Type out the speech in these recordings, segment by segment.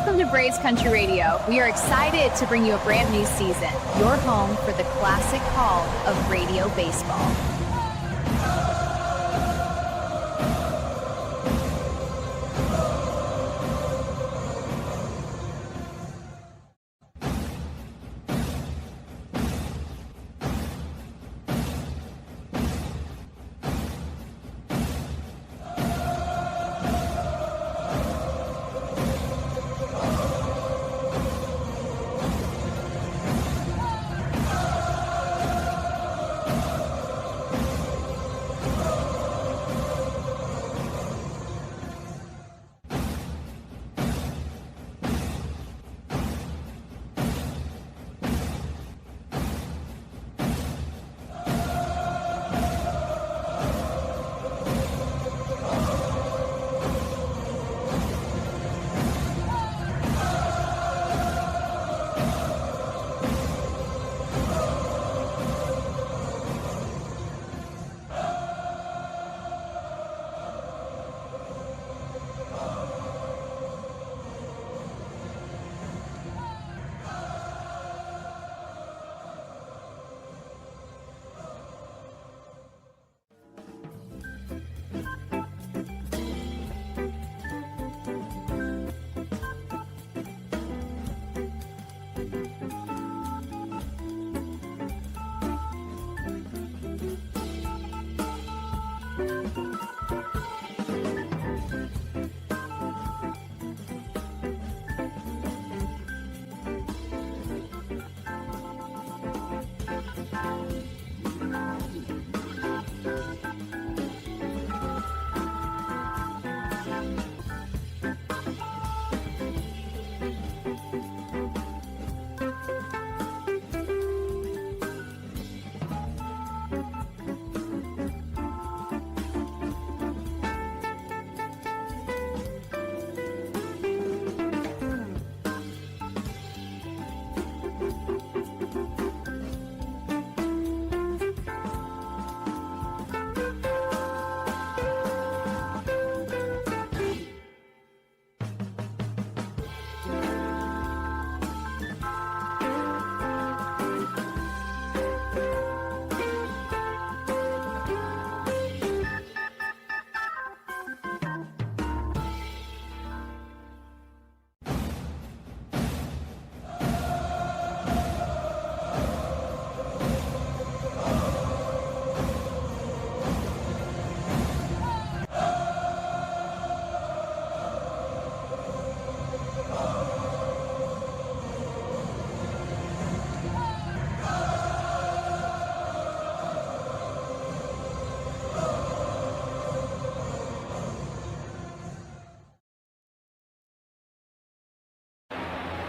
Welcome to Braves Country Radio. We are excited to bring you a brand new season, your home for the classic call of radio baseball.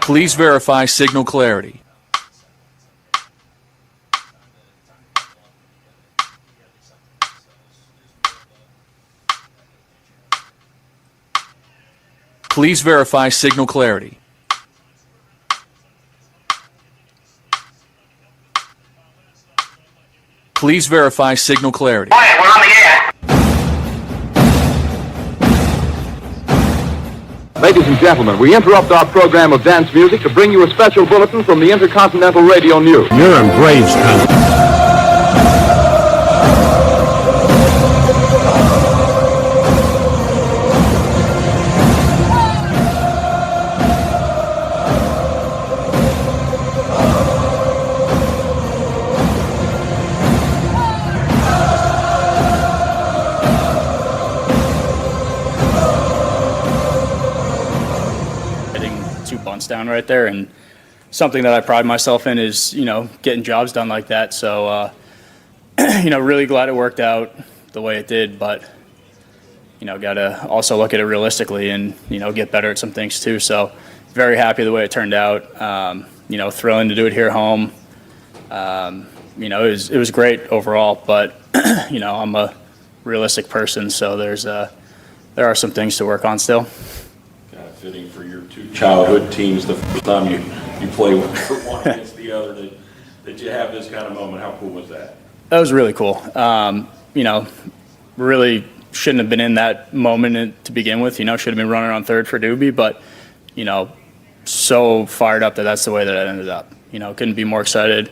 Please verify signal clarity. Please verify signal clarity. Please verify signal clarity. Quiet, we're on the air. Ladies and gentlemen, we interrupt our program of dance music to bring you a special bulletin from the Intercontinental Radio News. You're in Braves country. Down right there, and something that I pride myself in is, getting jobs done like that. So, really glad it worked out the way it did, but, got to also look at it realistically and, get better at some things too. So very happy the way it turned out. Thrilling to do it here at home. It was great overall, but, I'm a realistic person, so there are some things to work on still. Fitting for your two childhood teams the first time you play one against the other that you have this kind of moment. How cool was that? That was really cool. Really shouldn't have been in that moment to begin with. Should have been running on third for Doobie, but so fired up that that's the way that it ended up. You know, couldn't be more excited.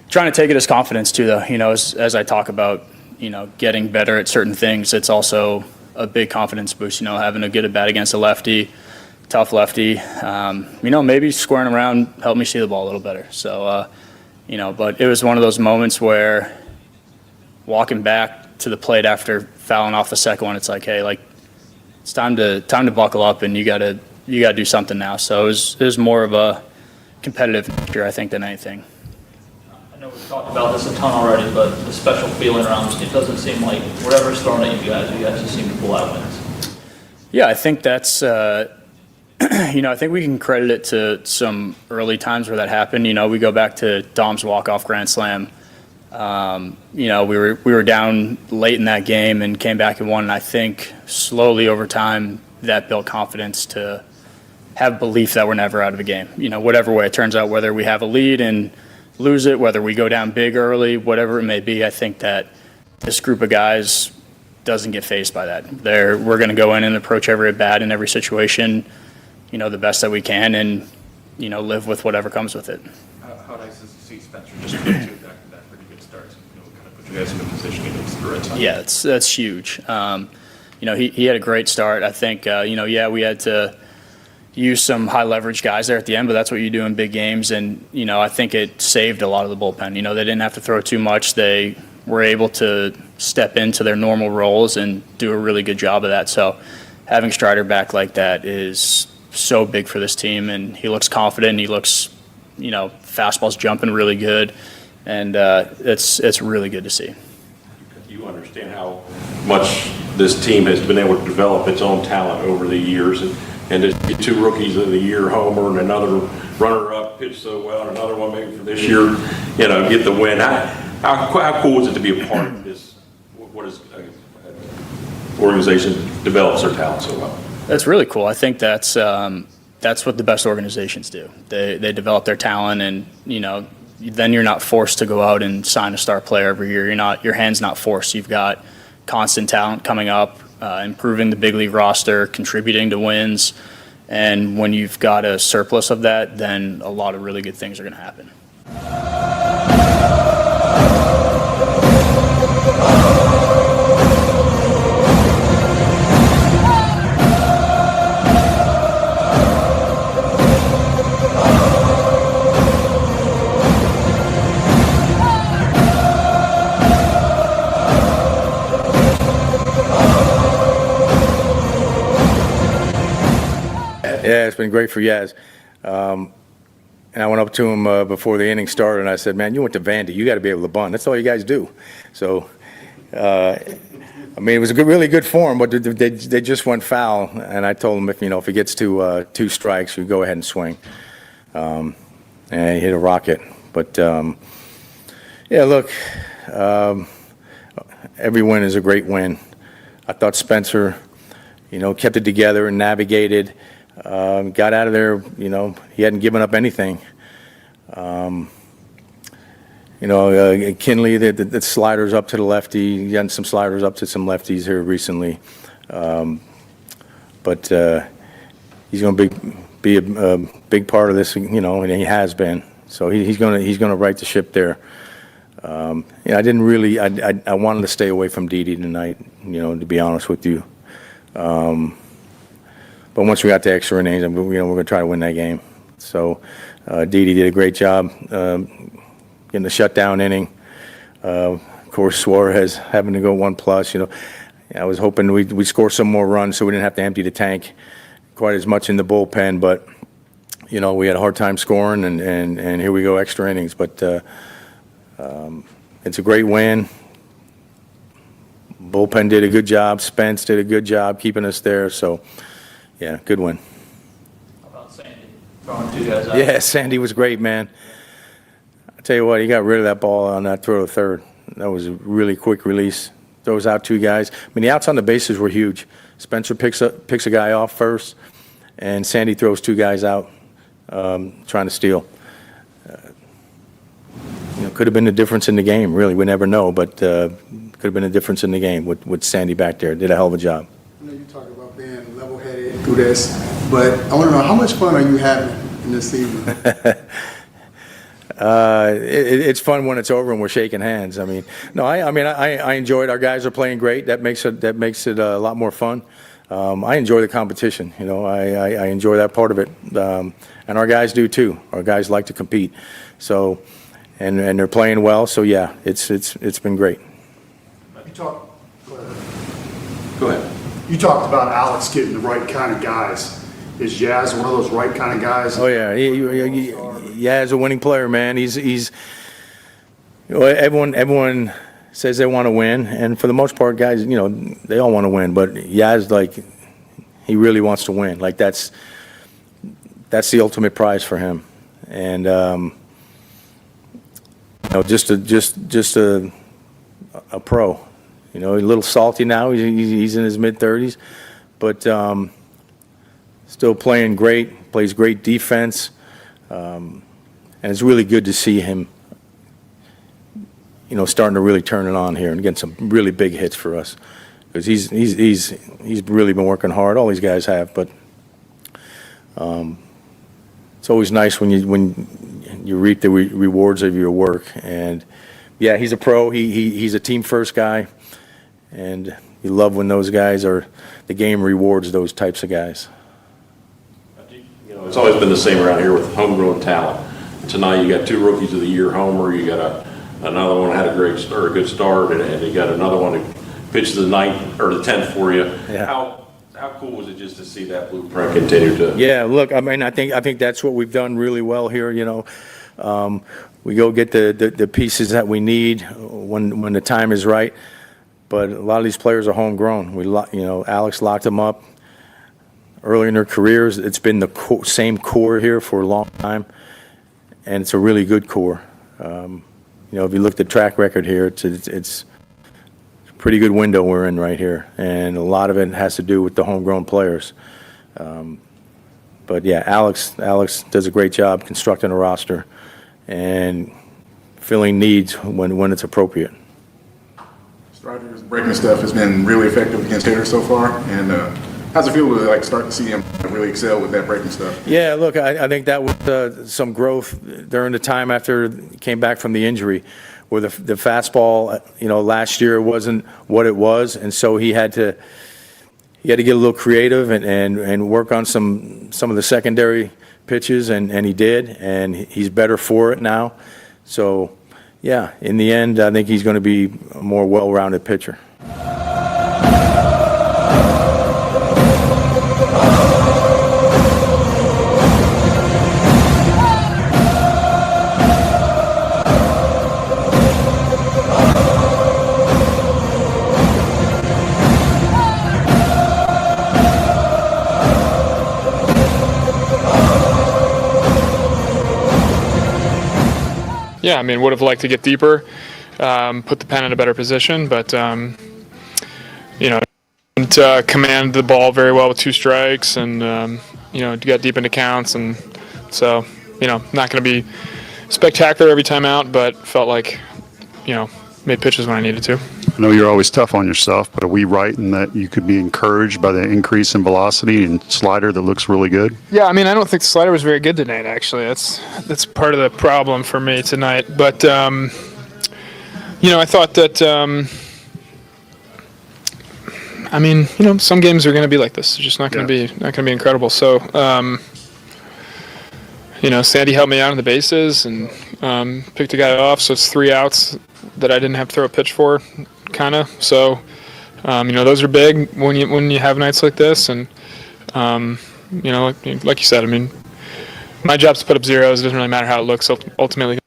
Trying to take it as confidence too, though. You know, as I talk about, you know, getting better at certain things, it's also a big confidence boost. You know, having a good at bat against a lefty, tough lefty. You know, maybe squaring around helped me see the ball a little better. So, you know, but it was one of those moments where walking back to the plate after fouling off the second one, it's like, hey, like it's time to buckle up, and you gotta do something now. So it was more of a competitive nature, I think, than anything. I know we've talked about this a ton already, but the special feeling around it doesn't seem like whatever's thrown at you guys just seem to pull out wins. Yeah, I think that's, you know, I think we can credit it to some early times where that happened. You know, we go back to Dom's walk-off grand slam. You know, we were down late in that game and came back and won. And I think slowly over time that built confidence to have belief that we're never out of a game. You know, whatever way it turns out, whether we have a lead and lose it, whether we go down big early, whatever it may be, I think that this group of guys doesn't get fazed by that. We're going to go in and approach every at bat in every situation, you know, the best that we can, and, you know, live with whatever comes with it. How nice is to see Spencer just come to back-to-back pretty good starts? You know, kind of put you guys in a position against the Red Sox. Yeah, that's huge. You know, he had a great start. I think, you know, yeah, we had to use some high leverage guys there at the end, but that's what you do in big games. And, you know, I think it saved a lot of the bullpen. You know, they didn't have to throw too much. They were able to step into their normal roles and do a really good job of that. So having Strider back like that is so big for this team, and he looks confident. He looks, you know, fastball's jumping really good, and it's really good to see. You understand how much this team has been able to develop its own talent over the years, and to get 2 rookies of the year, Homer, and another runner-up pitch so well, and another one maybe for this year, you know, get the win. How cool is it to be a part of this? What is organization develops their talent so well? That's really cool. I think that's what the best organizations do. They develop their talent, and, you know, then you're not forced to go out and sign a star player every year. Your hand's not forced. You've got constant talent coming up, improving the big league roster, contributing to wins. And when you've got a surplus of that, then a lot of really good things are going to happen. Yeah, it's been great for Yaz. And I went up to him before the inning started, and I said, man, you went to Vandy. You got to be able to bunt. That's all you guys do. So, I mean, it was a really good form, but they just went foul. And I told him, if he gets to 2 strikes, you go ahead and swing. And he hit a rocket. But, yeah, look, every win is a great win. I thought Spencer, kept it together and navigated. Got out of there, he hadn't given up anything. Kinley, the sliders up to the lefty, he had some sliders up to some lefties here recently. But he's going to be a big part of this, and he has been. So he's going to right the ship there. I didn't really, I wanted to stay away from Didi tonight, to be honest with you. But once we got to extra innings, we're going to try to win that game. So Didi did a great job getting the shutdown inning. Of course, Suarez having to go 1+. I was hoping we'd score some more runs so we didn't have to empty the tank quite as much in the bullpen. But, we had a hard time scoring, and here we go, extra innings. But it's a great win. Bullpen did a good job. Spence did a good job keeping us there. So, yeah, good win. How about Sandy throwing 2 guys out? Yeah, Sandy was great, man. I tell you what, he got rid of that ball on that throw to third. That was a really quick release. Throws out 2 guys. I mean, the outs on the bases were huge. Spencer picks a guy off first, and Sandy throws 2 guys out trying to steal. Could have been the difference in the game, really. We never know, but could have been a difference in the game with Sandy back there. Did a hell of a job. I know you talk about being level-headed through this, but I want to know, how much fun are you having in this season? It's fun when it's over and we're shaking hands. I mean, no, I enjoy it. Our guys are playing great. That makes it a lot more fun. I enjoy the competition. You know, I enjoy that part of it, and our guys do too. Our guys like to compete, so and they're playing well. So yeah, it's been great. Go Go ahead. You talked about Alex getting the right kind of guys. Is Yaz one of those right kind of guys? Oh yeah, Yaz a winning player, man. He's you know, everyone says they want to win, and for the most part, guys, you know, they all want to win. But Yaz, like, he really wants to win. Like that's the ultimate prize for him. And you know, just a pro. You know, a little salty now. He's in his mid-30s, but still playing great. Plays great defense, and it's really good to see him, you know, starting to really turn it on here and getting some really big hits for us, because he's really been working hard. All these guys have, but it's always nice when you reap the rewards of your work. And yeah, he's a pro. He's a team first guy, and you love when those guys the game rewards those types of guys. You know, it's always been the same around here with homegrown talent. Tonight you got 2 Rookies of the Year homer. You got another one had a good start, and you got another one who pitched the 9th or the 10th for you. Yeah. How cool was it just to see that blueprint continue to? Yeah, look, I mean, I think that's what we've done really well here. You know, we go get the pieces that we need when the time is right. But a lot of these players are homegrown. You know, Alex locked them up early in their careers. It's been the same core here for a long time, and it's a really good core. You know, if you look at the track record here, it's a pretty good window we're in right here, and a lot of it has to do with the homegrown players. But yeah, Alex does a great job constructing a roster and filling needs when it's appropriate. Strider's breaking stuff has been really effective against hitters so far, and how's it feel to start to see him really excel with that breaking stuff? Yeah, look, I think that was some growth during the time after he came back from the injury, where the fastball, you know, last year wasn't what it was, and so he had to get a little creative and work on some of the secondary pitches, and he did, and he's better for it now. So yeah, in the end, I think he's going to be a more well-rounded pitcher. Yeah, I mean, would have liked to get deeper, put the pen in a better position, but, you know, didn't command the ball very well with 2 strikes, and, you know, got deep into counts, and so, you know, not going to be spectacular every time out, but felt like, you know, made pitches when I needed to. I know you're always tough on yourself, but are we right in that you could be encouraged by the increase in velocity and slider that looks really good? Yeah, I mean, I don't think the slider was very good tonight, actually. That's part of the problem for me tonight. But, you know, I thought that, I mean, you know, some games are going to be like this. It's just not going to be incredible. So, you know, Sandy helped me out on the bases and picked a guy off, so it's 3 outs that I didn't have to throw a pitch for, kind of. So, you know, those are big when you have nights like this. And, you know, like you said, I mean, my job's to put up zeros. It doesn't really matter how it looks. Ultimately,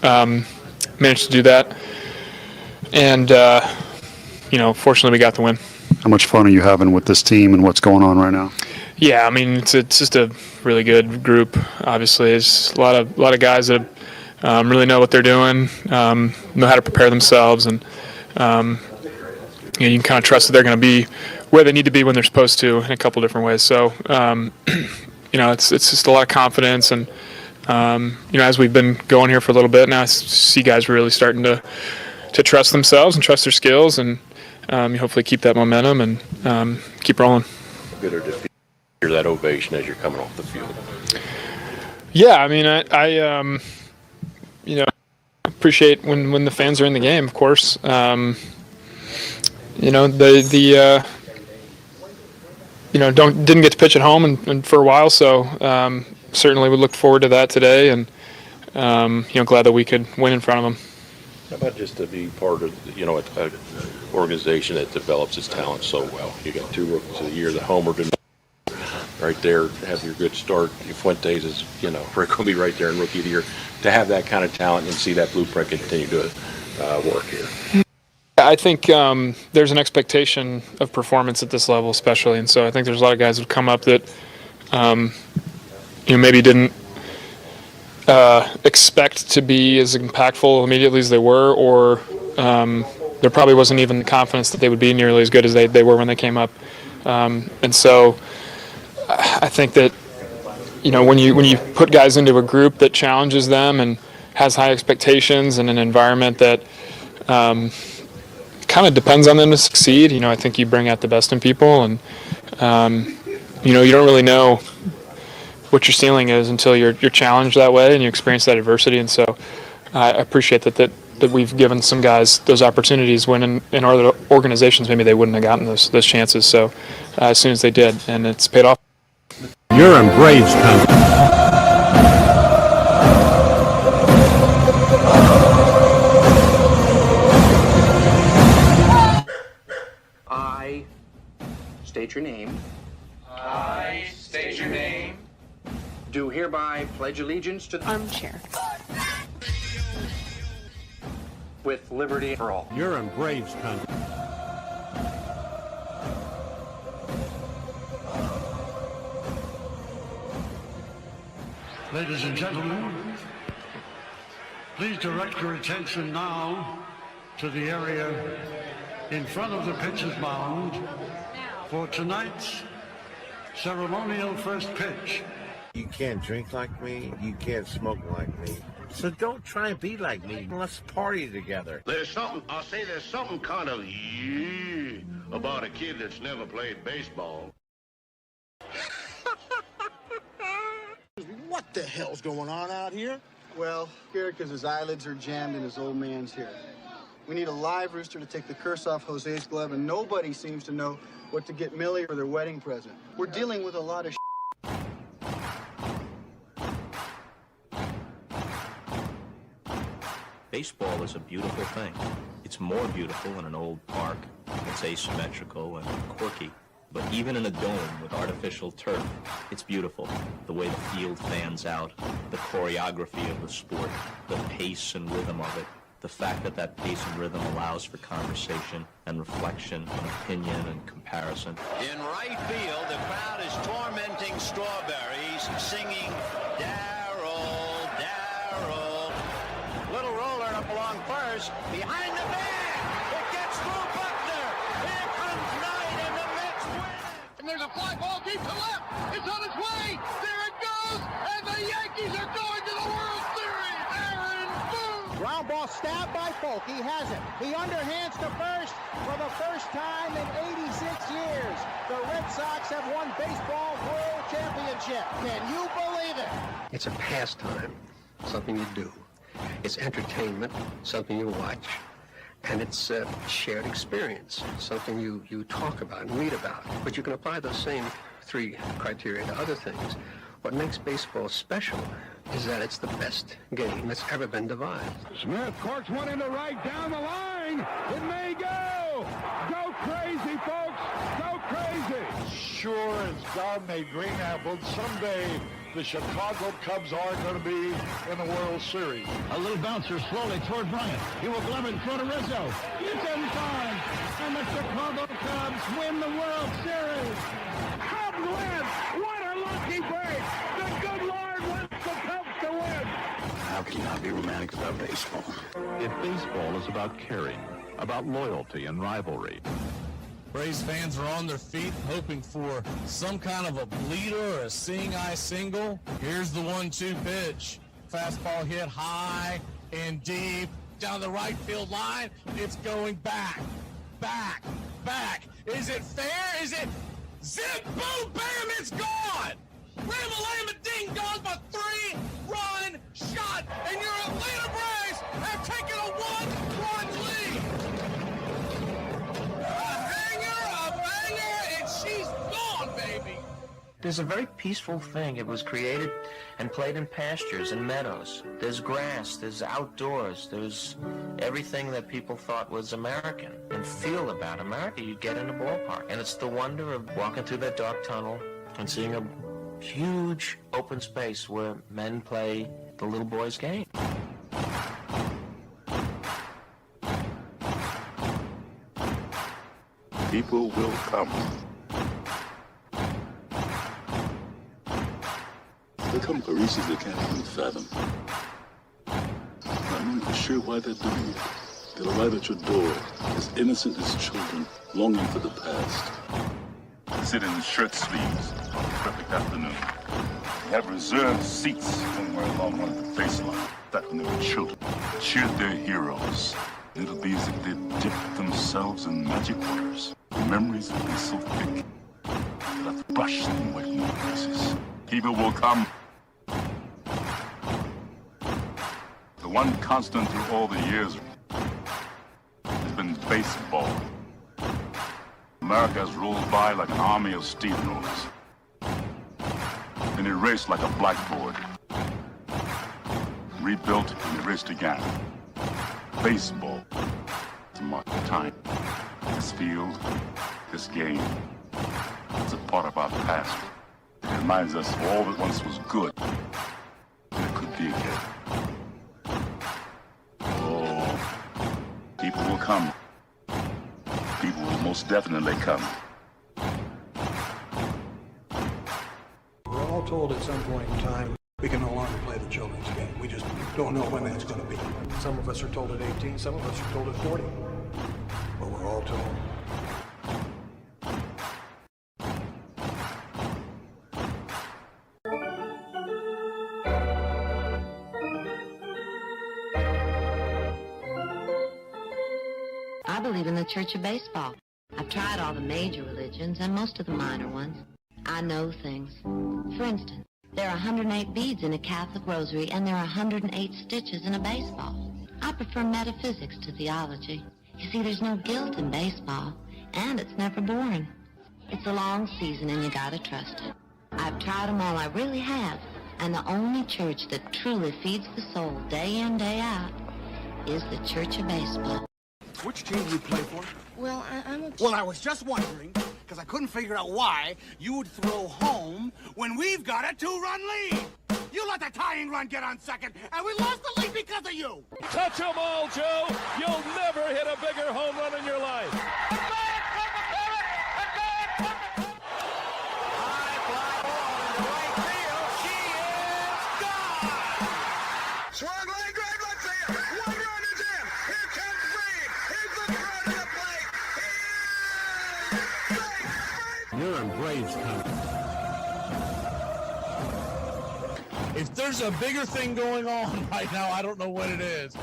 managed to do that. And, you know, fortunately, we got the win. How much fun are you having with this team and what's going on right now? Yeah, I mean, it's just a really good group. Obviously, it's a lot of guys that really know what they're doing, know how to prepare themselves, and you know, you can kind of trust that they're going to be where they need to be when they're supposed to in a couple different ways. So, you know, it's just a lot of confidence, and you know, as we've been going here for a little bit now, I see guys really starting to trust themselves and trust their skills, and hopefully keep that momentum and keep rolling. Good or just hear that ovation as you're coming off the field? Yeah, I mean, I you know, appreciate when the fans are in the game, of course. You know, you know, didn't get to pitch at home and for a while, so certainly would look forward to that today, and you know, glad that we could win in front of them. How about just to be part of, you know, an organization that develops its talent so well? You got 2 rookies of the year, the homer right there, have your good start. Fuentes is, you know, we're going to be right there in rookie of the year. To have that kind of talent and see that blueprint continue to work here. I think there's an expectation of performance at this level, especially, and so I think there's a lot of guys who've come up that you know, maybe didn't expect to be as impactful immediately as they were, or there probably wasn't even the confidence that they would be nearly as good as they were when they came up, and so I think that, you know, when you put guys into a group that challenges them and has high expectations and an environment that kind of depends on them to succeed, you know, I think you bring out the best in people, and you know, you don't really know what your ceiling is until you're challenged that way and you experience that adversity. And so I appreciate that we've given some guys those opportunities when in other organizations maybe they wouldn't have gotten those chances. So as soon as they did, and it's paid off. You're in Braves country. I state your name. I state your name. Do hereby pledge allegiance to the Armchair. with liberty for all. You're in Braves country. Ladies and gentlemen, please direct your attention now to the area in front of the pitcher's mound for tonight's ceremonial first pitch. You can't drink like me, you can't smoke like me. So don't try and be like me. Let's party together. There's something kind of about a kid that's never played baseball. What the hell's going on out here? Well, scared because his eyelids are jammed and his old man's here. We need a live rooster to take the curse off Jose's glove, and nobody seems to know what to get Millie for their wedding present. We're dealing with a lot of Baseball is a beautiful thing. It's more beautiful in an old park. It's asymmetrical and quirky. But even in a dome with artificial turf, it's beautiful. The way the field fans out, the choreography of the sport, the pace and rhythm of it, the fact that pace and rhythm allows for conversation and reflection and opinion and comparison. In right field, the crowd is tormenting Strawberries, singing Darryl, Darryl. Little roller up along first, behind the man. It gets through Buckner. Here comes Knight, and the Mets win. And there's a fly ball deep to left. It's on its way. There it goes. And the Yankees are going to the World Series. Aaron Boone. Ground ball stabbed by Folk. He has it. He underhands to first for the first time in 86 years. The Red Sox have won baseball world championship. Can you believe it? It's a pastime, something you do. It's entertainment, something you watch. And it's a shared experience, something you talk about and read about. But you can apply those same 3 criteria to other things. What makes baseball special is that it's the best game that's ever been devised. Smith corks one into right down the line. It may go. Go crazy, folks. Go crazy. Sure as God made green apples, someday the Chicago Cubs are going to be in the World Series. A little bouncer slowly toward Bryant. He will glove it in front of Rizzo. It's in time. And the Chicago Cubs win the World Series. Cubs win. What a lucky break. The good Lord wants the Cubs to win. How can you not be romantic about baseball? If baseball is about caring, about loyalty and rivalry. Braves fans are on their feet hoping for some kind of a bleeder or a seeing-eye single. Here's the 1-2 pitch. Fastball hit high and deep down the right field line. It's going back, back, back. Is it fair? Is it zip, boom, bam, it's gone. Ram-a-lam-a ding-dong, a 3-run shot, and your Atlanta Braves have taken a 1-run lead. A banger, and she's gone, baby. There's a very peaceful thing. It was created and played in pastures and meadows. There's grass, there's outdoors, there's everything that people thought was American and feel about America you get in a ballpark. And it's the wonder of walking through that dark tunnel and seeing a huge open space where men play the little boy's game. People will come. They come for reasons they can't even fathom. Not knowing for sure why they're doing it. They'll arrive at your door as innocent as children, longing for the past. Sit in shirt sleeves on a perfect afternoon. They have reserved seats somewhere along one of the baseline. Back when they were children, cheered their heroes. It'll be as if they'd dipped themselves in magic waters. The memories will be so thick, they'll have to brush them away from their faces. People will come. The one constant through all the years has been baseball. America has rolled by like an army of steamrollers. Been erased like a blackboard. Rebuilt and erased again. Baseball to mark the time. This field, this game, it's a part of our past. It reminds us of all that once was good. And it could be again. Oh, people will come. People will most definitely come. We're all told at some point in time we can no longer play the children's game. We just don't know when that's going to be. Some of us are told at 18, some of us are told at 40. But we're all told. I believe in the Church of Baseball. I've tried all the major religions and most of the minor ones. I know things. For instance, there are 108 beads in a Catholic rosary and there are 108 stitches in a baseball. I prefer metaphysics to theology. You see, there's no guilt in baseball, and it's never boring. It's a long season and you gotta trust it. I've tried them all, I really have. And the only church that truly feeds the soul day in, day out is the Church of Baseball. Which team do you play for? Well, I'm a... Well, I was just wondering, because I couldn't figure out why you would throw home when we've got a 2-run lead. You let the tying run get on second, and we lost the lead because of you. Touch them all, Joe. You'll never hit a bigger home run in your life. Swung line drive left field. 1 run is in. Here comes Reed. He's looking right at the plate. You're in Braves country. If there's a bigger thing going on right now, I don't know what it is.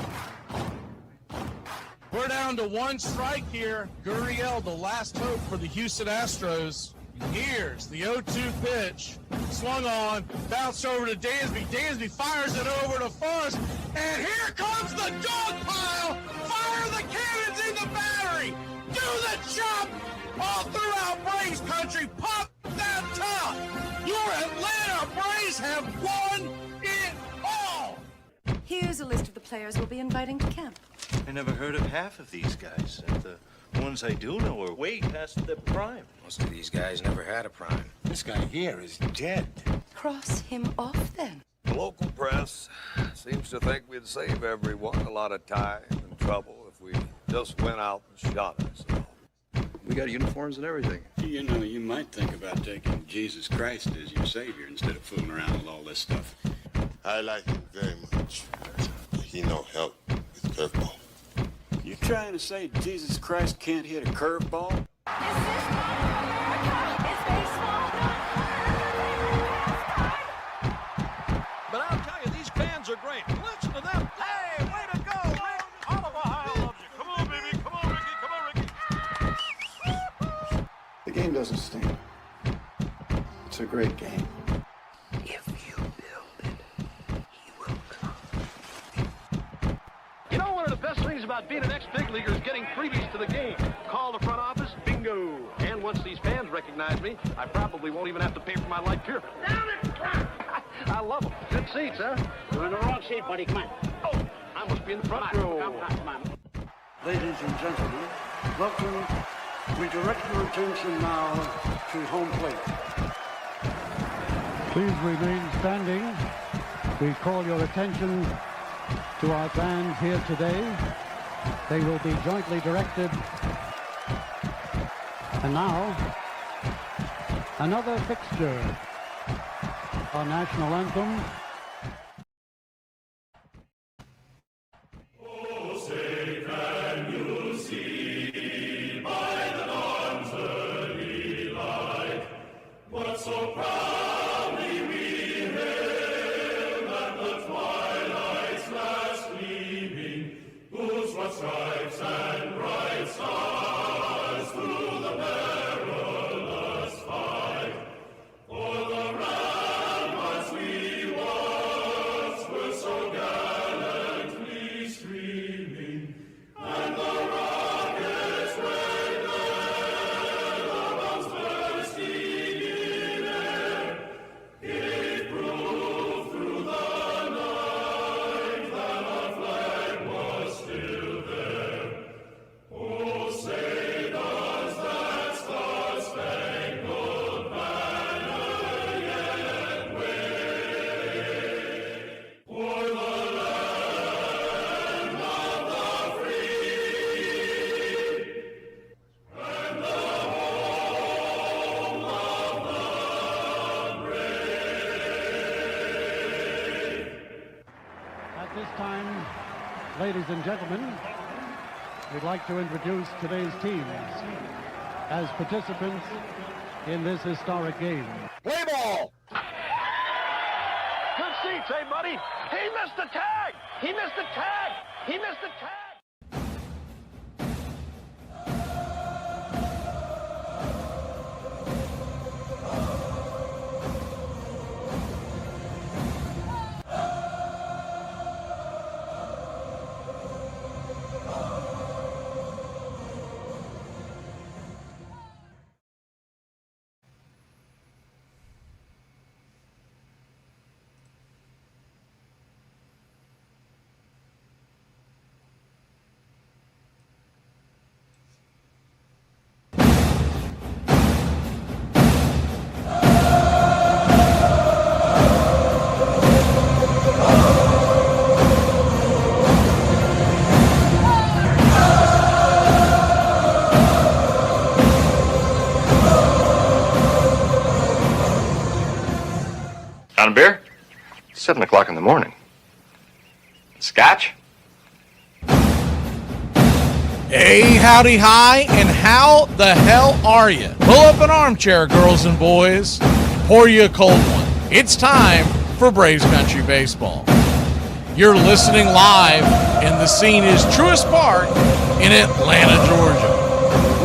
We're down to 1 strike here. Gurriel, the last hope for the Houston Astros. Here's the 0-2 pitch. Swung on, bounced over to Dansby. Dansby fires it over to Forrest. And here comes the dog pile. Fire the cannons in the battery. Do the chop all throughout Braves country. Pop that top. Your Atlanta Braves have won it all. Here's a list of the players we'll be inviting to camp. I never heard of half of these guys. And the ones I do know are way past their prime. Most of these guys never had a prime. This guy here is dead. Cross him off then. The local press seems to think we'd save everyone a lot of time and trouble if we just went out and shot ourselves. We got uniforms and everything. You know, you might think about taking Jesus Christ as your savior instead of fooling around with all this stuff. I like him very much. He no help with curveball. You trying to say Jesus Christ can't hit a curveball? But I'll tell you, these fans are great. Listen to them. Hey, way to go, man. Oliver High loves you. Come on, baby. Come on, Ricky. Come on, Ricky. The game doesn't stink. It's a great game. phrase about being an ex-big leaguer is getting freebies to the game. Call the front office, bingo. And once these fans recognize me, I probably won't even have to pay for my life here. Down it! I love them. Good seats, huh? You're in the wrong seat, buddy. Come on. Oh, I must be in the front row. Come on. Ladies and gentlemen, welcome. We direct your attention now to home plate. Please remain standing. We call your attention to our bands here today. They will be jointly directed. And now, another fixture. Our national anthem. So proudly we hail at the twilight's last gleaming, whose broad stripes and bright stars through the perilous fight. For the ramparts we once were so gallantly streaming, and the rockets red bombs bursting in air, gave proof through the night that our flag was still there. Oh, say does that star-spangled banner yet wave o'er the land of the free and the home of the brave? At this time, ladies and gentlemen, we'd like to introduce today's teams as participants in this historic game. Play ball! Good seats, hey, buddy. He missed the tag! He missed the tag! He missed the tag! Down a beer? 7 o'clock in the morning. Scotch? Hey, howdy, hi, and how the hell are you? Pull up an armchair, girls and boys. Pour you a cold one. It's time for Braves Country Baseball. You're listening live, and the scene is Truist Park in Atlanta, Georgia.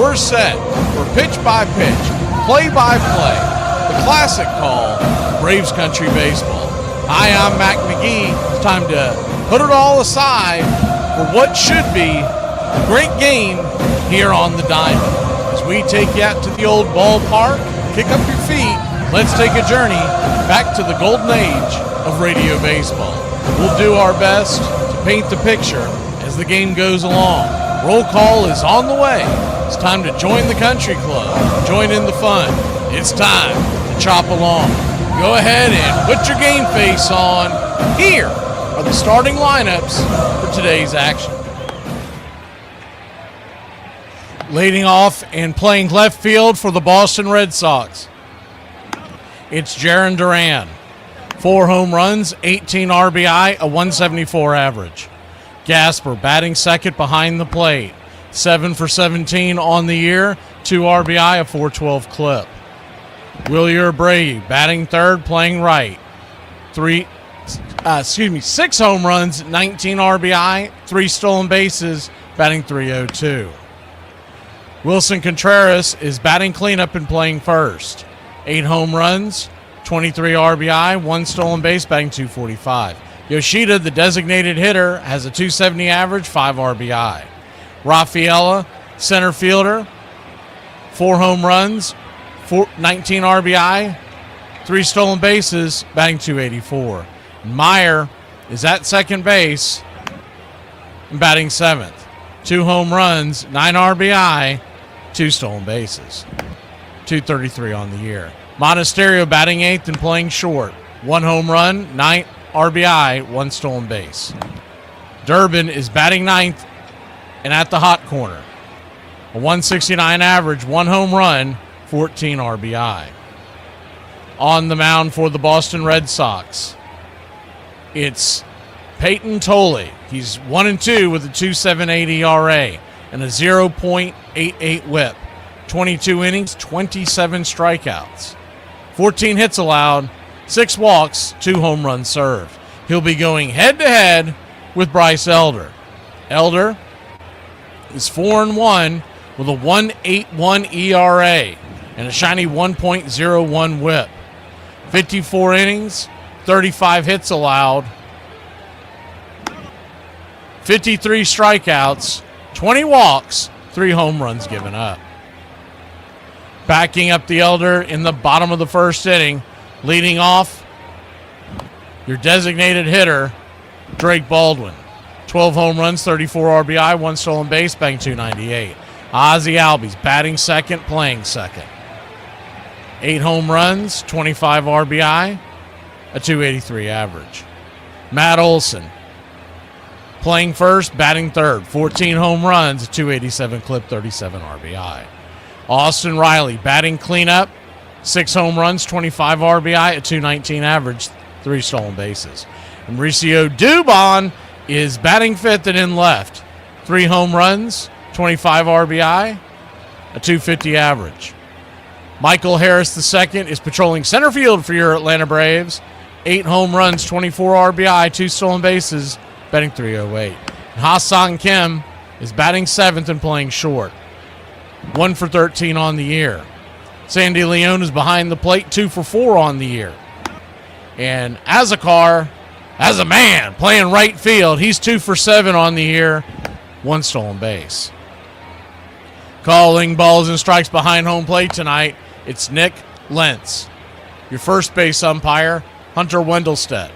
We're set for pitch-by-pitch, play-by-play, the classic call, Braves Country Baseball. Hi, I'm Mac McGee. It's time to put it all aside for what should be a great game here on the diamond. As we take you out to the old ballpark, kick up your feet, let's take a journey back to the golden age of radio baseball. We'll do our best to paint the picture as the game goes along. Roll call is on the way. It's time to join the country club, join in the fun. It's time to chop along. Go ahead and put your game face on. Here are the starting lineups for today's action. Leading off and playing left field for the Boston Red Sox, it's Jarren Duran. 4 home runs, 18 RBI, a 174 average. Gasper batting second behind the plate. 7 for 17 on the year, 2 RBI, a 412 clip. Wilyer Brady batting third, playing right. 6 home runs, 19 RBI, 3 stolen bases, batting .302. Wilson Contreras is batting cleanup and playing first. 8 home runs, 23 RBI, 1 stolen base, batting .245. Yoshida, the designated hitter, has a .270 average, 5 RBI. Rafaela, center fielder, 4 home runs, 19 RBI, 3 stolen bases, batting .284. Meyer is at second base and batting 7th. 2 home runs, 9 RBI, 2 stolen bases. .233 on the year. Monasterio batting 8th and playing short. 1 home run, 9 RBI, 1 stolen base. Durbin is batting 9th and at the hot corner. A .169 average, 1 home run, 14 RBI. On the mound for the Boston Red Sox, it's Peyton Tolley. He's 1-2 with a .278 ERA and a 0.88 whip. 22 innings, 27 strikeouts. 14 hits allowed, 6 walks, 2 home runs served. He'll be going head-to-head with Bryce Elder. Elder is 4-1 with a 1.81 ERA and a shiny 1.01 whip. 54 innings, 35 hits allowed, 53 strikeouts, 20 walks, 3 home runs given up. Backing up the Elder in the bottom of the first inning, leading off your designated hitter, Drake Baldwin. 12 home runs, 34 RBI, 1 stolen base, batting .298. Ozzie Albies batting second, playing second. 8 home runs, 25 RBI, a .283 average. Matt Olson playing first, batting third. 14 home runs, a .287 clip, 37 RBI. Austin Riley batting cleanup, 6 home runs, 25 RBI, a .219 average, 3 stolen bases. And Mauricio Dubon is batting fifth and in left. 3 home runs, 25 RBI, a .250 average. Michael Harris II is patrolling center field for your Atlanta Braves. 8 home runs, 24 RBI, 2 stolen bases, batting .308. And Ha-Seong Kim is batting 7th and playing short. 1 for 13 on the year. Sandy Leone is behind the plate, 2 for 4 on the year. And Azakar, as a man, playing right field, he's 2 for 7 on the year, 1 stolen base. Calling balls and strikes behind home plate tonight, it's Nick Lentz. Your first base umpire, Hunter Wendelstedt.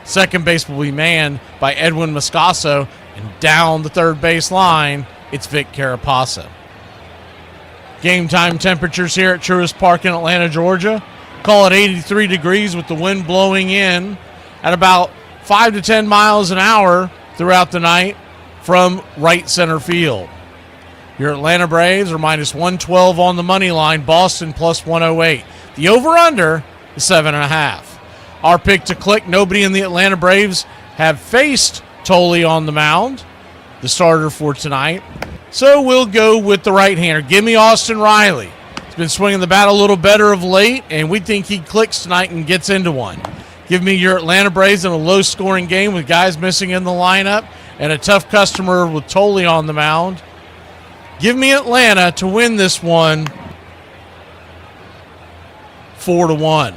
Second base will be manned by Edwin Moscaso, and down the third base line, it's Vic Carapasa. Game time temperatures here at Truist Park in Atlanta, Georgia. Call it 83 degrees with the wind blowing in at about 5 to 10 miles an hour throughout the night from right center field. Your Atlanta Braves are minus 112 on the money line. Boston plus 108. The over-under is 7.5. Our pick to click, nobody in the Atlanta Braves have faced Tolley on the mound, the starter for tonight. So we'll go with the right-hander. Give me Austin Riley. He's been swinging the bat a little better of late, and we think he clicks tonight and gets into one. Give me your Atlanta Braves in a low-scoring game with guys missing in the lineup and a tough customer with Tolley on the mound. Give me Atlanta to win this one 4-1.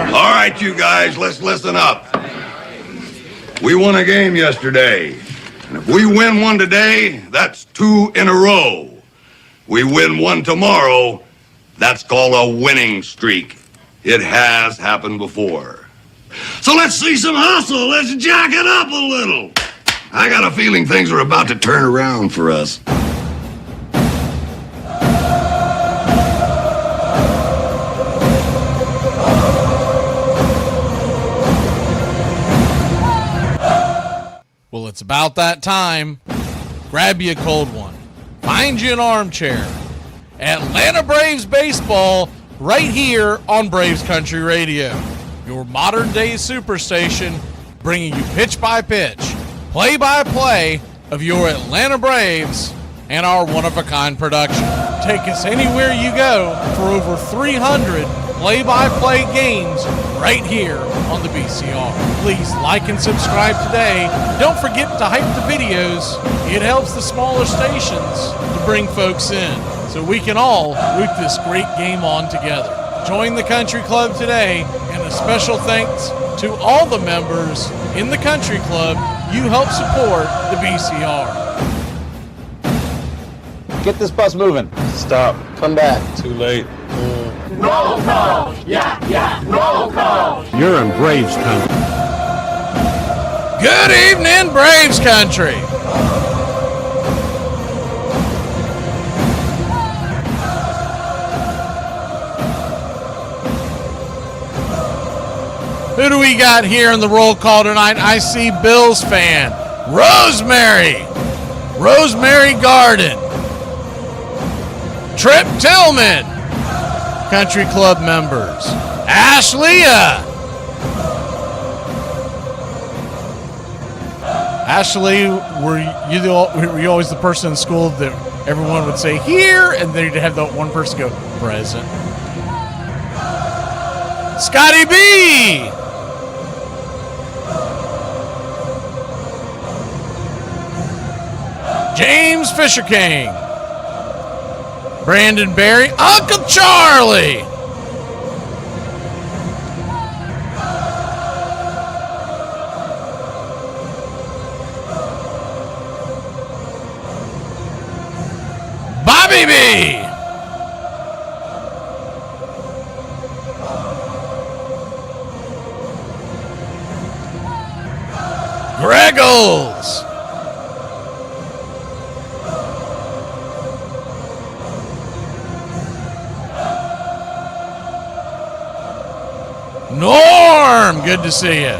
All right, you guys, let's listen up. We won a game yesterday. And if we win one today, that's 2 in a row. We win one tomorrow, that's called a winning streak. It has happened before. So let's see some hustle. Let's jack it up a little. I got a feeling things are about to turn around for us. Well, it's about that time. Grab you a cold one. Find you an armchair. Atlanta Braves baseball right here on Braves Country Radio. Your modern-day superstation bringing you pitch-by-pitch, play-by-play of your Atlanta Braves and our one-of-a-kind production. Take us anywhere you go for over 300 play-by-play games right here on the BCR. Please like and subscribe today. Don't forget to hype the videos. It helps the smaller stations to bring folks in so we can all root this great game on together. Join the country club today, and a special thanks to all the members in the country club. You help support the BCR. Get this bus moving. Stop. Come back. Too late. Roll call! Yeah, roll call! You're in Braves country. Good evening, Braves country. Who do we got here in the roll call tonight? I see Bills fan. Rosemary Garden. Trip Tillman. Country Club members. Ashley. Ashley, were you always the person in school that everyone would say here, and then you'd have that one person go, present? Scotty B. James Fisher King. Brandon Berry. Uncle Charlie. Bobby B. Greggles. Norm, good to see you.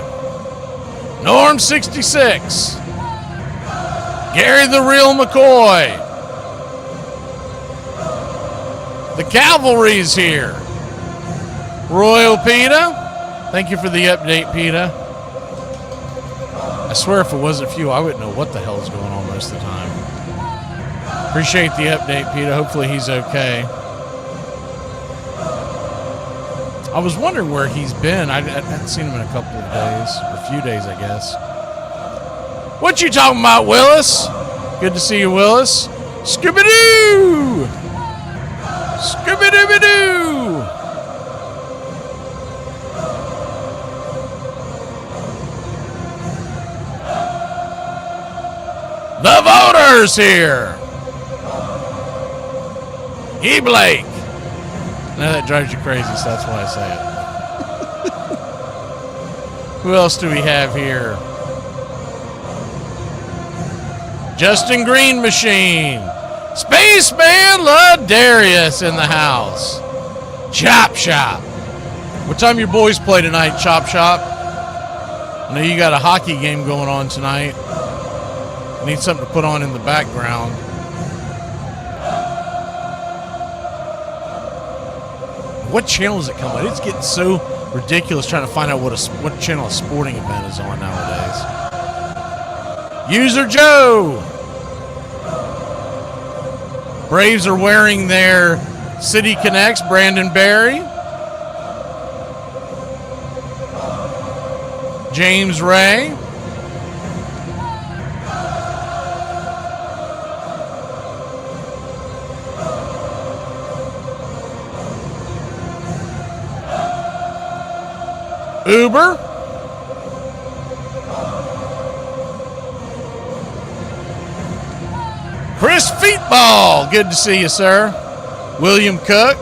Norm 66. Gary the Real McCoy. The Cavalry's here. Royal PETA. Thank you for the update, PETA. I swear if it wasn't for you, I wouldn't know what the hell is going on most of the time. Appreciate the update, PETA. Hopefully he's okay. I was wondering where he's been. I hadn't seen him in a couple of days, or a few days, I guess. What you talking about, Willis? Good to see you, Willis. Scooby-Doo! Scooby-Dooby-Doo! The voters here! E. Blake. Now that drives you crazy, so that's why I say it. Who else do we have here? Justin Green Machine. Spaceman Ladarius in the house. Chop Shop. What time your boys play tonight, Chop Shop? I know you got a hockey game going on tonight. Need something to put on in the background. What channel is it coming on? It's getting so ridiculous trying to find out what channel a sporting event is on nowadays. User Joe. Braves are wearing their City Connects Brandon Berry. James Ray. Uber. Chris Feetball. Good to see you, sir. William Cook.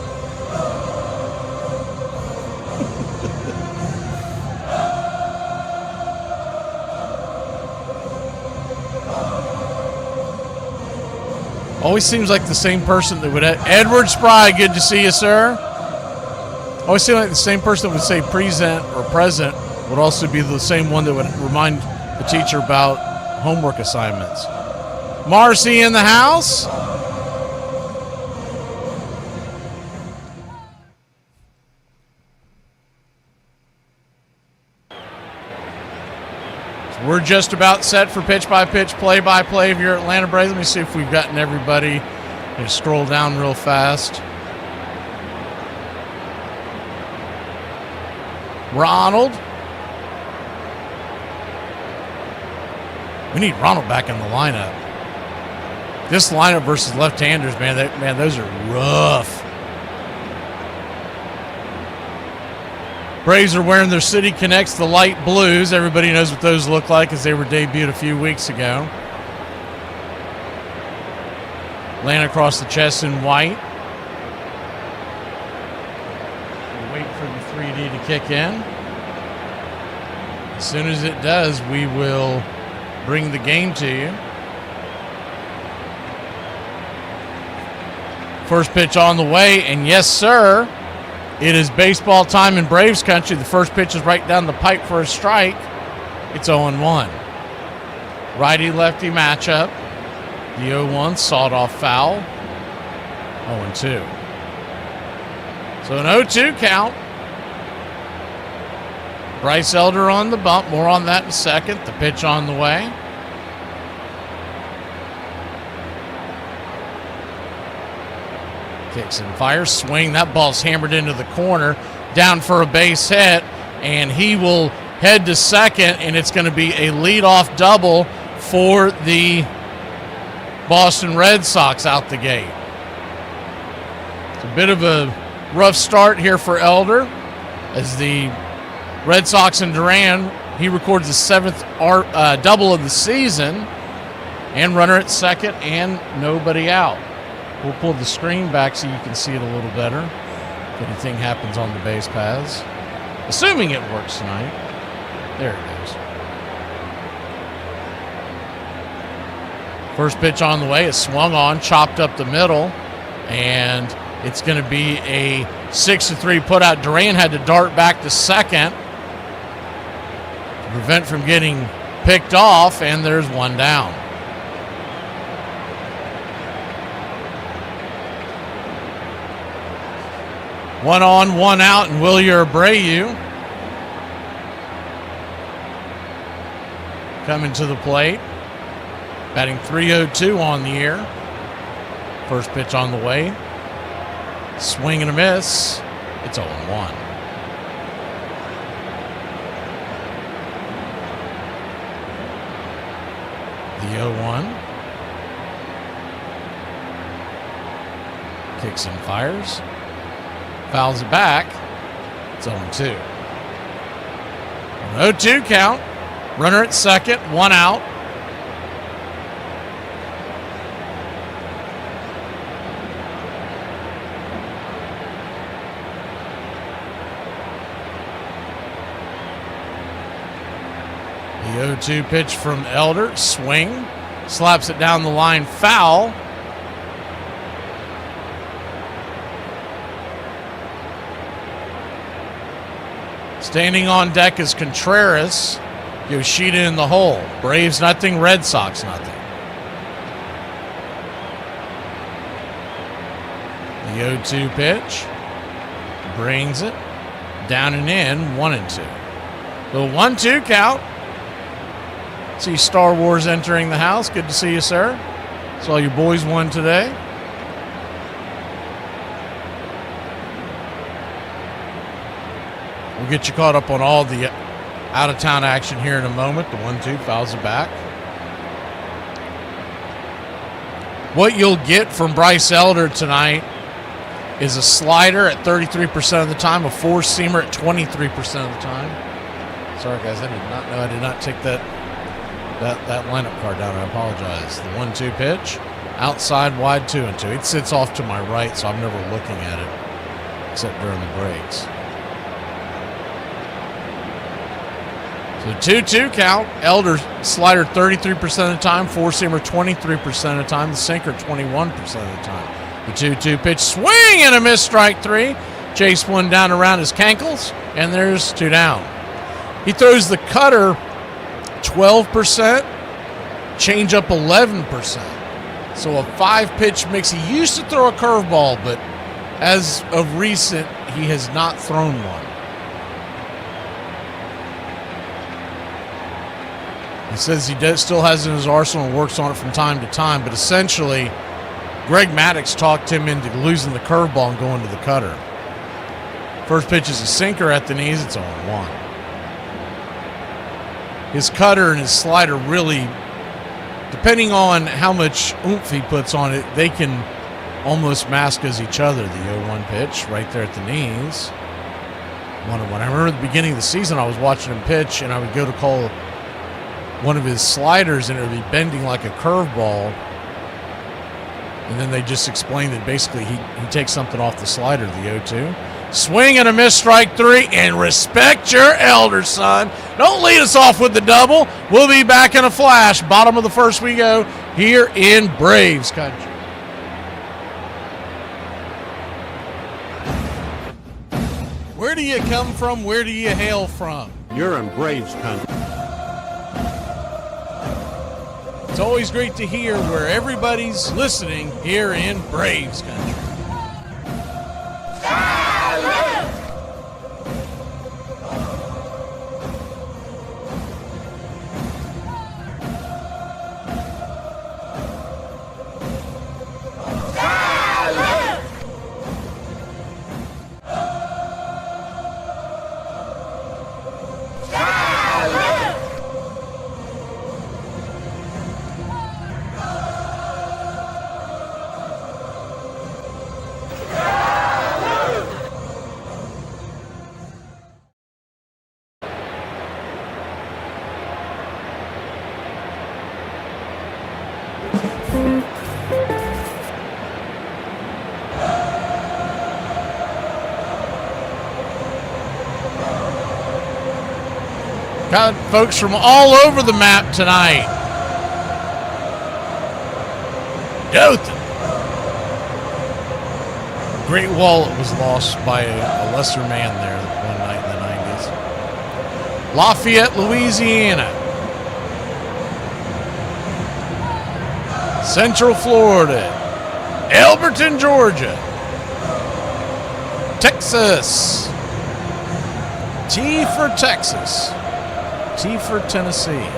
Always seems like the same person that would... Edward Spry, good to see you, sir. Always seems like the same person that would say present or present would also be the same one that would remind the teacher about homework assignments. Marcy in the house. So we're just about set for pitch-by-pitch, play-by-play of your Atlanta Braves. Let me see if we've gotten everybody. Just scroll down real fast. Ronald. We need Ronald back in the lineup. This lineup versus left-handers, man, those are rough. Braves are wearing their City Connects, the light blues. Everybody knows what those look like as they were debuted a few weeks ago. Laying across the chest in white. We'll wait for the 3D to kick in. As soon as it does, we will bring the game to you. First pitch on the way, and yes, sir, it is baseball time in Braves country. The first pitch is right down the pipe for a strike. It's 0-1. Righty-lefty matchup. The 0-1 sawed-off foul. 0-2. So an 0-2 count. Bryce Elder on the bump. More on that in a second. The pitch on the way. Kicks and fires. Swing. That ball's hammered into the corner. Down for a base hit. And he will head to second. And it's going to be a leadoff double for the Boston Red Sox out the gate. It's a bit of a rough start here for Elder as the Red Sox and Duran, he records the 7th double of the season, and runner at second and nobody out. We'll pull the screen back so you can see it a little better if anything happens on the base paths. Assuming it works tonight. There it goes. First pitch on the way is swung on, chopped up the middle, and it's going to be a 6-3 putout. Duran had to dart back to second to prevent from getting picked off, and there's one down. One on, one out, and Wilyer Abreu coming to the plate. Batting .302 on the year. First pitch on the way. Swing and a miss. It's 0-1. The 0-1. Kicks and fires. Fouls it back. It's 0-2. An 0-2 count. Runner at second. One out. The 0-2 pitch from Elder. Swing. Slaps it down the line. Foul. Standing on deck is Contreras. Yoshida in the hole. Braves nothing. Red Sox nothing. The 0-2 pitch. Brings it. Down and in. 1-2. The 1-2 count. See Star Wars entering the house. Good to see you, sir. Saw your boys won today. We'll get you caught up on all the out-of-town action here in a moment. The 1-2 fouls it back. What you'll get from Bryce Elder tonight is a slider at 33% of the time, a four-seamer at 23% of the time. Sorry, guys, I did not know. I did not take that lineup card down. I apologize. The 1-2 pitch, outside, wide, 2-2. It sits off to my right, so I'm never looking at it except during the breaks. So 2-2 count. Elder slider 33% of the time, four-seamer 23% of the time, the sinker 21% of the time. The 2-2 pitch, swing and a miss, strike three. Chase one down around his cankles, and there's two down. He throws the cutter 12%, changeup 11%. So a 5-pitch mix. He used to throw a curveball, but as of recent, he has not thrown one. He says he still has it in his arsenal and works on it from time to time, but essentially, Greg Maddux talked him into losing the curveball and going to the cutter. First pitch is a sinker at the knees. It's 0-1. His cutter and his slider really, depending on how much oomph he puts on it, they can almost mask as each other. The 0-1 pitch right there at the knees. 1-1. I remember at the beginning of the season, I was watching him pitch, and I would go to call one of his sliders, and it would be bending like a curveball. And then they just explained that basically he takes something off the slider, the 0-2. Swing and a miss, strike 3, and respect your elders, son. Don't lead us off with the double. We'll be back in a flash. Bottom of the first we go here in Braves country. Where do you come from? Where do you hail from? You're in Braves country. It's always great to hear where everybody's listening here in Braves country. Got folks from all over the map tonight. Dothan. Great Wallet was lost by a lesser man there one night in the 90s. Lafayette, Louisiana. Central Florida. Elberton, Georgia. Texas. T for Texas. T for Tennessee.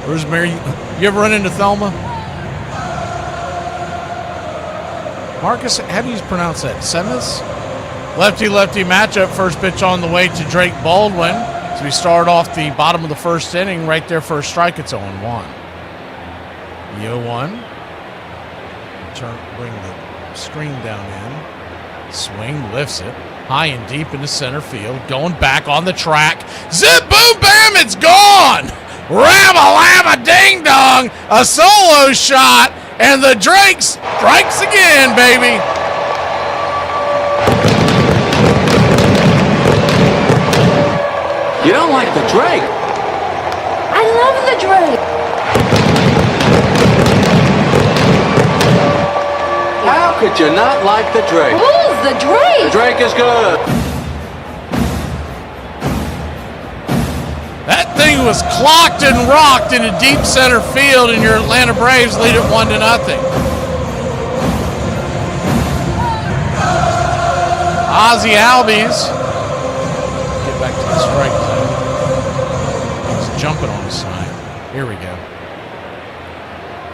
Where's Mary? You ever run into Thelma? Marcus, how do you pronounce that? Semis? Lefty-lefty matchup. First pitch on the way to Drake Baldwin. So we start off the bottom of the first inning. Right there, first strike. It's 0-1. The 0-1. Bring the screen down in. Swing, lifts it. High and deep into center field. Going back on the track. Zip, boom, bam, it's gone! Rabba-labba-ding-dong! A solo shot, and the Drake strikes again, baby! You don't like the Drake? I love the Drake! How could you not like the Drake? Who's the Drake? The Drake is good. That thing was clocked and rocked into deep center field, and your Atlanta Braves lead it 1-0. Ozzie Albies. Get back to the strike zone. He's jumping on the sign. Here we go.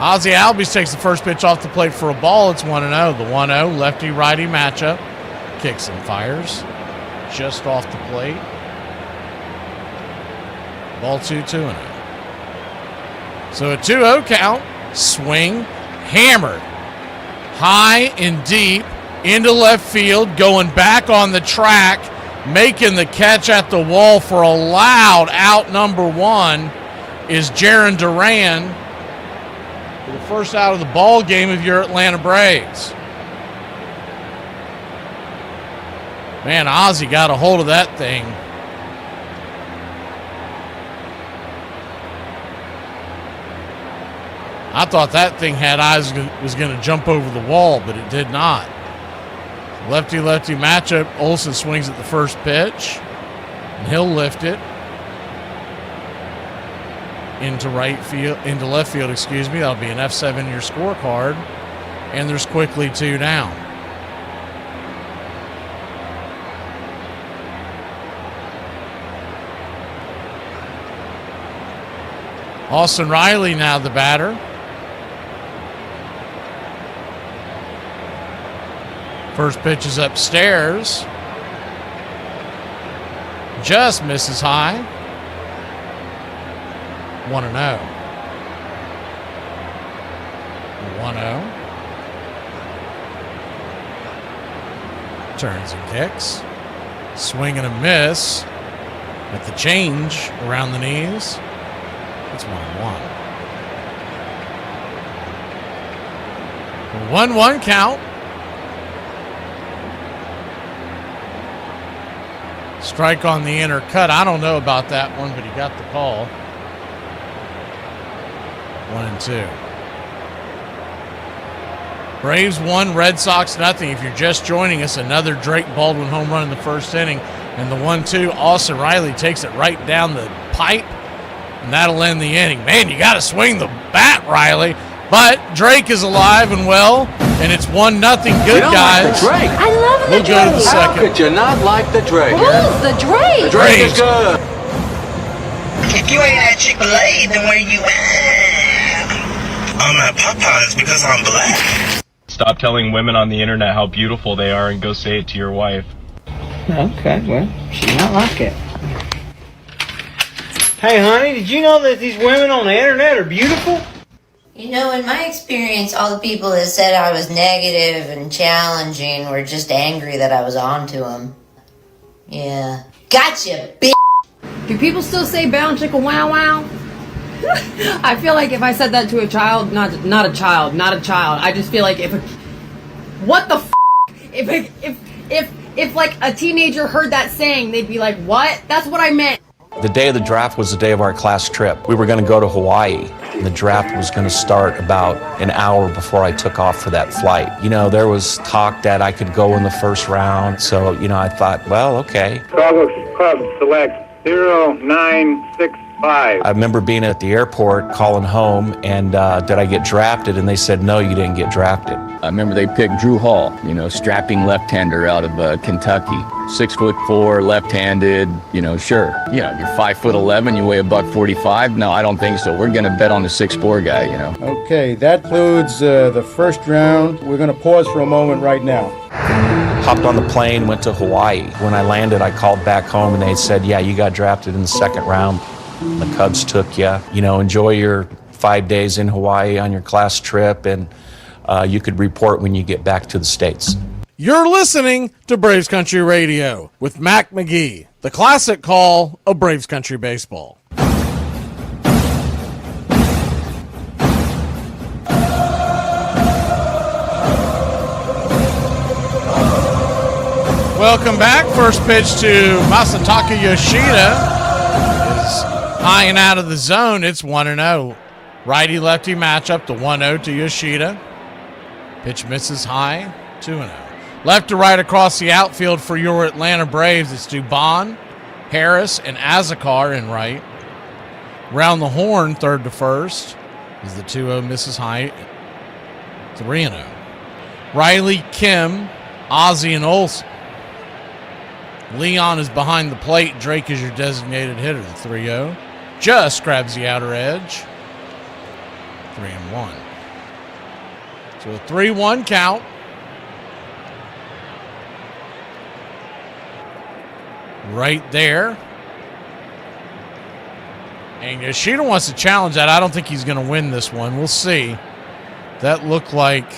Ozzie Albies takes the first pitch off the plate for a ball. It's 1-0. The 1-0 lefty-righty matchup. Kicks and fires. Just off the plate. Ball 2-0. So a 2-0 count. Swing. Hammered. High and deep into left field. Going back on the track. Making the catch at the wall for a loud out number 1 is Jarren Duran. The first out of the ball game of your Atlanta Braves. Man, Ozzie got a hold of that thing. I thought that thing had eyes, was going to jump over the wall, but it did not. Lefty-lefty matchup. Olsen swings at the first pitch, and he'll lift it into left field, excuse me. That'll be an F7 in your scorecard. And there's quickly 2 down. Austin Riley now the batter. First pitch is upstairs. Just misses high. 1-0. 1-0. Turns and kicks. Swing and a miss. At the change around the knees. It's 1-1. 1-1 count. Strike on the inner cut. I don't know about that one, but he got the call. 1-2. Braves 1, Red Sox nothing. If you're just joining us, another Drake Baldwin home run in the first inning. And the 1-2, Austin Riley takes it right down the pipe, and that'll end the inning. Man, you got to swing the bat, Riley. But Drake is alive and well, and it's 1-0 good, guys. Like the Drake. I love the We'll Drake. go to the second. How could you not like the Drake? Who's the Drake? The Drake is good. If you ain't at Chick-fil-A, then where you at? I'm at Popeyes because I'm black. Stop telling women on the internet how beautiful they are and go say it to your wife. Okay, well, she might like it. Hey, honey, did you know that these women on the internet are beautiful? You know, in my experience, all the people that said I was negative and challenging were just angry that I was on to them. Yeah. Gotcha, bitch! Do people still say bound chicka wow wow? I feel like if I said that to a child, not a child, I just feel like what the f***? If like a teenager heard that saying, they'd be like, what? That's what I meant. The day of the draft was the day of our class trip. We were going to go to Hawaii, and the draft was going to start about an hour before I took off for that flight. You know, there was talk that I could go in the first round, so, you know, I thought, well, okay. Chicago Cubs select 0965. I remember being at the airport, calling home, and did I get drafted? And they said, no, you didn't get drafted. I remember they picked Drew Hall, you know, strapping left-hander out of Kentucky. 6'4", left-handed, you know, sure. You know, you're 5'11", you weigh $145. No, I don't think so. We're gonna bet on the 6'4" guy, you know. Okay, that concludes the first round. We're gonna pause for a moment right now. Hopped on the plane, went to Hawaii. When I landed, I called back home, and they said, yeah, you got drafted in the second round. The Cubs took you. You know, enjoy your 5 days in Hawaii on your class trip, and you could report when you get back to the States. You're listening to Braves Country Radio with Mac McGee, the classic call of Braves Country baseball. Welcome back. First pitch to Masataka Yoshida. High and out of the zone. It's 1-0. Righty-lefty matchup, the 1-0 to Yoshida. Pitch misses high, 2-0. Left to right across the outfield for your Atlanta Braves. It's Dubon, Harris, and Azakar in right. Round the horn, third to first, is the 2-0 misses high, 3-0. Riley, Kim, Ozzie, and Olsen. Leon is behind the plate. Drake is your designated hitter, the 3-0. Just grabs the outer edge. 3-1. So a 3-1 count. Right there. And Yoshida wants to challenge that. I don't think he's going to win this one. We'll see. That looked like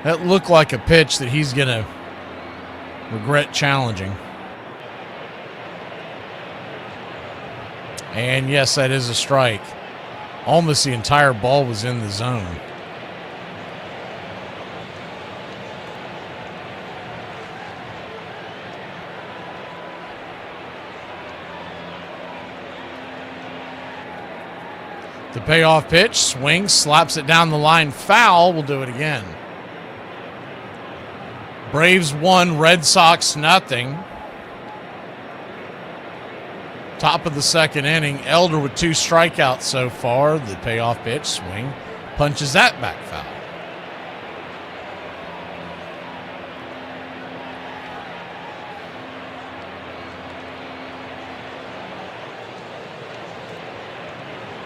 a pitch that he's going to regret challenging. And yes, that is a strike. Almost the entire ball was in the zone. The payoff pitch, swings, slaps it down the line, foul. We'll do it again. Braves 1, Red Sox nothing. Top of the second inning, Elder with 2 strikeouts so far. The payoff pitch, swing, punches that back foul.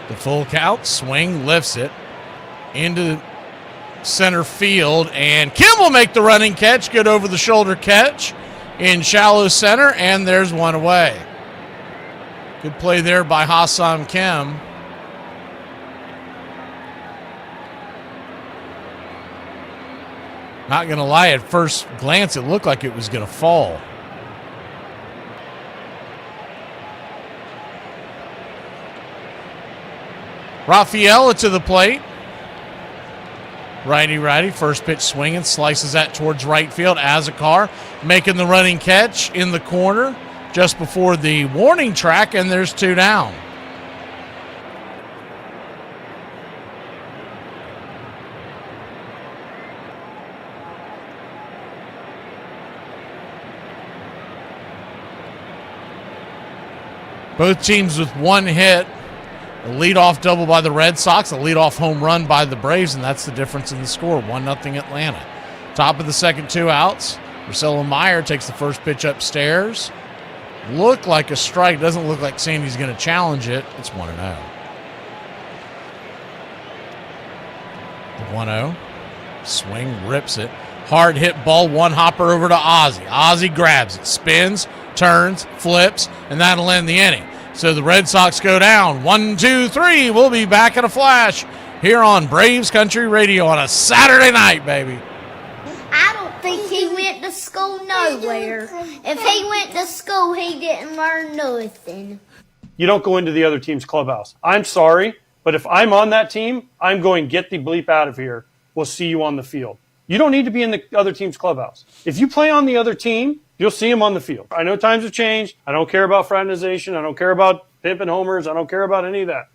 The full count, swing, lifts it into center field, and Kim will make the running catch. Good over-the-shoulder catch in shallow center, and there's one away. Good play there by Ha-Seong Kim. Not going to lie, at first glance, it looked like it was going to fall. Rafaela to the plate. Righty, first pitch swinging, slices that towards right field. Azakar making the running catch in the corner just before the warning track, and there's 2 down. Both teams with 1 hit. A leadoff double by the Red Sox, a leadoff home run by the Braves, and that's the difference in the score, 1-0 Atlanta. Top of the second, 2 outs. Marcelo Meyer takes the first pitch upstairs. Looked like a strike. Doesn't look like Sandy's going to challenge it. It's 1-0. The 1-0. Swing, rips it. Hard hit ball, one hopper over to Ozzie. Ozzie grabs it, spins, turns, flips, and that'll end the inning. So the Red Sox go down. 1, 2, 3. We'll be back in a flash here on Braves Country Radio on a Saturday night, baby. I don't think he went to school nowhere. If he went to school, he didn't learn nothing. You don't go into the other team's clubhouse. I'm sorry, but if I'm on that team, I'm going, get the bleep out of here. We'll see you on the field. You don't need to be in the other team's clubhouse. If you play on the other team, you'll see him on the field. I know times have changed. I don't care about fraternization. I don't care about pimping homers. I don't care about any of that.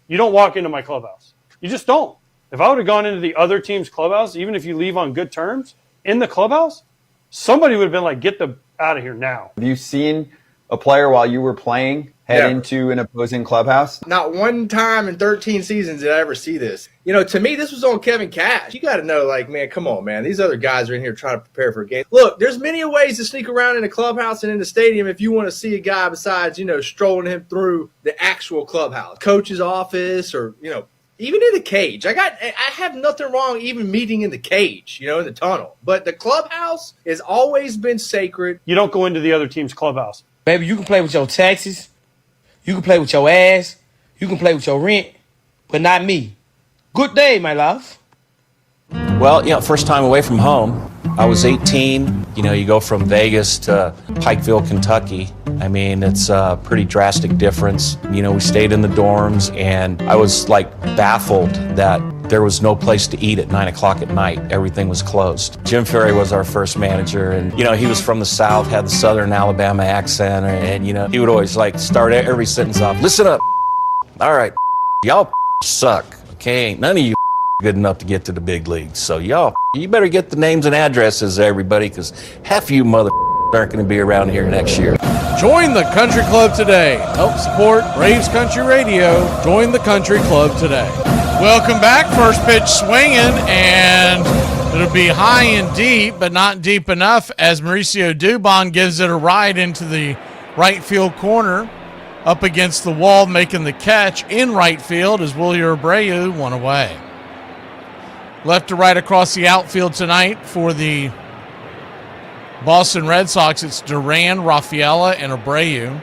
You don't walk into my clubhouse. You just don't. If I would have gone into the other team's clubhouse, even if you leave on good terms, in the clubhouse, somebody would have been like, get the out of here now. Have you seen a player while you were playing head into an opposing clubhouse? Not one time in 13 seasons did I ever see this. You know, to me, this was on Kevin Cash. You got to know, like, man, come on, man. These other guys are in here trying to prepare for a game. Look, there's many ways to sneak around in a clubhouse and in the stadium if you want to see a guy besides, you know, strolling him through the actual clubhouse, coach's office, or, you know, even in the cage. I have nothing wrong even meeting in the cage, you know, in the tunnel. But the clubhouse has always been sacred. You don't go into the other team's clubhouse. Baby, you can play with your taxes. You can play with your ass. You can play with your rent. But not me. Good day, my love. Well, you know, first time away from home. I was 18. You know, you go from Vegas to Pikeville, Kentucky. I mean, it's a pretty drastic difference. You know, we stayed in the dorms, and I was, like, baffled that there was no place to eat at 9 o'clock at night. Everything was closed. Jim Ferry was our first manager, and, you know, he was from the South, had the Southern Alabama accent, and, you know, he would always, like, start every sentence off, listen up, all right, y'all suck, okay? Ain't none of you good enough to get to the big leagues. So y'all, you better get the names and addresses, everybody, because half of you mother aren't going to be around here next year. Join the Country Club today. Help support Braves Country Radio. Join the Country Club today. Welcome back. First pitch swinging, and it'll be high and deep, but not deep enough as Mauricio Dubon gives it a ride into the right field corner. Up against the wall, making the catch in right field is Wilyer Abreu, one away. Left to right across the outfield tonight for the Boston Red Sox, it's Duran, Rafaela, and Abreu.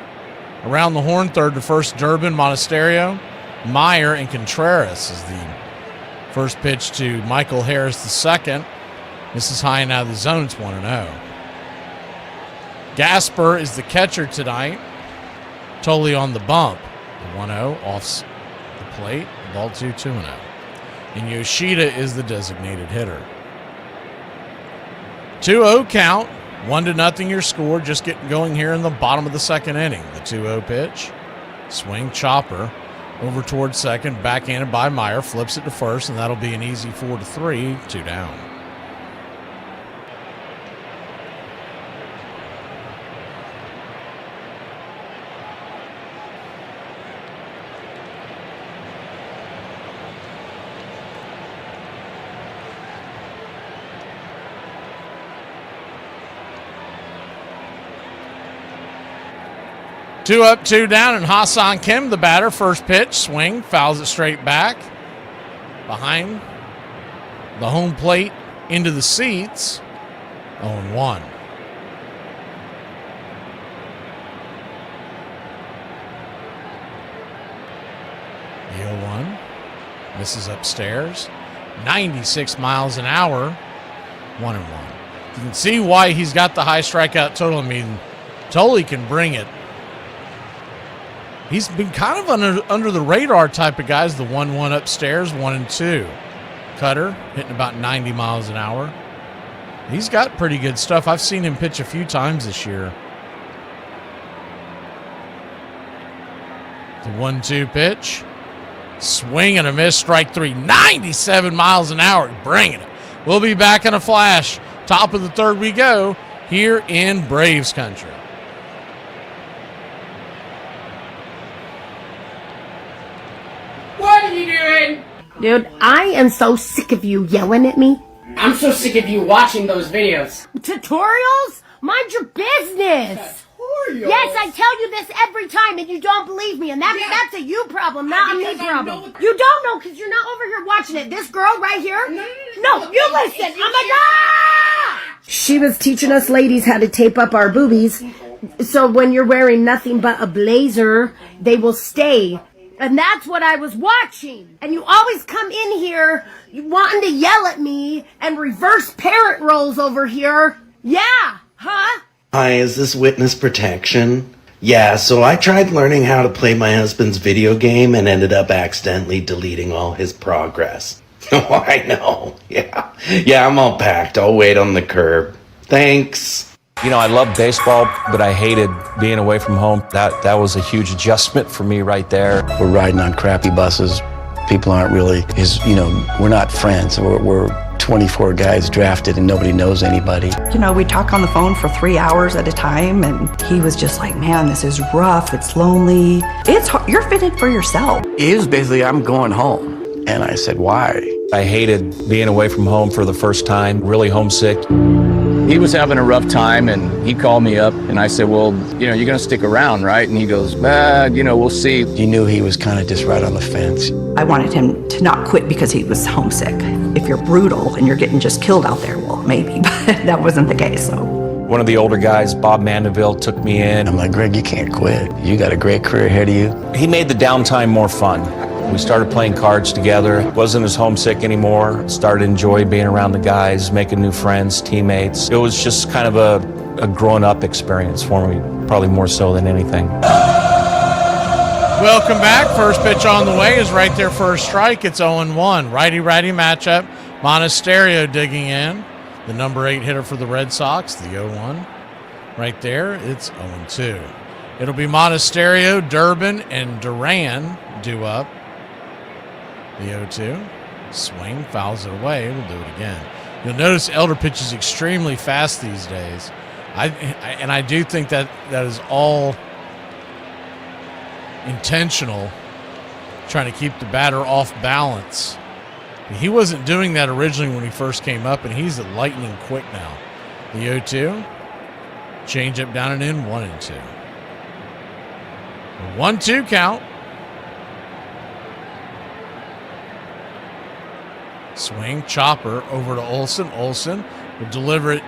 Around the horn, third to first, Durbin, Monasterio, Meyer, and Contreras is the first pitch to Michael Harris II. This is high and out of the zone. It's 1-0. Gasper is the catcher tonight. Totally on the bump. The 1-0 off the plate. Ball 2-0. And Yoshida is the designated hitter. 2-0 count. 1-0 your score. Just getting going here in the bottom of the second inning. The 2-0 pitch. Swing, chopper. Over towards second. Backhanded by Meyer. Flips it to first, and that'll be an easy 4-3. 2 down. Two up, 2 down, and Ha-Seong Kim, the batter. First pitch, swing, fouls it straight back. Behind The home plate into the seats. 0-1. The 0-1. Misses upstairs. 96 miles an hour. 1-1. You can see why he's got the high strikeout total. I mean, totally can bring it. He's been kind of under the radar type of guys. The 1-1 upstairs, 1-2. Cutter hitting about 90 miles an hour. He's got pretty good stuff. I've seen him pitch a few times this year. The 1-2 pitch. Swing and a miss, strike three. 97 miles an hour, bringing it. We'll be back in a flash. Top of the third we go here in Braves country. What are you doing? Dude, I am so sick of you yelling at me. I'm so sick of you watching those videos. Tutorials? Mind your business. Yes, I tell you this every time and you don't believe me, and that's a you problem, not a me problem. You don't know because you're not over here watching it. This girl right here? No, you listen. I'm a She was teaching us ladies how to tape up our boobies, so when you're wearing nothing but a blazer, they will stay. And that's what I was watching. And you always come in here wanting to yell at me and reverse parent roles over here. Yeah, huh? Hi, is this witness protection? Yeah, so I tried learning how to play my husband's video game and ended up accidentally deleting all his progress. Oh, I know. Yeah, I'm all packed. I'll wait on the curb. Thanks. You know, I love baseball, but I hated being away from home. That was a huge adjustment for me right there. We're riding on crappy buses. People aren't really, we're not friends. We're 24 guys drafted and nobody knows anybody. You know, we talk on the phone for 3 hours at a time, and he was just like, man, this is rough. It's lonely. It's hard. You're fitted for yourself. It was basically, I'm going home. And I said, why? I hated being away from home for the first time, really homesick. He was having a rough time, and he called me up, and I said, well, you're going to stick around, right? And he goes, we'll see. You knew he was kind of just right on the fence. I wanted him to not quit because he was homesick. If you're brutal and you're getting just killed out there, well, maybe, but that wasn't the case, so. One of the older guys, Bob Mandeville, took me in. I'm like, Greg, you can't quit. You got a great career ahead of you. He made the downtime more fun. We started playing cards together. Wasn't as homesick anymore. Started enjoying being around the guys, making new friends, teammates. It was just kind of a grown-up experience for me, probably more so than anything. Welcome back. First pitch on the way is right there for a strike. It's 0-1. Righty-righty matchup. Monasterio digging in. The number 8 hitter for the Red Sox, the 0-1. Right there, it's 0-2. It'll be Monasterio, Durbin, and Duran due up. The 0-2. Swing, fouls it away. We'll do it again. You'll notice Elder pitches extremely fast these days. I do think that is all intentional, trying to keep the batter off balance. He wasn't doing that originally when he first came up, and he's lightning quick now. The 0-2. Change up down and in, 1-2. 1-2 count. Swing, chopper over to Olsen. Olsen will deliver it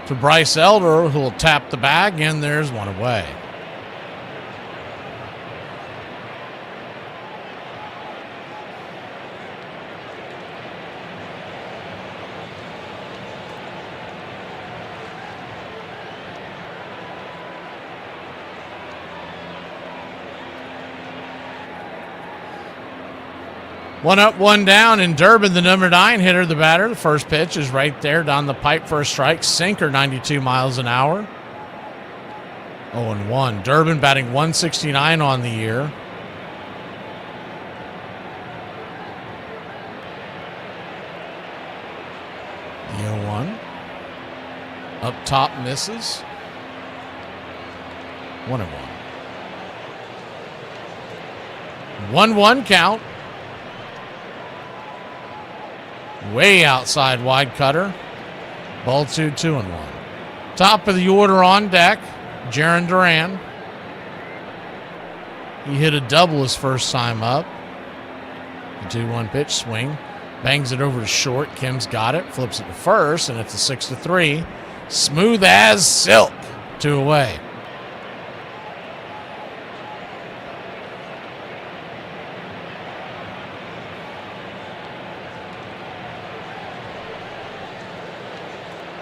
to Bryce Elder, who will tap the bag, and there's one away. One up, one down, and Durbin, the number 9 hitter, the batter. The first pitch is right there down the pipe for a strike. Sinker, 92 miles an hour. 0-1. Durbin batting 169 on the year. The 0-1. Up top misses. 1-1. 1-1 count. Way outside wide cutter. Ball 2-1. Top of the order on deck, Jarren Duran. He hit a double his first time up. The 2-1 pitch, swing, Bangs it over to short. Kim's got it. Flips it to first, and it's a 6-3. Smooth as silk. 2 away.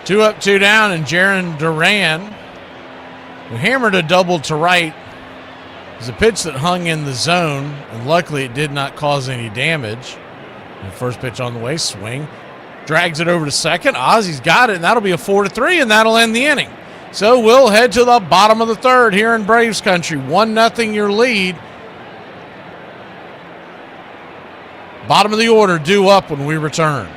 Two up, 2 down, and Jaron Duran, who hammered a double to right. It was a pitch that hung in the zone, and luckily it did not cause any damage. And first pitch on the way, swing. Drags it over to second. Ozzy's got it, and that'll be a 4-3, and that'll end the inning. So we'll head to the bottom of the third here in Braves country. 1-0 your lead. Bottom of the order due up when we return.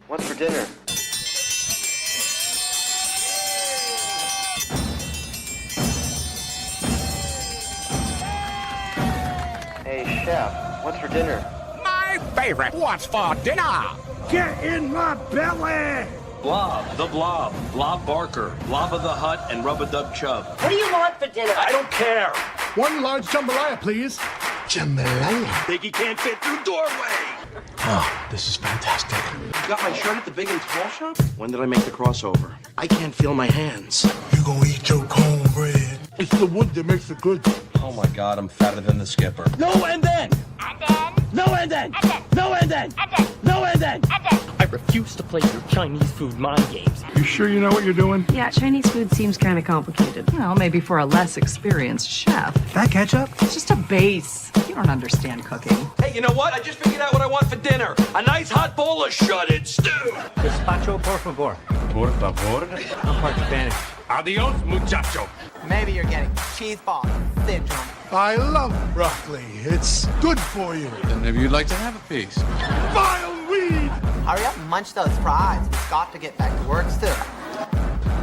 What's for dinner? Hey, chef, what's for dinner? My favorite. What's for dinner? Get in my belly! Blob, the Blob, Blob Barker, Blob of the Hut, and Rub-a-Dub Chub. What do you want for dinner? I don't care. One large jambalaya, please. Jambalaya? Piggy can't fit through doorway. Oh, this is fantastic. You got my shirt at the big and tall shop? When did I make the crossover? I can't feel my hands. You gonna eat your cornbread? It's the wood that makes it good. Oh my God, I'm fatter than the skipper. No and then. And then. No and then. And then. No and then. And then. No and then. And then. I refuse to play your Chinese food mind games. You sure you know what you're doing? Yeah, Chinese food seems kind of complicated. Well, maybe for a less experienced chef. That ketchup? It's just a base. You don't understand cooking. Hey, you know what? I just figured out what I want for dinner. A nice hot bowl of shredded stew. Gazpacho, por favor. Por favor. I'm part Spanish. Adios, muchacho. Maybe you're getting cheese ball syndrome. I love broccoli. It's good for you. Then maybe you'd like to have a piece. Vile weed! Hurry up and munch those fries. We've got to get back to work soon.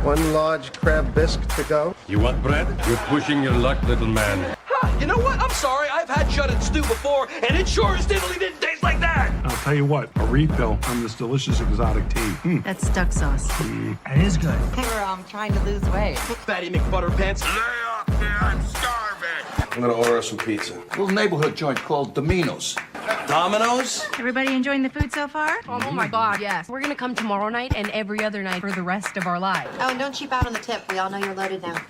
One large crab bisque to go. You want bread? You're pushing your luck, little man. You know what? I'm sorry. I've had shredded stew before, and it sure as diddly didn't taste like that. I'll tell you what, a refill on this delicious exotic tea. That's duck sauce. It is good. We're trying to lose weight. Fatty McButterpants. Lay off me, I'm starving. I'm gonna order us some pizza. Little neighborhood joint called Domino's. Domino's? Everybody enjoying the food so far? Oh my God, yes. We're gonna come tomorrow night and every other night for the rest of our lives. Oh, and don't cheap out on the tip. We all know you're loaded now.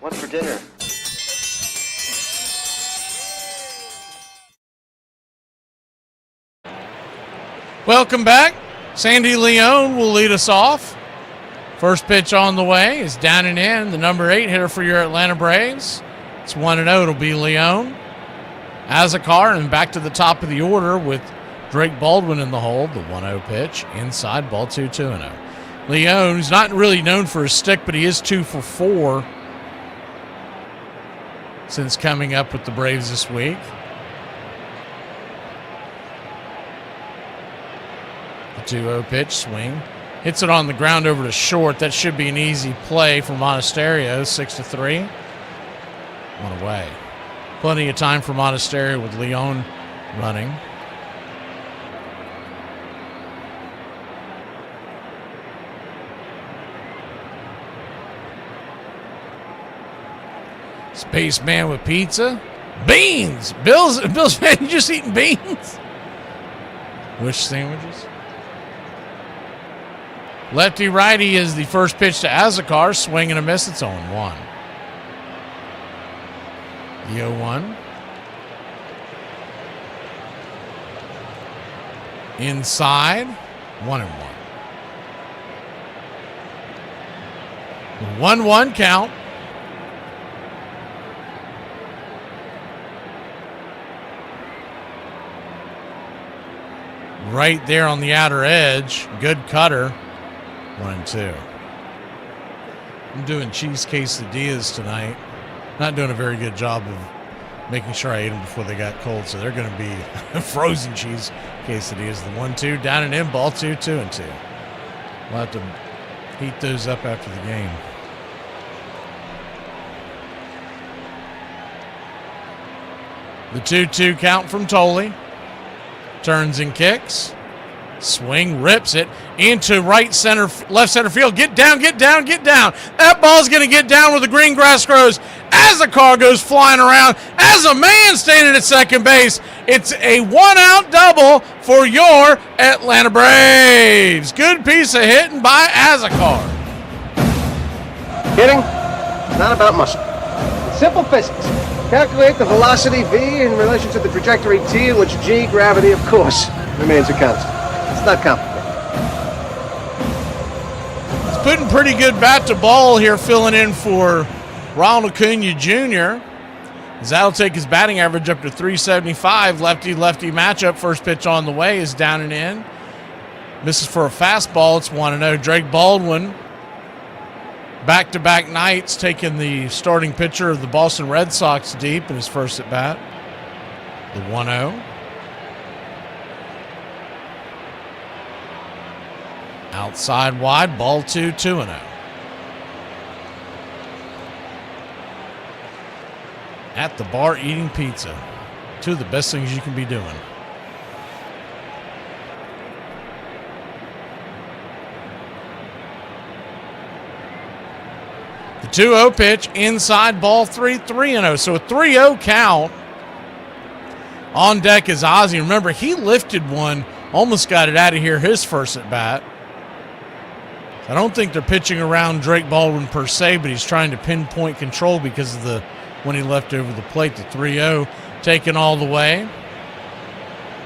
What's for dinner? Welcome back. Sandy Leone will lead us off. First pitch on the way is down and in. The number 8 hitter for your Atlanta Braves. It's 1-0. It'll be Leone. Azakar, and back to the top of the order with Drake Baldwin in the hold. The 1-0 pitch. Inside, ball 2-0. Leone, who's not really known for his stick, but he is 2 for 4 since coming up with the Braves this week. The 2-0 pitch, swing. Hits it on the ground over to short. That should be an easy play for Monasterio. 6-3. One away. Plenty of time for Monasterio with Leone running. Spaceman with pizza. Beans! Bill's man, you just eating beans? Which sandwiches? Lefty righty is the first pitch to Azakar. Swing and a miss. It's 0-1. The 0-1. Inside. 1-1. 1-1 count. Right there on the outer edge. Good cutter. 1-2. I'm doing cheese quesadillas tonight. Not doing a very good job of making sure I ate them before they got cold, so they're going to be frozen cheese quesadillas. The 1-2 down and in, ball 2-2-2. We'll have to heat those up after the game. The 2-2 count from Tolley. Turns and kicks. Swing, rips it, into left center field. Get down, get down, get down. That ball's going to get down where the green grass grows as the car goes flying around. As a man standing at second base, it's a one-out double for your Atlanta Braves. Good piece of hitting by Azakar. Hitting, not about muscle. It's simple physics. Calculate the velocity V in relation to the trajectory T, in which G, gravity, of course, remains a constant. It's not complicated. He's putting pretty good bat to ball here, filling in for Ronald Acuna Jr. As that'll take his batting average up to 375. Lefty-lefty matchup. First pitch on the way is down and in. Misses for a fastball. It's 1-0. Drake Baldwin, back-to-back nights, taking the starting pitcher of the Boston Red Sox deep in his first at-bat. The 1-0. Outside wide, ball 2, 2-0. At the bar eating pizza. Two of the best things you can be doing. The 2-0 pitch, inside, ball 3, 3-0. So a 3-0 count. On deck is Ozzie. Remember, he lifted one, almost got it out of here, his first at bat. I don't think they're pitching around Drake Baldwin per se, but he's trying to pinpoint control because of the when he left over the plate. The 3-0 taken all the way.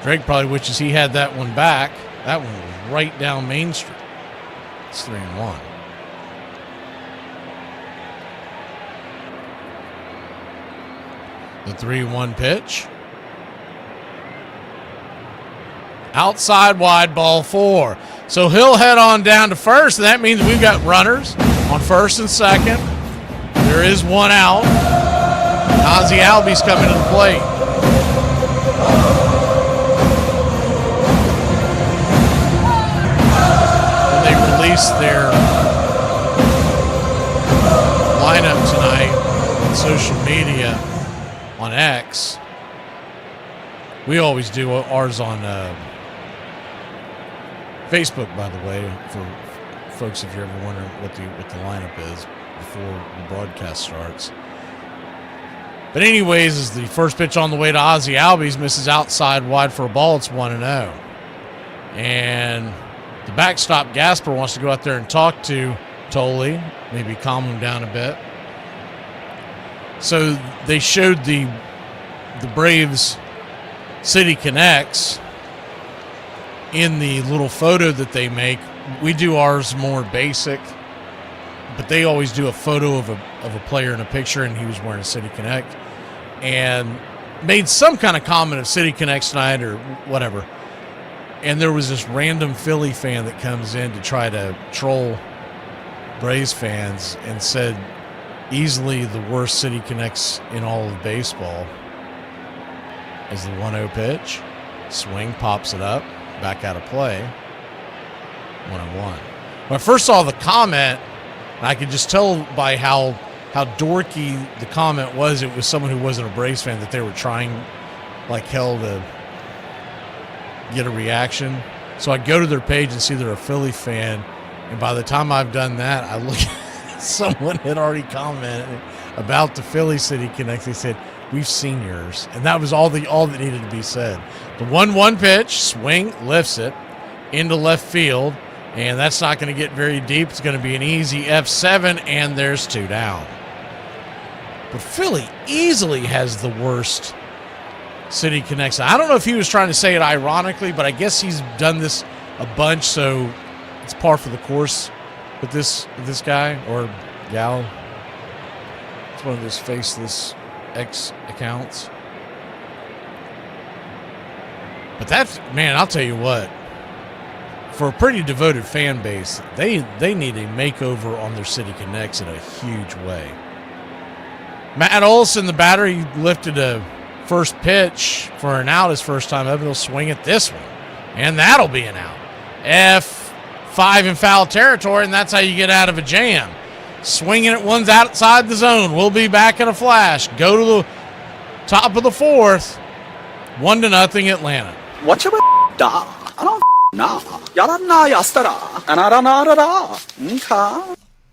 Drake probably wishes he had that one back. That one was right down Main Street. It's 3-1. The 3-1 pitch. Outside wide, ball 4. So he'll head on down to first, and that means we've got runners on first and second. There is one out. Ozzie Albies coming to the plate. When they released their lineup tonight on social media on X, we always do ours on Facebook, by the way, for folks if you're ever wondering what the lineup is before the broadcast starts. But anyways, as the first pitch on the way to Ozzie Albies misses outside wide for a ball, it's 1-0. And the backstop Gasper wants to go out there and talk to Tolley, maybe calm him down a bit. So they showed the Braves City Connects in the little photo that they make. We do ours more basic, but they always do a photo of a player in a picture, and he was wearing a City Connect and made some kind of comment of City Connects tonight or whatever. And there was this random Philly fan that comes in to try to troll Braves fans and said easily the worst City Connects in all of baseball is the 1-0 pitch. Swing, pops it up, back out of play. 1-1. When I first saw the comment, I could just tell by how dorky the comment was, it was someone who wasn't a Braves fan, that they were trying like hell to get a reaction. So I go to their page and see they're a Philly fan, and by the time I've done that, I look at someone had already commented about the Philly City Connect. They said, "We've seen yours," and that was all that needed to be said. The 1-1 pitch, swing, lifts it into left field, and that's not going to get very deep. It's going to be an easy F7, and there's 2 down. But Philly easily has the worst City Connects. I don't know if he was trying to say it ironically, but I guess he's done this a bunch, so it's par for the course with this guy or gal. It's one of those faceless X accounts. But that's, man, I'll tell you what, for a pretty devoted fan base, they need a makeover on their City Connects in a huge way. Matt Olson, the batter, he lifted a first pitch for an out his first time up. He'll swing at this one, and that'll be an out. F5 in foul territory, and that's how you get out of a jam. Swinging at one's outside the zone. We'll be back in a flash. Go to the top of the 4th. 1-0 Atlanta. What's your dog? I don't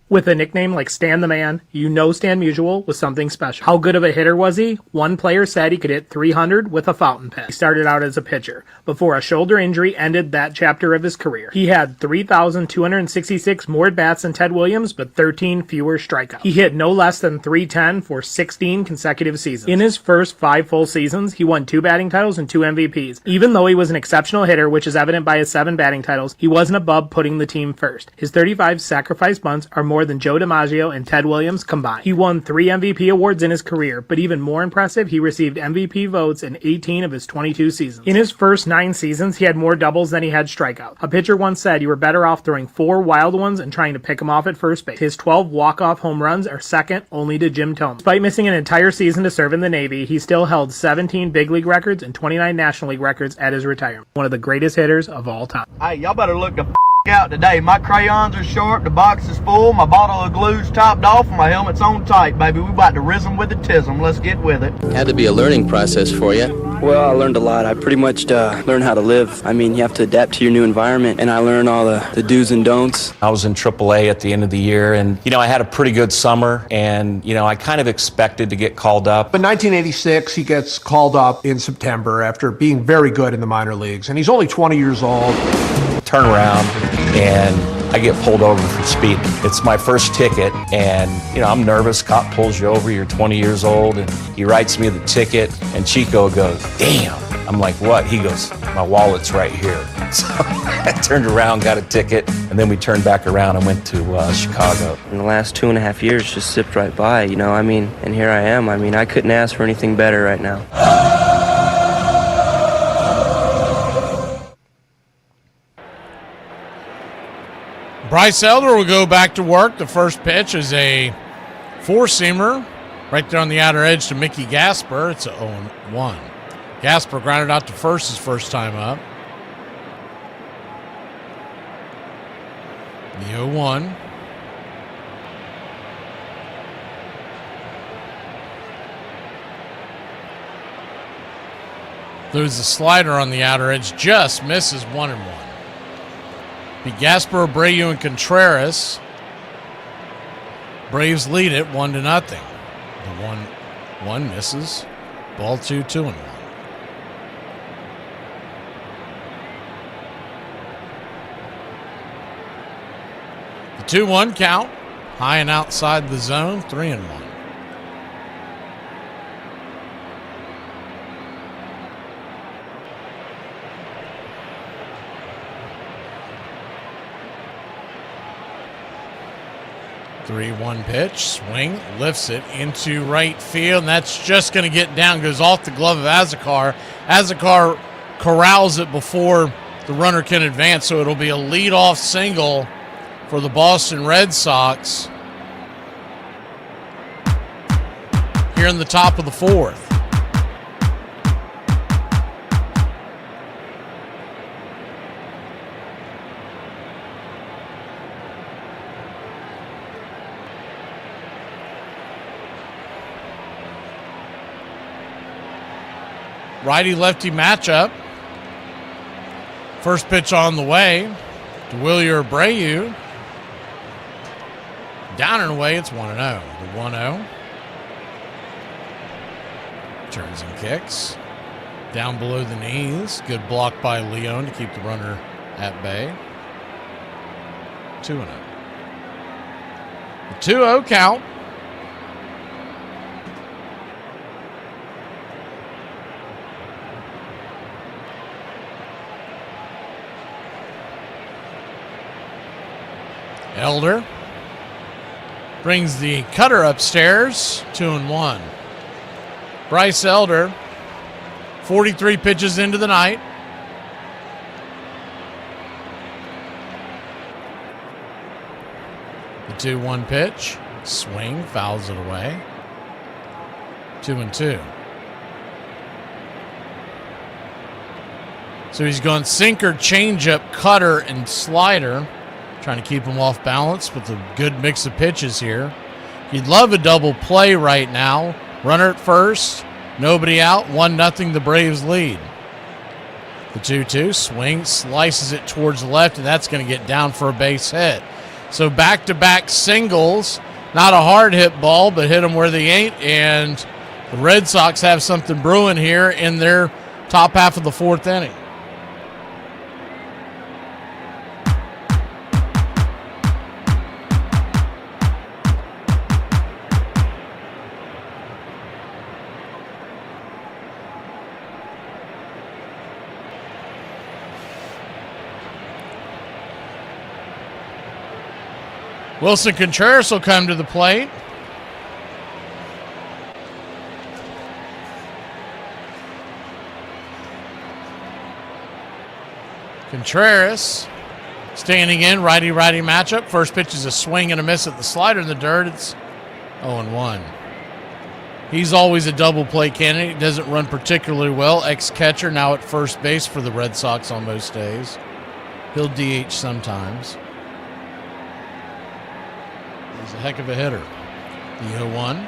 With a nickname like Stan the Man, you know Stan Musial was something special. How good of a hitter was he? One player said he could hit 300 with a fountain pen. He started out as a pitcher, before a shoulder injury ended that chapter of his career. He had 3,266 more at-bats than Ted Williams, but 13 fewer strikeouts. He hit no less than .310 for 16 consecutive seasons. In his first 5 full seasons, he won 2 batting titles and 2 MVPs. Even though he was an exceptional hitter, which is evident by his 7 batting titles, he wasn't above putting the team first. His 35 sacrifice bunts are more than Joe DiMaggio and Ted Williams combined. He won 3 MVP awards in his career, but even more impressive, he received MVP votes in 18 of his 22 seasons. In his first 9 seasons, he had more doubles than he had strikeouts. A pitcher once said you were better off throwing 4 wild ones and trying to pick him off at first base. His 12 walk-off home runs are second only to Jim Thome. Despite missing an entire season to serve in the Navy, he still held 17 big league records and 29 National League records at his retirement. One of the greatest hitters of all time. Hey, y'all better look the out today. My crayons are sharp, the box is full, my bottle of glue's topped off, and my helmet's on tight, baby. We about to rism with the tism. Let's get with it. Had to be a learning process for you. Well, I learned a lot. I pretty much learned how to live. I mean, you have to adapt to your new environment, and I learned all the do's and don'ts. I was in AAA at the end of the year, and, I had a pretty good summer, and, I kind of expected to get called up. In 1986, he gets called up in September after being very good in the minor leagues, and he's only 20 years old. Turn around, and I get pulled over for speeding. It's my first ticket, and, I'm nervous. Cop pulls you over, you're 20 years old, and he writes me the ticket, and Chico goes, "Damn." I'm like, "What?" He goes, "My wallet's right here." So I turned around, got a ticket, and then we turned back around and went to Chicago. In the last 2.5 years just zipped right by, and here I am. I couldn't ask for anything better right now. Bryce Elder will go back to work. The first pitch is a 4-seamer right there on the outer edge to Mickey Gasper. It's a 0-1. Gasper grounded out to first his first time up. The 0-1. There's a slider on the outer edge, just misses 1-1. Be Gasper, Abreu, and Contreras. Braves lead it 1-0. The 1-1 misses. Ball 2-1. The 2-1 count. High and outside the zone. 3-1. Three-one pitch, swing, lifts it into right field, and that's just going to get down, goes off the glove of Azekar. Azekar corrals it before the runner can advance, so it'll be a leadoff single for the Boston Red Sox here in the top of the 4th. Righty-lefty matchup. First pitch on the way to Wilyer Abreu. Down and away, it's 1-0. The 1-0. Turns and kicks. Down below the knees. Good block by Leon to keep the runner at bay. 2-0. The 2-0 count. Elder brings the cutter upstairs, 2-1. Bryce Elder, 43 pitches into the night. The 2-1 pitch, swing, fouls it away. 2-2. So he's gone sinker, changeup, cutter, and slider. Trying to keep him off balance with a good mix of pitches here. He'd love a double play right now. Runner at first, nobody out, 1-0 the Braves lead. The 2-2 swing, slices it towards left, and that's going to get down for a base hit. So back-to-back singles. Not a hard hit ball, but hit them where they ain't, and the Red Sox have something brewing here in their top half of the fourth inning. Wilson Contreras will come to the plate. Contreras standing in, righty-righty matchup. First pitch is a swing and a miss at the slider in the dirt. It's 0-1. He's always a double play candidate. He doesn't run particularly well. Ex-catcher, now at first base for the Red Sox on most days. He'll DH sometimes. He's a heck of a hitter. The 0-1.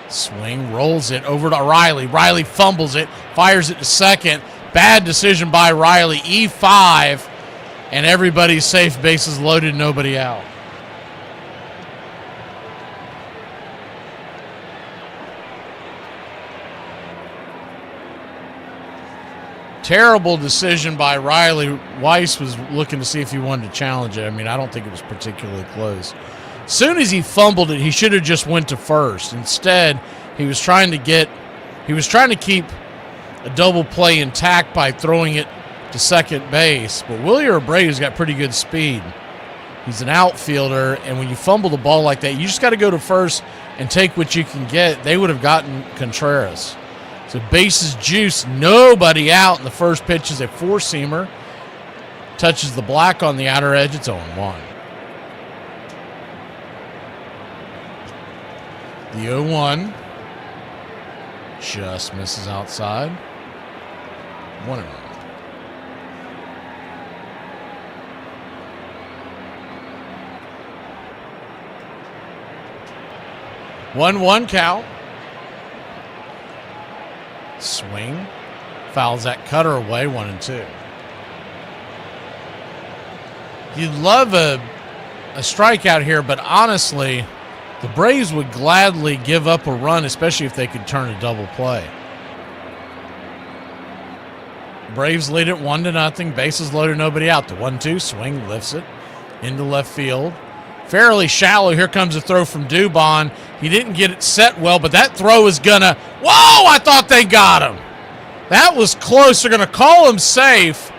Swing, rolls it over to Riley. Riley fumbles it, fires it to second. Bad decision by Riley. E5, and everybody's safe. Bases loaded, nobody out. Terrible decision by Riley. Weiss was looking to see if he wanted to challenge it. I mean, I don't think it was particularly close. As soon as he fumbled it, he should have just went to first. Instead, he was trying to keep a double play intact by throwing it to second base. But Willie Abreu's got pretty good speed. He's an outfielder, and when you fumble the ball like that, you just got to go to first and take what you can get. They would have gotten Contreras. So bases juice, nobody out, and the first pitch is a four-seamer. Touches the black on the outer edge. It's 0-1. The 0-1 just misses outside. 1-0. One count. Swing. Fouls that cutter away. 1-2. You'd love a strikeout here, but honestly, the Braves would gladly give up a run, especially if they could turn a double play. Braves lead it 1-0. Bases loaded, nobody out. The 1-2 swing, lifts it into left field. Fairly shallow. Here comes a throw from Dubon. He didn't get it set well, but that throw is gonna. Whoa! I thought they got him. That was close. They're gonna call him safe.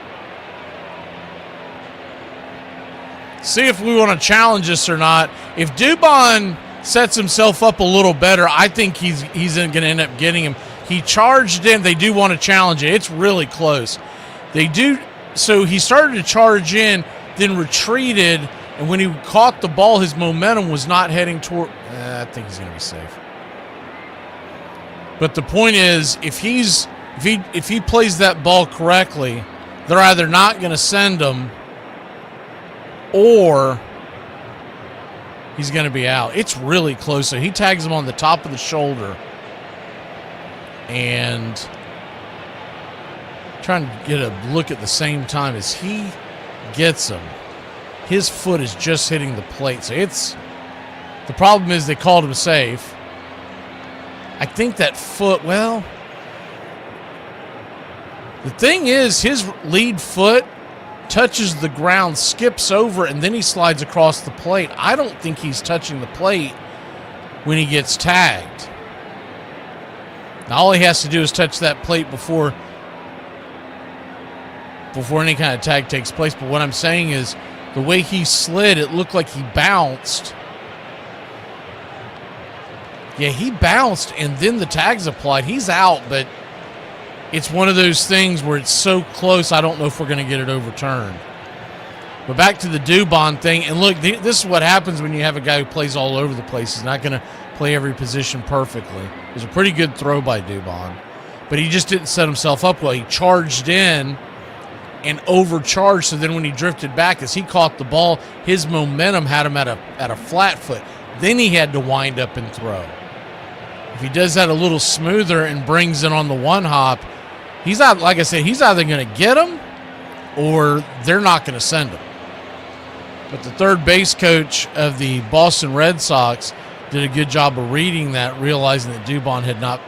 See if we want to challenge this or not. If Dubon sets himself up a little better, I think he's going to end up getting him. He charged in. They do want to challenge it. It's really close. They do. So he started to charge in, then retreated, and when he caught the ball, his momentum was not heading toward. I think he's going to be safe. But the point is, if he plays that ball correctly, they're either not going to send him, or he's going to be out. It's really close. So he tags him on the top of the shoulder. And trying to get a look at the same time as he gets him. His foot is just hitting the plate. So the problem is they called him safe. I think that foot, well, the thing is his lead foot touches the ground, skips over, and then he slides across the plate. I don't think he's touching the plate when he gets tagged. Now, all he has to do is touch that plate before any kind of tag takes place. But what I'm saying is, the way he slid, it looked like he bounced. Yeah, he bounced, and then the tag's applied. He's out, but it's one of those things where it's so close, I don't know if we're going to get it overturned. But back to the Dubon thing, and look, this is what happens when you have a guy who plays all over the place. He's not going to play every position perfectly. It was a pretty good throw by Dubon, but he just didn't set himself up well. He charged in and overcharged, so then when he drifted back, as he caught the ball, his momentum had him at a flat foot. Then he had to wind up and throw. If he does that a little smoother and brings it on the one hop, He's out, like I said, he's either going to get him or they're not going to send him. But the third base coach of the Boston Red Sox did a good job of reading that, realizing that Dubon had not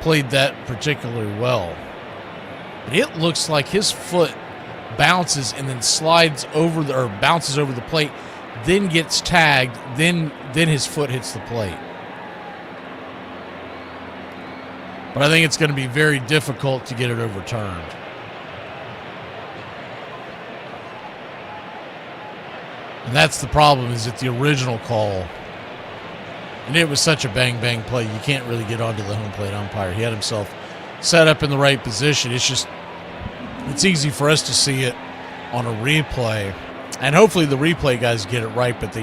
played that particularly well. But it looks like his foot bounces and then slides over bounces over the plate, then gets tagged, then his foot hits the plate. But I think it's going to be very difficult to get it overturned. And that's the problem, is that the original call, and it was such a bang-bang play, you can't really get onto the home plate umpire. He had himself set up in the right position. It's easy for us to see it on a replay. And hopefully the replay guys get it right, but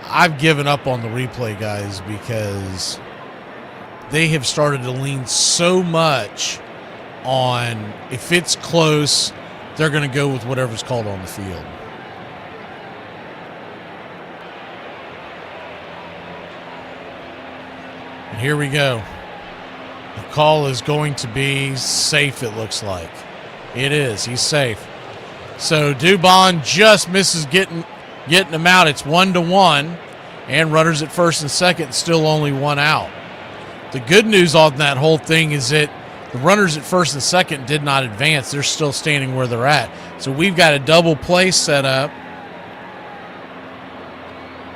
I've given up on the replay guys because they have started to lean so much on, if it's close, they're going to go with whatever's called on the field. And here we go. The call is going to be safe, it looks like. It is. He's safe. So Dubon just misses getting him out. It's 1-1, and runners at first and second, still only one out. The good news on that whole thing is that the runners at first and second did not advance. They're still standing where they're at. So we've got a double play set up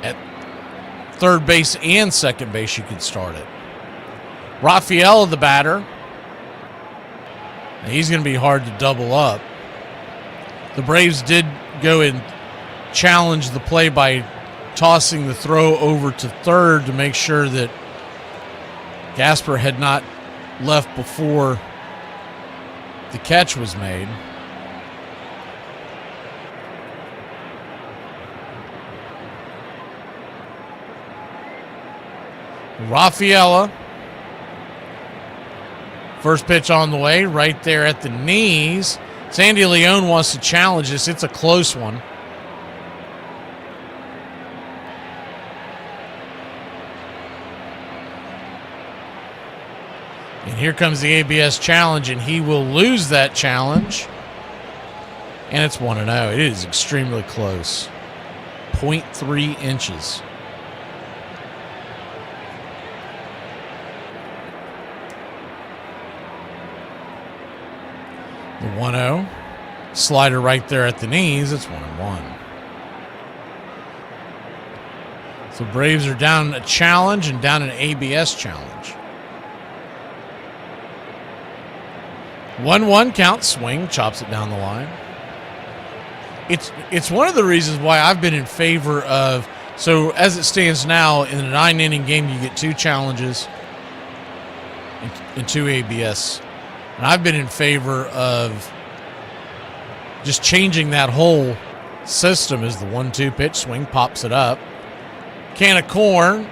at third base and second base. You could start it. Rafaela, the batter. He's going to be hard to double up. The Braves did go and challenge the play by tossing the throw over to third to make sure that Gasper had not left before the catch was made. Rafaela. First pitch on the way, right there at the knees. Sandy Leone wants to challenge this. It's a close one. And here comes the ABS challenge, and he will lose that challenge. And it's 1-0. It is extremely close. 0.3 inches. The 1-0. Slider right there at the knees. It's 1-1. So Braves are down a challenge and down an ABS challenge. 1-1 count, swing, chops it down the line. It's one of the reasons why I've been in favor of, so as it stands now, in a 9-inning game, you get 2 challenges and 2 ABS. And I've been in favor of just changing that whole system as the 1-2 pitch, swing, pops it up. Can of corn,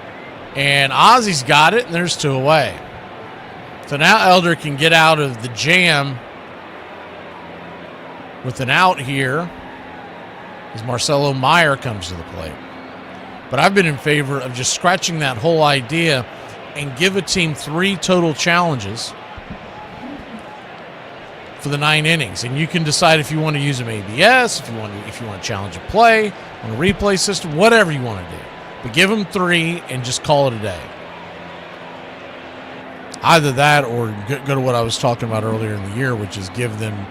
and Ozzy's got it, and there's 2 away. So now Elder can get out of the jam with an out here as Marcelo Meyer comes to the plate. But I've been in favor of just scratching that whole idea and give a team 3 total challenges for the 9 innings. And you can decide if you want to use them ABS, if you want to challenge a play on a replay system, whatever you want to do. But give them 3 and just call it a day. Either that or go to what I was talking about earlier in the year, which is give them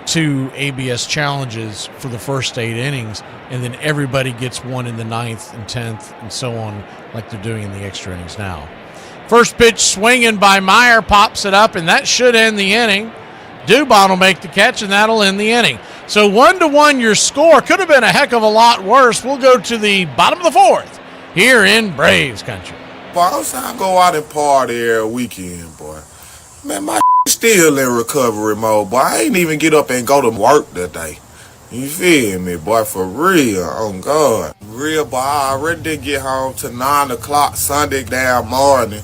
2 ABS challenges for the first 8 innings, and then everybody gets 1 in the 9th and 10th and so on, like they're doing in the extra innings now. First pitch swinging by Meyer, pops it up, and that should end the inning. Dubon will make the catch, and that'll end the inning. So 1-1 your score. Could have been a heck of a lot worse. We'll go to the bottom of the 4th here in Braves country. Boy, I'm saying I go out and party every weekend, boy. Man, my still in recovery mode, boy. I ain't even get up and go to work today. You feel me, boy? For real, oh God. Real, boy, I already did get home to 9 o'clock Sunday damn morning.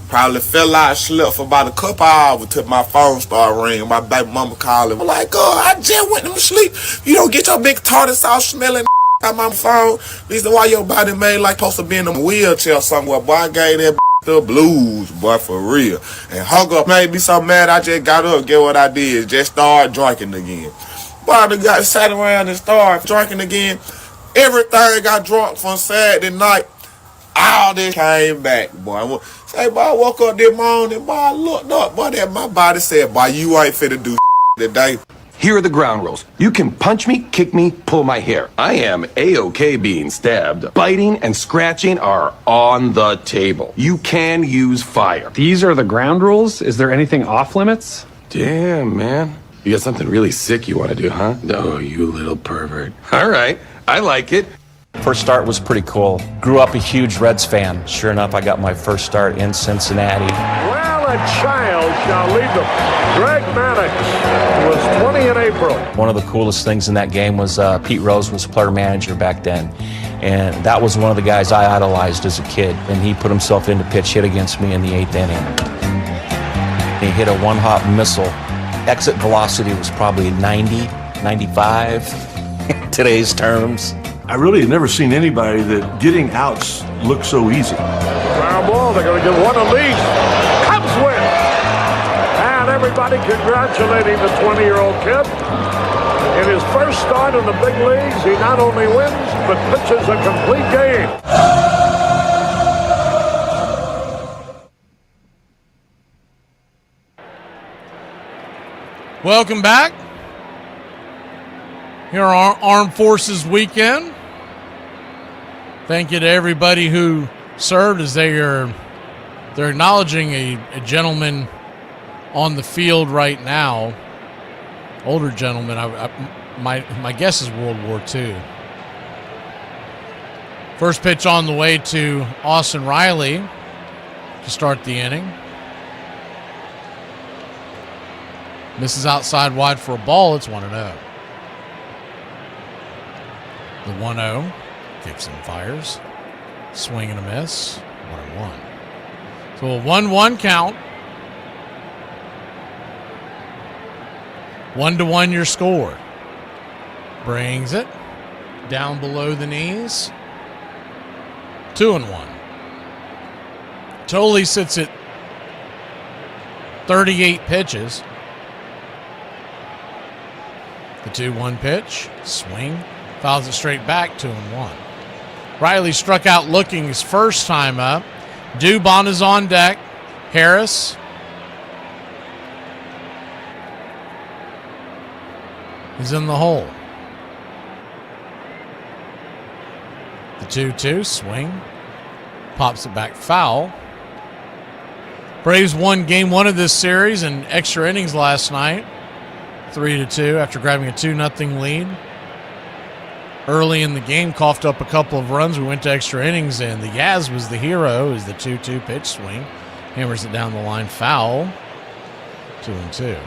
Probably fell out, slept for about a couple hours till my phone started ringing. My baby mama calling. I'm like, God, I just went to sleep. You don't get your big tartar sauce smelling out my phone. Reason why your body made like supposed to be in a wheelchair somewhere. Boy, I gave that the blues, boy, for real. And hung up, made me so mad I just got up. Get what I did? Just started drinking again. Boy, I got sat around and started drinking again. Everything got drunk from Saturday night. All this came back, boy. Say, boy, I woke up this morning, boy, I looked up, boy, that my body said, boy, you ain't finna do today. Here are the ground rules. You can punch me, kick me, pull my hair. I am A-OK being stabbed. Biting and scratching are on the table. You can use fire. These are the ground rules? Is there anything off limits? Damn, man. You got something really sick you want to do, huh? Oh, you little pervert. All right, I like it. First start was pretty cool. Grew up a huge Reds fan. Sure enough, I got my first start in Cincinnati. Well, a child shall lead them. Greg Maddox was 20 in April. One of the coolest things in that game was Pete Rose was player manager back then. And that was one of the guys I idolized as a kid. And he put himself into pitch hit against me in the 8th inning. He hit a one-hop missile. Exit velocity was probably 90, 95 in today's terms. I really have never seen anybody that getting outs look so easy. Ground ball, they're going to get one at least. Cubs win. And everybody congratulating the 20-year-old kid. In his first start in the big leagues, he not only wins, but pitches a complete game. Welcome back. Here are our Armed Forces Weekend. Thank you to everybody who served as they're acknowledging a gentleman on the field right now. Older gentleman. My guess is World War II. First pitch on the way to Austin Riley to start the inning. Misses outside wide for a ball. It's 1-0. The 1-0. Kicks and fires. Swing and a miss. 1-1. So a 1-1 count. 1-1 your score. Brings it down below the knees. 2-1. Tolley sits at 38 pitches. The 2-1 pitch. Swing. Fouls it straight back, 2-1. Riley struck out looking his first time up. Dubon is on deck. Harris is in the hole. The 2-2 swing. Pops it back foul. Braves won game 1 of this series in extra innings last night. 3-2 after grabbing a 2-0 lead. Early in the game, coughed up a couple of runs. We went to extra innings, and the Yaz was the hero as the 2-2 pitch swing. Hammers it down the line, foul. 2-2.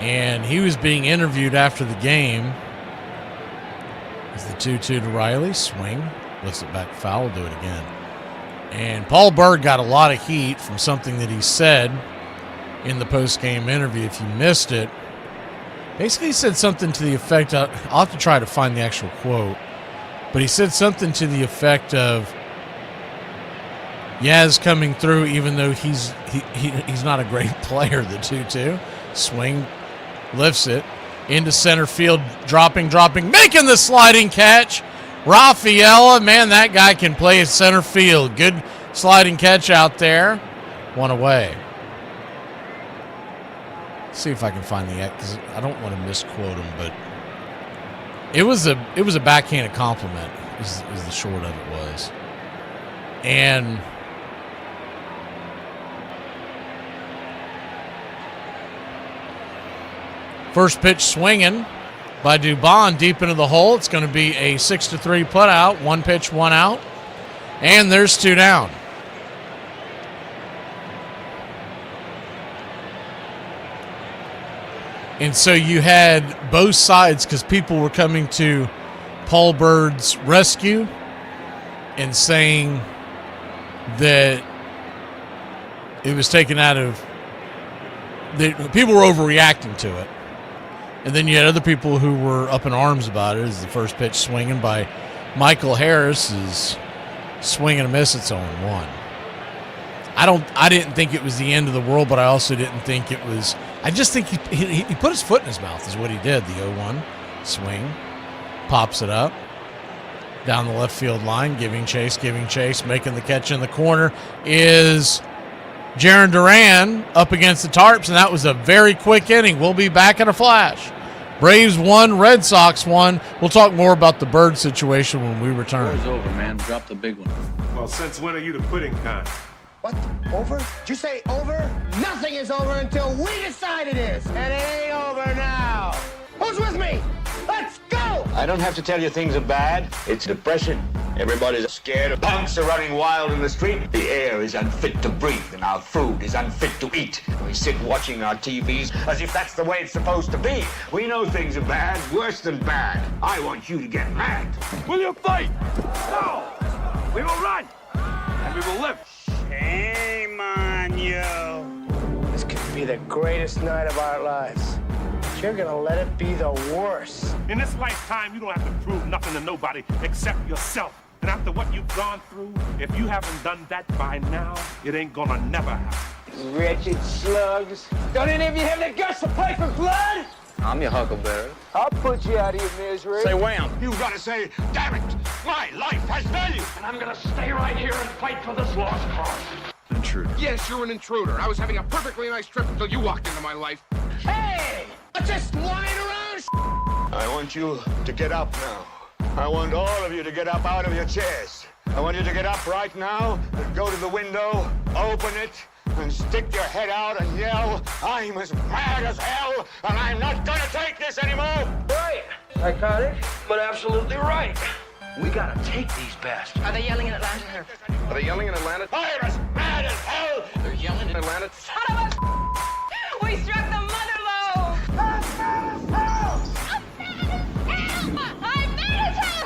And he was being interviewed after the game. As the 2-2 to Riley, swing. Lifts it back, foul, we'll do it again. And Paul Berg got a lot of heat from something that he said in the post-game interview. If you missed it, basically he said something to the effect of, I'll have to try to find the actual quote, but he said something to the effect of Yaz coming through even though he's not a great player. The 2-2 swing, lifts it into center field, dropping, making the sliding catch. Rafaela, man, that guy can play at center field. Good sliding catch out there. One away. See if I can find the because I don't want to misquote him, but it was a backhanded compliment. Is the short of it was, and first pitch swinging by Dubon deep into the hole. It's going to be a 6-3 putout. 1 pitch, 1 out, and there's 2 down. And so you had both sides because people were coming to Paul Bird's rescue and saying that it was taken out of... People were overreacting to it. And then you had other people who were up in arms about it as the first pitch swinging by Michael Harris is swing and a miss. It's 0-1. I didn't think it was the end of the world, but I also didn't think it was. I just think he put his foot in his mouth is what he did. The 0-1 swing, pops it up down the left field line, giving chase, making the catch in the corner is Jarren Duran up against the Tarps, and that was a very quick inning. We'll be back in a flash. Braves 1, Red Sox 1. We'll talk more about the Bird situation when we return. It's over, man. Drop the big one. Well, since when are you the quitting kind? What? Over? Did you say over? Nothing is over until we decide it is. And it ain't over now. Who's with me? Let's go! I don't have to tell you things are bad. It's depression. Everybody's scared. Punks are running wild in the street. The air is unfit to breathe, and our food is unfit to eat. We sit watching our TVs as if that's the way it's supposed to be. We know things are bad, worse than bad. I want you to get mad. Will you fight? No! We will run! And we will live! Shame on you. This could be the greatest night of our lives. But you're gonna let it be the worst. In this lifetime, you don't have to prove nothing to nobody except yourself. And after what you've gone through, if you haven't done that by now, it ain't gonna never happen. Wretched slugs. Don't any of you have the guts to play for blood? I'm your huckleberry. I'll put you out of your misery. Say wham. You've got to say, damn it, my life has value. And I'm gonna stay right here and fight for this lost cause. Intruder. Yes, you're an intruder. I was having a perfectly nice trip until you walked into my life. Hey! Just lying around. I want you to get up now. I want all of you to get up out of your chairs. I want you to get up right now and go to the window, open it, and stick your head out and yell, I'm as mad as hell, and I'm not gonna take this anymore! Right. Psychotic, but absolutely right. We gotta take these bastards. Are they yelling in Atlanta? Are they yelling in Atlanta? I'm as mad as hell! They're yelling in Atlanta? Son of a... We struck the mother load! I'm mad as hell!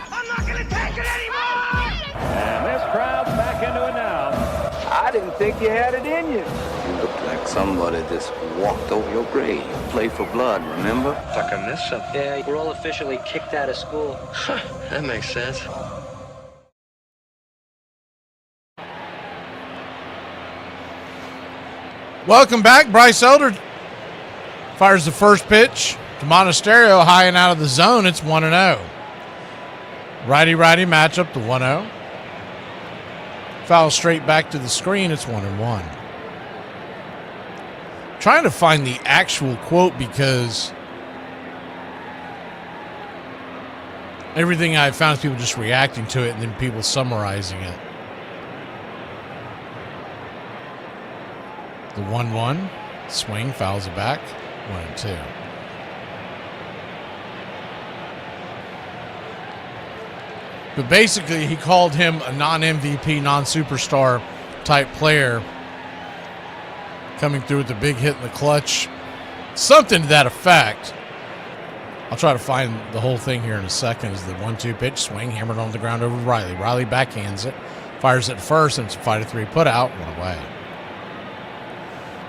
I'm not gonna take it anymore! And this crowd's back into it now. I didn't think you had it in you. You look like somebody just walked over your grave. Play for blood, remember? Like I missed something. Yeah, we're all officially kicked out of school. That makes sense. Welcome back. Bryce Elder fires the first pitch to Monasterio, high and out of the zone. It's 1-0. Righty-righty matchup, the 1-0. Foul straight back to the screen. It's 1-1. Trying to find the actual quote because everything I found is people just reacting to it and then people summarizing it. The 1-1 swing, fouls it back. 1-2. But basically, he called him a non-MVP, non-superstar type player coming through with a big hit in the clutch. Something to that effect. I'll try to find the whole thing here in a second. Is the 1-2 pitch swing, hammered on the ground over Riley. Riley backhands it, fires it first, and it's a 5-3 put out, one away.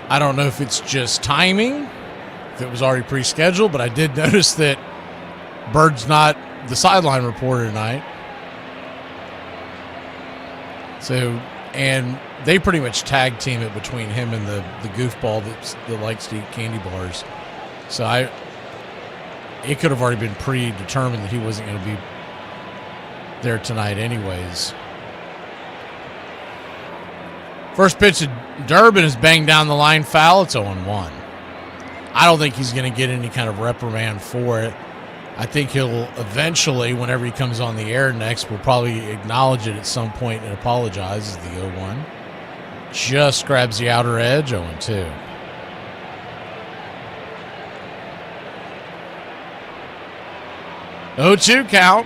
I don't know if it's just timing, if it was already pre-scheduled, but I did notice that Bird's not the sideline reporter tonight. So, and they pretty much tag team it between him and the goofball that likes to eat candy bars. So it could have already been predetermined that he wasn't going to be there tonight anyways. First pitch to Durbin is banged down the line, foul. It's 0-1. I don't think he's going to get any kind of reprimand for it. I think he'll eventually, whenever he comes on the air next, will probably acknowledge it at some point and apologize. Is the 0-1. Just grabs the outer edge, 0-2. Oh-2 count.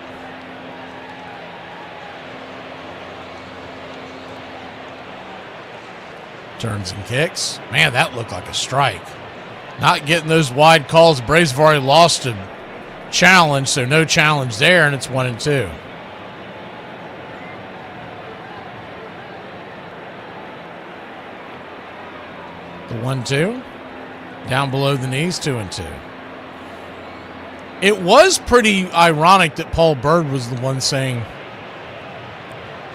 Turns and kicks. Man, that looked like a strike. Not getting those wide calls. Braves have already lost a challenge, so no challenge there, and it's 1-2. The 1-2. Down below the knees, 2-2. It was pretty ironic that Paul Bird was the one saying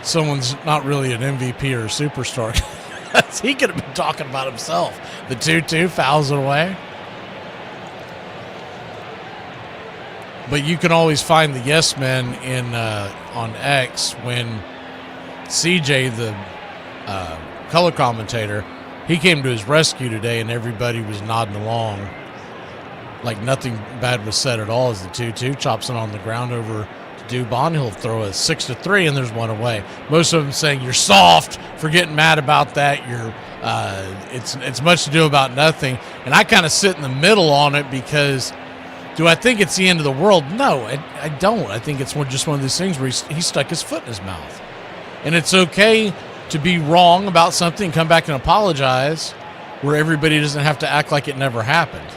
someone's not really an MVP or a superstar. He could have been talking about himself. The 2-2 fouls it away. But you can always find the yes men in on X when CJ, the color commentator, he came to his rescue today and everybody was nodding along like nothing bad was said at all as the 2-2 chops it on the ground over to Dubon. He'll throw a 6-3 and there's one away. Most of them saying you're soft for getting mad about that. You're it's much to do about nothing. And I kind of sit in the middle on it because do I think it's the end of the world? No, I don't. I think it's just one of those things where he stuck his foot in his mouth. And it's okay to be wrong about something and come back and apologize where everybody doesn't have to act like it never happened.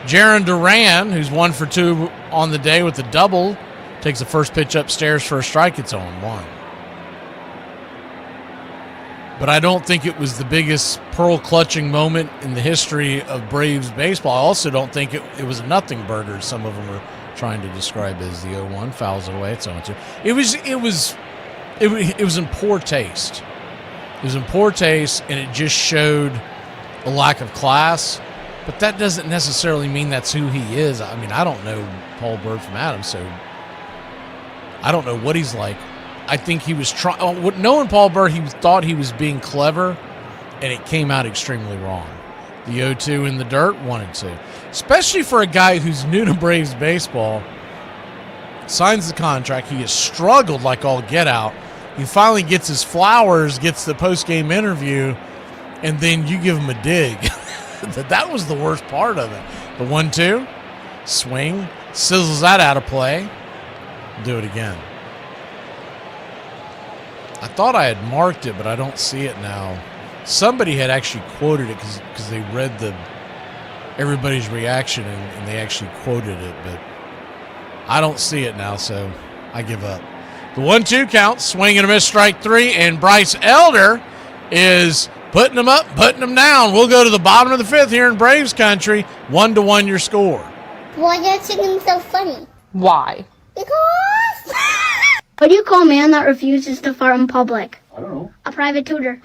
Jaron Duran, who's 1 for 2 on the day with a double, takes the first pitch upstairs for a strike. It's 0-1. But I don't think it was the biggest pearl-clutching moment in the history of Braves baseball. I also don't think it was a nothing burger. Some of them were trying to describe as the 0-1. Fouls it away. It's 0-2. It was in poor taste. It was in poor taste, and it just showed a lack of class. But that doesn't necessarily mean that's who he is. I mean, I don't know Paul Bird from Adam, so I don't know what he's like. I think he was trying. Knowing Paul Bird, he thought he was being clever, and it came out extremely wrong. The 0-2 in the dirt, 1-2. Especially for a guy who's new to Braves baseball, signs the contract. He has struggled like all get out. He finally gets his flowers, gets the post-game interview, and then you give him a dig. That was the worst part of it. The 1-2, swing, sizzles that out of play. Do it again. I thought I had marked it, but I don't see it now. Somebody had actually quoted it because they read everybody's reaction and they actually quoted it, but I don't see it now, so I give up. The 1-2 count, swing and a miss, strike 3, and Bryce Elder is putting them up, putting them down. We'll go to the bottom of the 5th here in Braves country. 1-1 your score. Why are you singing so funny? Why? Because... What do you call a man that refuses to fart in public? I don't know. A private tutor.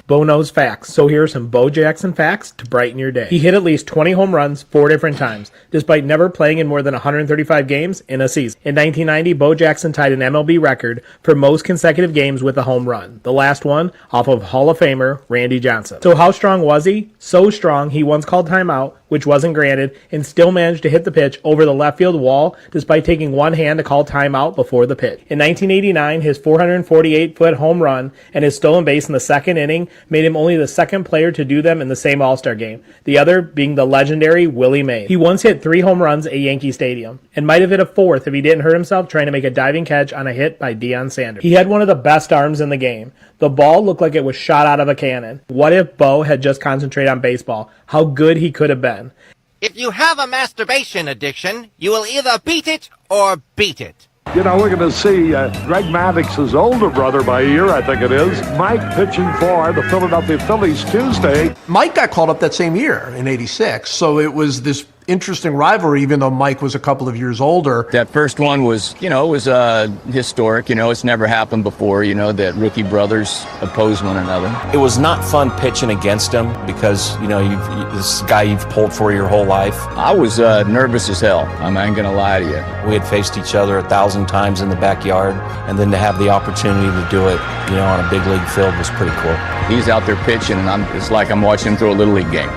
Bo knows facts, so here are some Bo Jackson facts to brighten your day. He hit at least 20 home runs 4 different times, despite never playing in more than 135 games in a season. In 1990, Bo Jackson tied an MLB record for most consecutive games with a home run, the last one off of Hall of Famer Randy Johnson. So how strong was he? So strong, he once called timeout, which wasn't granted, and still managed to hit the pitch over the left field wall despite taking one hand to call timeout before the pitch. In 1989, his 448-foot home run and his stolen base in the second inning made him only the second player to do them in the same All-Star game, the other being the legendary Willie Mays. He once hit 3 home runs at Yankee Stadium, and might have hit a 4th if he didn't hurt himself trying to make a diving catch on a hit by Deion Sanders. He had one of the best arms in the game. The ball looked like it was shot out of a cannon. What if Bo had just concentrated on baseball? How good he could have been. If you have a masturbation addiction, you will either beat it or beat it. You know, we're going to see Greg Maddox's older brother by a year, I think it is, Mike pitching for the Philadelphia Phillies Tuesday. Mike got called up that same year in '86, so it was this interesting rivalry, even though Mike was a couple of years older. That first one was, historic. It's never happened before, that rookie brothers oppose one another. It was not fun pitching against him because, this guy you've pulled for your whole life. I was nervous as hell. I ain't going to lie to you. We had faced each other 1,000 times in the backyard, and then to have the opportunity to do it, on a big league field was pretty cool. He's out there pitching, and it's like I'm watching him throw a Little League game.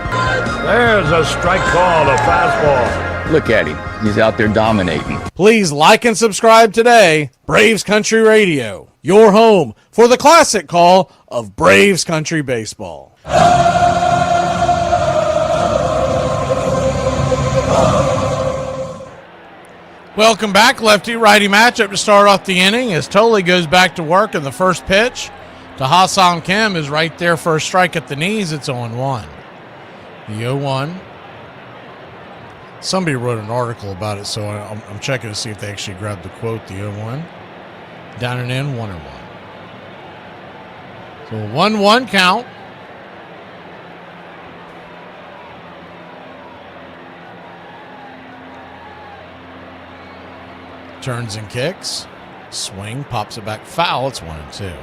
There's a strike call, a fastball. Look at him. He's out there dominating. Please like and subscribe today. Braves Country Radio, your home for the classic call of Braves Country Baseball. Welcome back. Lefty-righty matchup to start off the inning as Tolley goes back to work, and the first pitch to Ha-Seong Kim is right there for a strike at the knees. It's 0-1. The 0-1. Somebody wrote an article about it, so I'm checking to see if they actually grabbed the quote, the 0-1. Down and in, 1-1. So a 1-1 count. Turns and kicks. Swing, pops it back, foul. It's 1-2.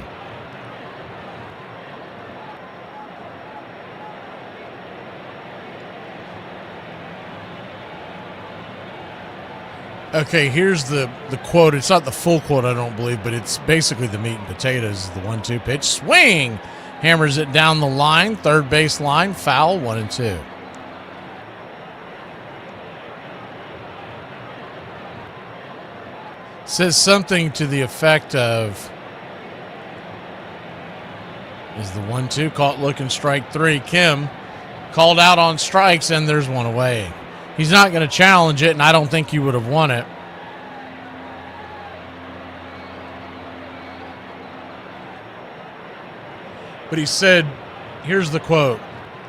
Okay, here's the quote. It's not the full quote, I don't believe, but it's basically the meat and potatoes. The 1-2 pitch. Swing! Hammers it down the line. Third base line. Foul. 1-2. Says something to the effect of, is the 1-2 caught looking strike 3. Kim called out on strikes, and there's one away. He's not going to challenge it, and I don't think he would have won it. But he said, here's the quote,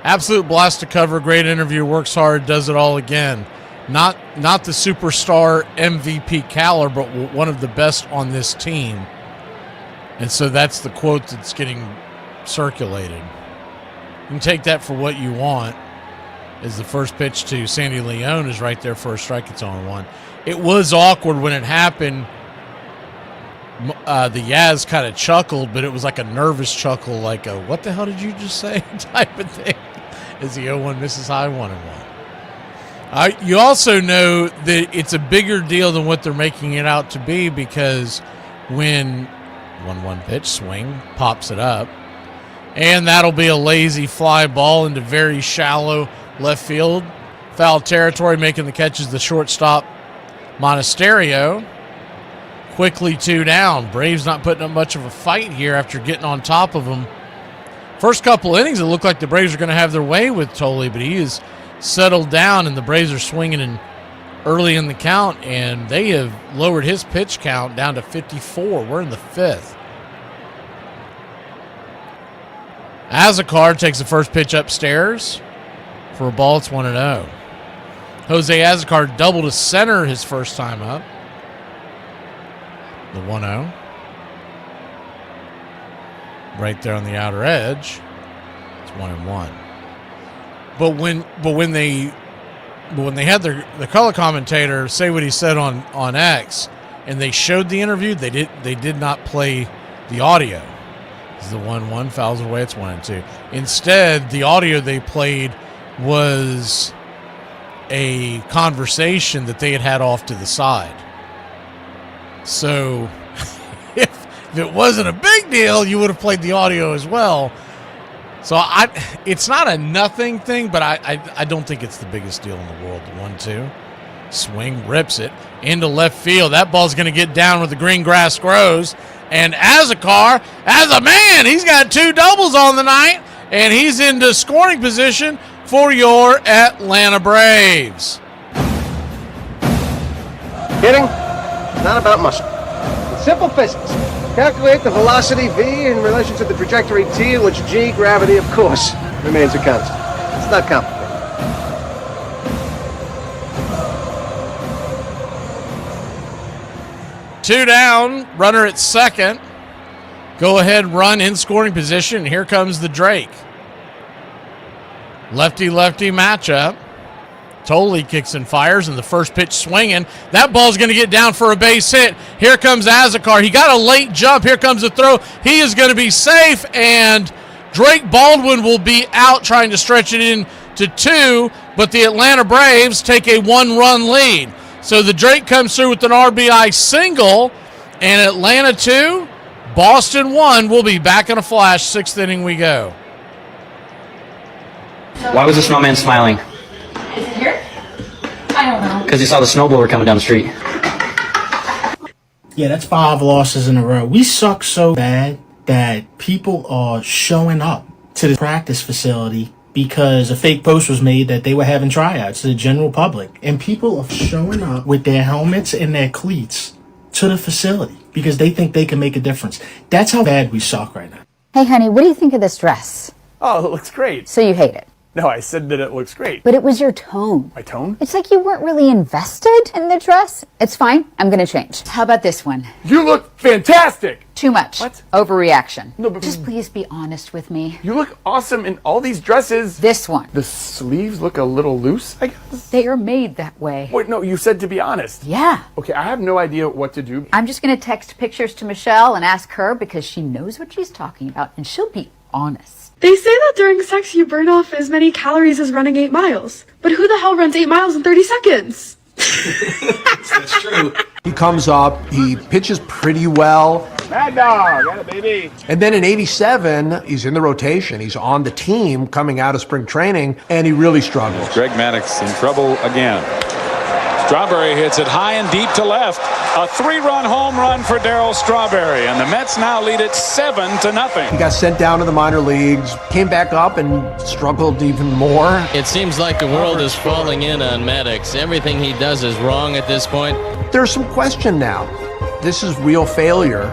absolute blast to cover, great interview, works hard, does it all again. Not the superstar MVP caliber, but one of the best on this team. And so that's the quote that's getting circulated. You can take that for what you want. As the first pitch to Sandy Leone is right there for a strike. It's on 1. It was awkward when it happened. The Yaz kind of chuckled, but it was like a nervous chuckle, like a "what the hell did you just say?" type of thing. As the 0-1 misses high, 1-1. You also know that it's a bigger deal than what they're making it out to be, because when 1-1 pitch, swing, pops it up, and that'll be a lazy fly ball into very shallow left field. Foul territory, making the catches the shortstop, Monasterio. Quickly 2 down. Braves not putting up much of a fight here after getting on top of them. First couple innings, it looked like the Braves are going to have their way with Tolley, but he is settled down, and the Braves are swinging early in the count, and they have lowered his pitch count down to 54. We're in the 5th. Azekar takes the first pitch upstairs for a ball. It's 1-0. Jose Azekar doubled to center his first time up. The 1-0. Right there on the outer edge. It's 1-1. But when they had the color commentator say what he said on X, and they showed the interview, they did not play the audio. This is the 1-1, fouls away, it's 1-2. Instead, the audio they played was a conversation that they had off to the side. So if it wasn't a big deal, you would have played the audio as well. So it's not a nothing thing, but I don't think it's the biggest deal in the world. The 1-2. Swing, rips it into left field. That ball's going to get down where the green grass grows. And Azekar, as a man, he's got 2 doubles on the night, and he's into scoring position for your Atlanta Braves. Hitting? Not about muscle. It's simple physics. Calculate the velocity v in relation to the trajectory t, in which g, gravity, of course, remains a constant. It's not complicated. Two down, runner at second. Go ahead run in scoring position. Here comes the Drake. Lefty-lefty matchup. Tolley kicks and fires, and the first pitch swinging. That ball's going to get down for a base hit. Here comes Azekar. He got a late jump. Here comes the throw. He is going to be safe, and Drake Baldwin will be out trying to stretch it in to 2, but the Atlanta Braves take a 1-run lead. So the Drake comes through with an RBI single, and Atlanta 2, Boston 1. We'll be back in a flash. 6th inning we go. Why was the snowman smiling? Is it here? I don't know. Because he saw the snowblower coming down the street. Yeah, that's 5 losses in a row. We suck so bad that people are showing up to the practice facility because a fake post was made that they were having tryouts to the general public. And people are showing up with their helmets and their cleats to the facility because they think they can make a difference. That's how bad we suck right now. Hey, honey, what do you think of this dress? Oh, it looks great. So you hate it? No, I said that it looks great. But it was your tone. My tone? It's like you weren't really invested in the dress. It's fine. I'm going to change. How about this one? You look fantastic. Too much. What? Overreaction. No, but just please be honest with me. You look awesome in all these dresses. This one. The sleeves look a little loose, I guess. They are made that way. Wait, no, you said to be honest. Yeah. Okay, I have no idea what to do. I'm just going to text pictures to Michelle and ask her because she knows what she's talking about and she'll be honest. They say that during sex you burn off as many calories as running 8 miles. But who the hell runs 8 miles in 30 seconds? That's true. He comes up, he pitches pretty well. Mad dog, got it, baby. And then in 87, he's in the rotation. He's on the team coming out of spring training, and he really struggles. Greg Maddux in trouble again. Strawberry hits it high and deep to left. A 3-run home run for Darryl Strawberry, and the Mets now lead it 7-0. He got sent down to the minor leagues, came back up and struggled even more. It seems like the world is falling in on Maddux. Everything he does is wrong at this point. There's some question now. This is real failure.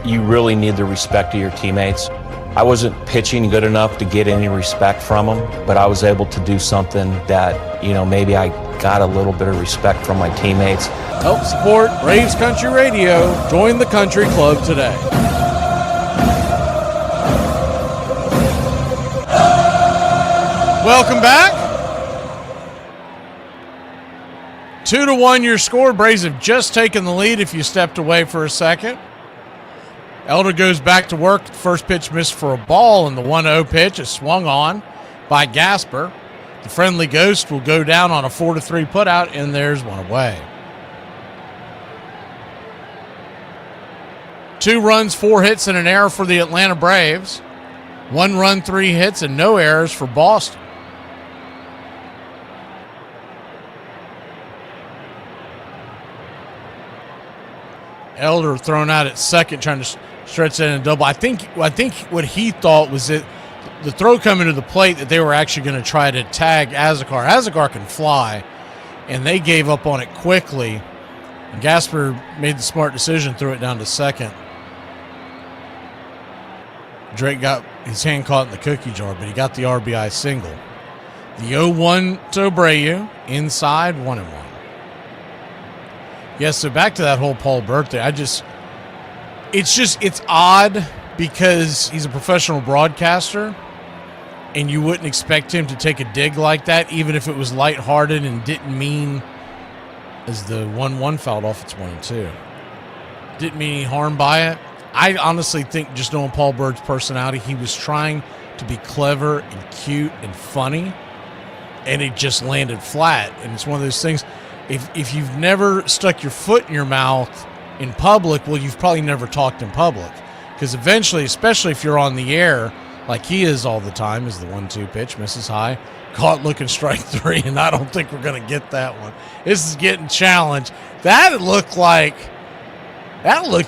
You really need the respect of your teammates. I wasn't pitching good enough to get any respect from them, but I was able to do something that, maybe I got a little bit of respect from my teammates. Help support Braves Country Radio. Join the country club today. Welcome back. 2-1 your score. Braves have just taken the lead if you stepped away for a second. Elder goes back to work. The first pitch missed for a ball, and the 1-0 pitch is swung on by Gasper. The friendly ghost will go down on a 4-3 putout, and there's one away. 2 runs, 4 hits, and an error for the Atlanta Braves. 1 run, 3 hits, and no errors for Boston. Elder thrown out at second, trying to stretch that in a double. I think what he thought was that the throw coming to the plate that they were actually going to try to tag Azekar. Azekar can fly, and they gave up on it quickly. And Gasper made the smart decision, threw it down to second. Drake got his hand caught in the cookie jar, but he got the RBI single. The 0-1 to Abreu, inside 1-1. Yeah, so back to that whole Paul birthday. It's odd because he's a professional broadcaster, and you wouldn't expect him to take a dig like that, even if it was lighthearted and didn't mean, as the 1-1 fouled off, it's 1-2. Didn't mean any harm by it. I honestly think, just knowing Paul Bird's personality, he was trying to be clever and cute and funny, and it just landed flat. And it's one of those things, if you've never stuck your foot in your mouth in public, well, you've probably never talked in public. Because eventually, especially if you're on the air, like he is all the time, is the 1-2 pitch, misses high, caught looking strike 3, and I don't think we're going to get that one. This is getting challenged. That looked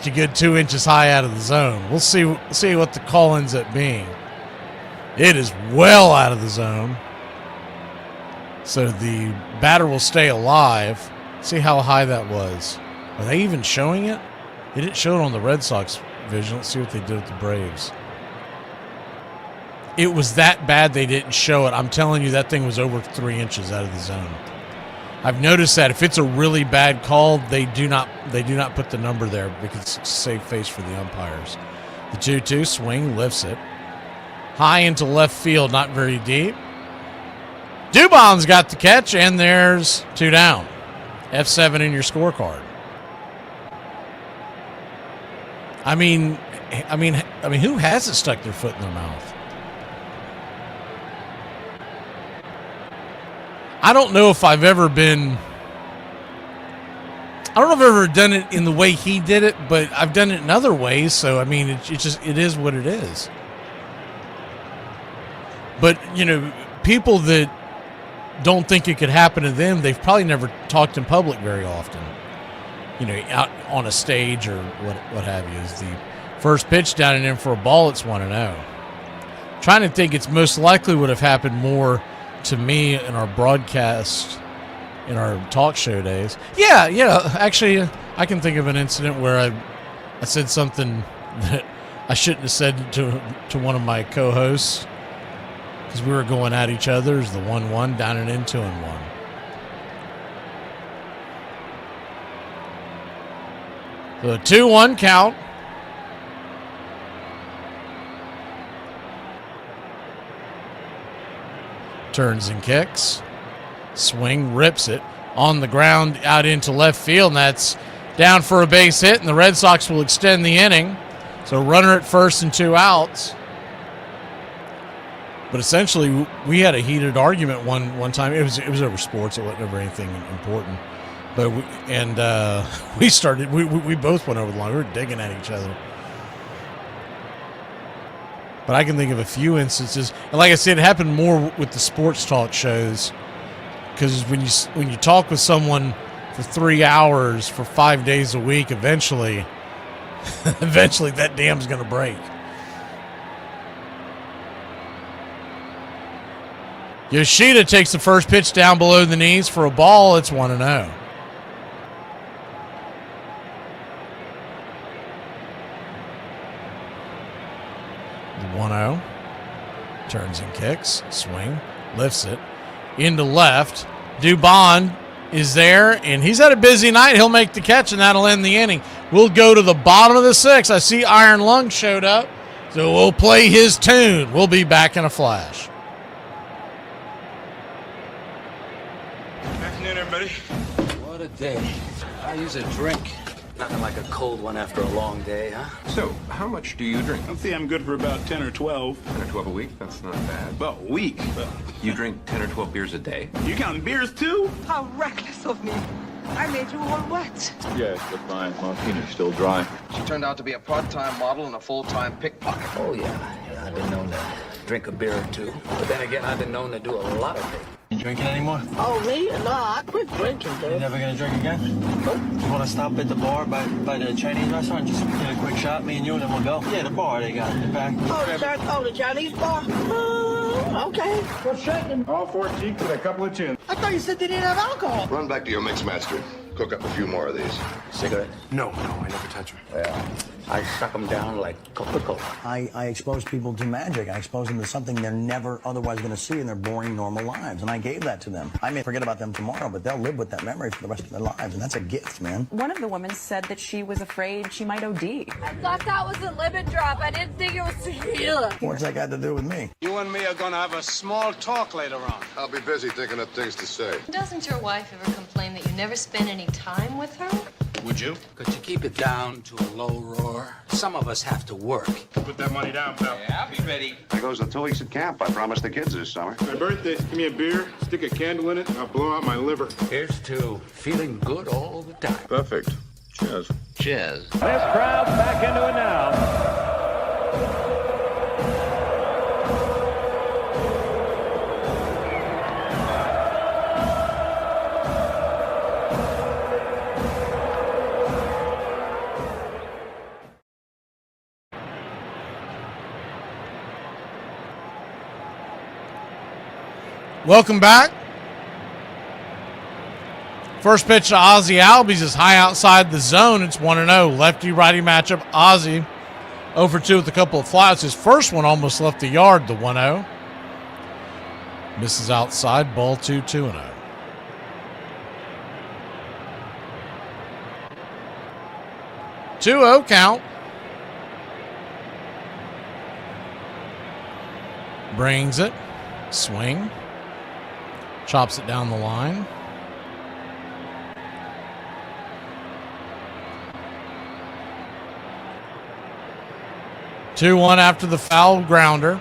a good 2 inches high out of the zone. We'll see what the call ends up being. It is well out of the zone. So the batter will stay alive. See how high that was. Are they even showing it? They didn't show it on the Red Sox vision. Let's see what they did with the Braves. It was that bad they didn't show it. I'm telling you, that thing was over 3 inches out of the zone. I've noticed that if it's a really bad call, they do not put the number there because it's a safe face for the umpires. The 2-2 swing, lifts it. High into left field, not very deep. Dubon's got the catch, and there's 2 down. F7 in your scorecard. I mean, who hasn't stuck their foot in their mouth? I don't know if I've ever done it in the way he did it, but I've done it in other ways. So, I mean, it is what it is. But, people that don't think it could happen to them, they've probably never talked in public very often. Out on a stage or what have you. Is the first pitch down and in for a ball, it's 1-0. Trying to think, it's most likely would have happened more to me in our broadcast, in our talk show days. Yeah, actually, I can think of an incident where I said something that I shouldn't have said to one of my co-hosts. because we were going at each other as the 1-1 down and in 2-1. So a 2-1 count. Turns and kicks. Swing, rips it on the ground out into left field, and that's down for a base hit, and the Red Sox will extend the inning. So runner at first and 2 outs. But essentially, we had a heated argument one time. It was over sports. It wasn't over anything important. But we both went over the line. We were digging at each other. But I can think of a few instances. And like I said, it happened more with the sports talk shows. Because when you talk with someone for 3 hours for 5 days a week, eventually that dam's going to break. Yoshida takes the first pitch down below the knees for a ball. It's 1-0. The 1-0. Turns and kicks. Swing. Lifts it. Into left. Dubon is there, and he's had a busy night. He'll make the catch, and that'll end the inning. We'll go to the bottom of the 6th. I see Iron Lung showed up, so we'll play his tune. We'll be back in a flash. Afternoon, everybody. What a day. I use a drink. Nothing like a cold one after a long day, huh? So, how much do you drink? I think I'm good for about 10 or 12. 10 or 12 a week? That's not bad. Well, a week. You drink 10 or 12 beers a day? You counting beers, too? How reckless of me. I made you all wet. Yes, but my martini's still dry. She turned out to be a part-time model and a full-time pickpocket. Oh, yeah. I've been known to drink a beer or two. But then again, I've been known to do a lot of it. You drinking anymore? Oh, me? No, I quit drinking, dude. You never gonna drink again? Nope. You wanna stop at the bar by the Chinese restaurant? Just get a quick shot, me and you, and then we'll go? Yeah, the bar they got in the back. Oh, the Chinese bar? Okay. What's shaking? All 4 cheeks and a couple of chins. I thought you said they didn't have alcohol. Run back to your mix master. Cook up a few more of these. Cigarette? No, I never touch them. Well, I suck them down like Coca-Cola. I expose people to magic. I expose them to something they're never otherwise going to see in their boring, normal lives. And I gave that to them. I may forget about them tomorrow, but they'll live with that memory for the rest of their lives. And that's a gift, man. One of the women said that she was afraid she might OD. I thought that was a lemon drop. I didn't think it was tequila. What's that got to do with me? You and me are gonna have a small talk later on. I'll be busy thinking of things to say. Doesn't your wife ever complain that you never spend any time with her? Would you? Could you keep it down to a low roar? Some of us have to work. Put that money down, pal. Yeah, I'll be ready. There goes the 2 weeks at camp I promised the kids this summer. My birthday, give me a beer, stick a candle in it, and I'll blow out my liver. Here's to feeling good all the time. Perfect. Cheers. Cheers. This crowd's back into it now. Welcome back. First pitch to Ozzie Albies is high outside the zone. It's 1-0. Lefty-righty matchup. Ozzie 0-for-2 with a couple of flyouts. His first one almost left the yard, the 1-0. Misses outside. Ball 2-0. Two-0 count. Brings it. Swing. Chops it down the line. Two one after the foul grounder.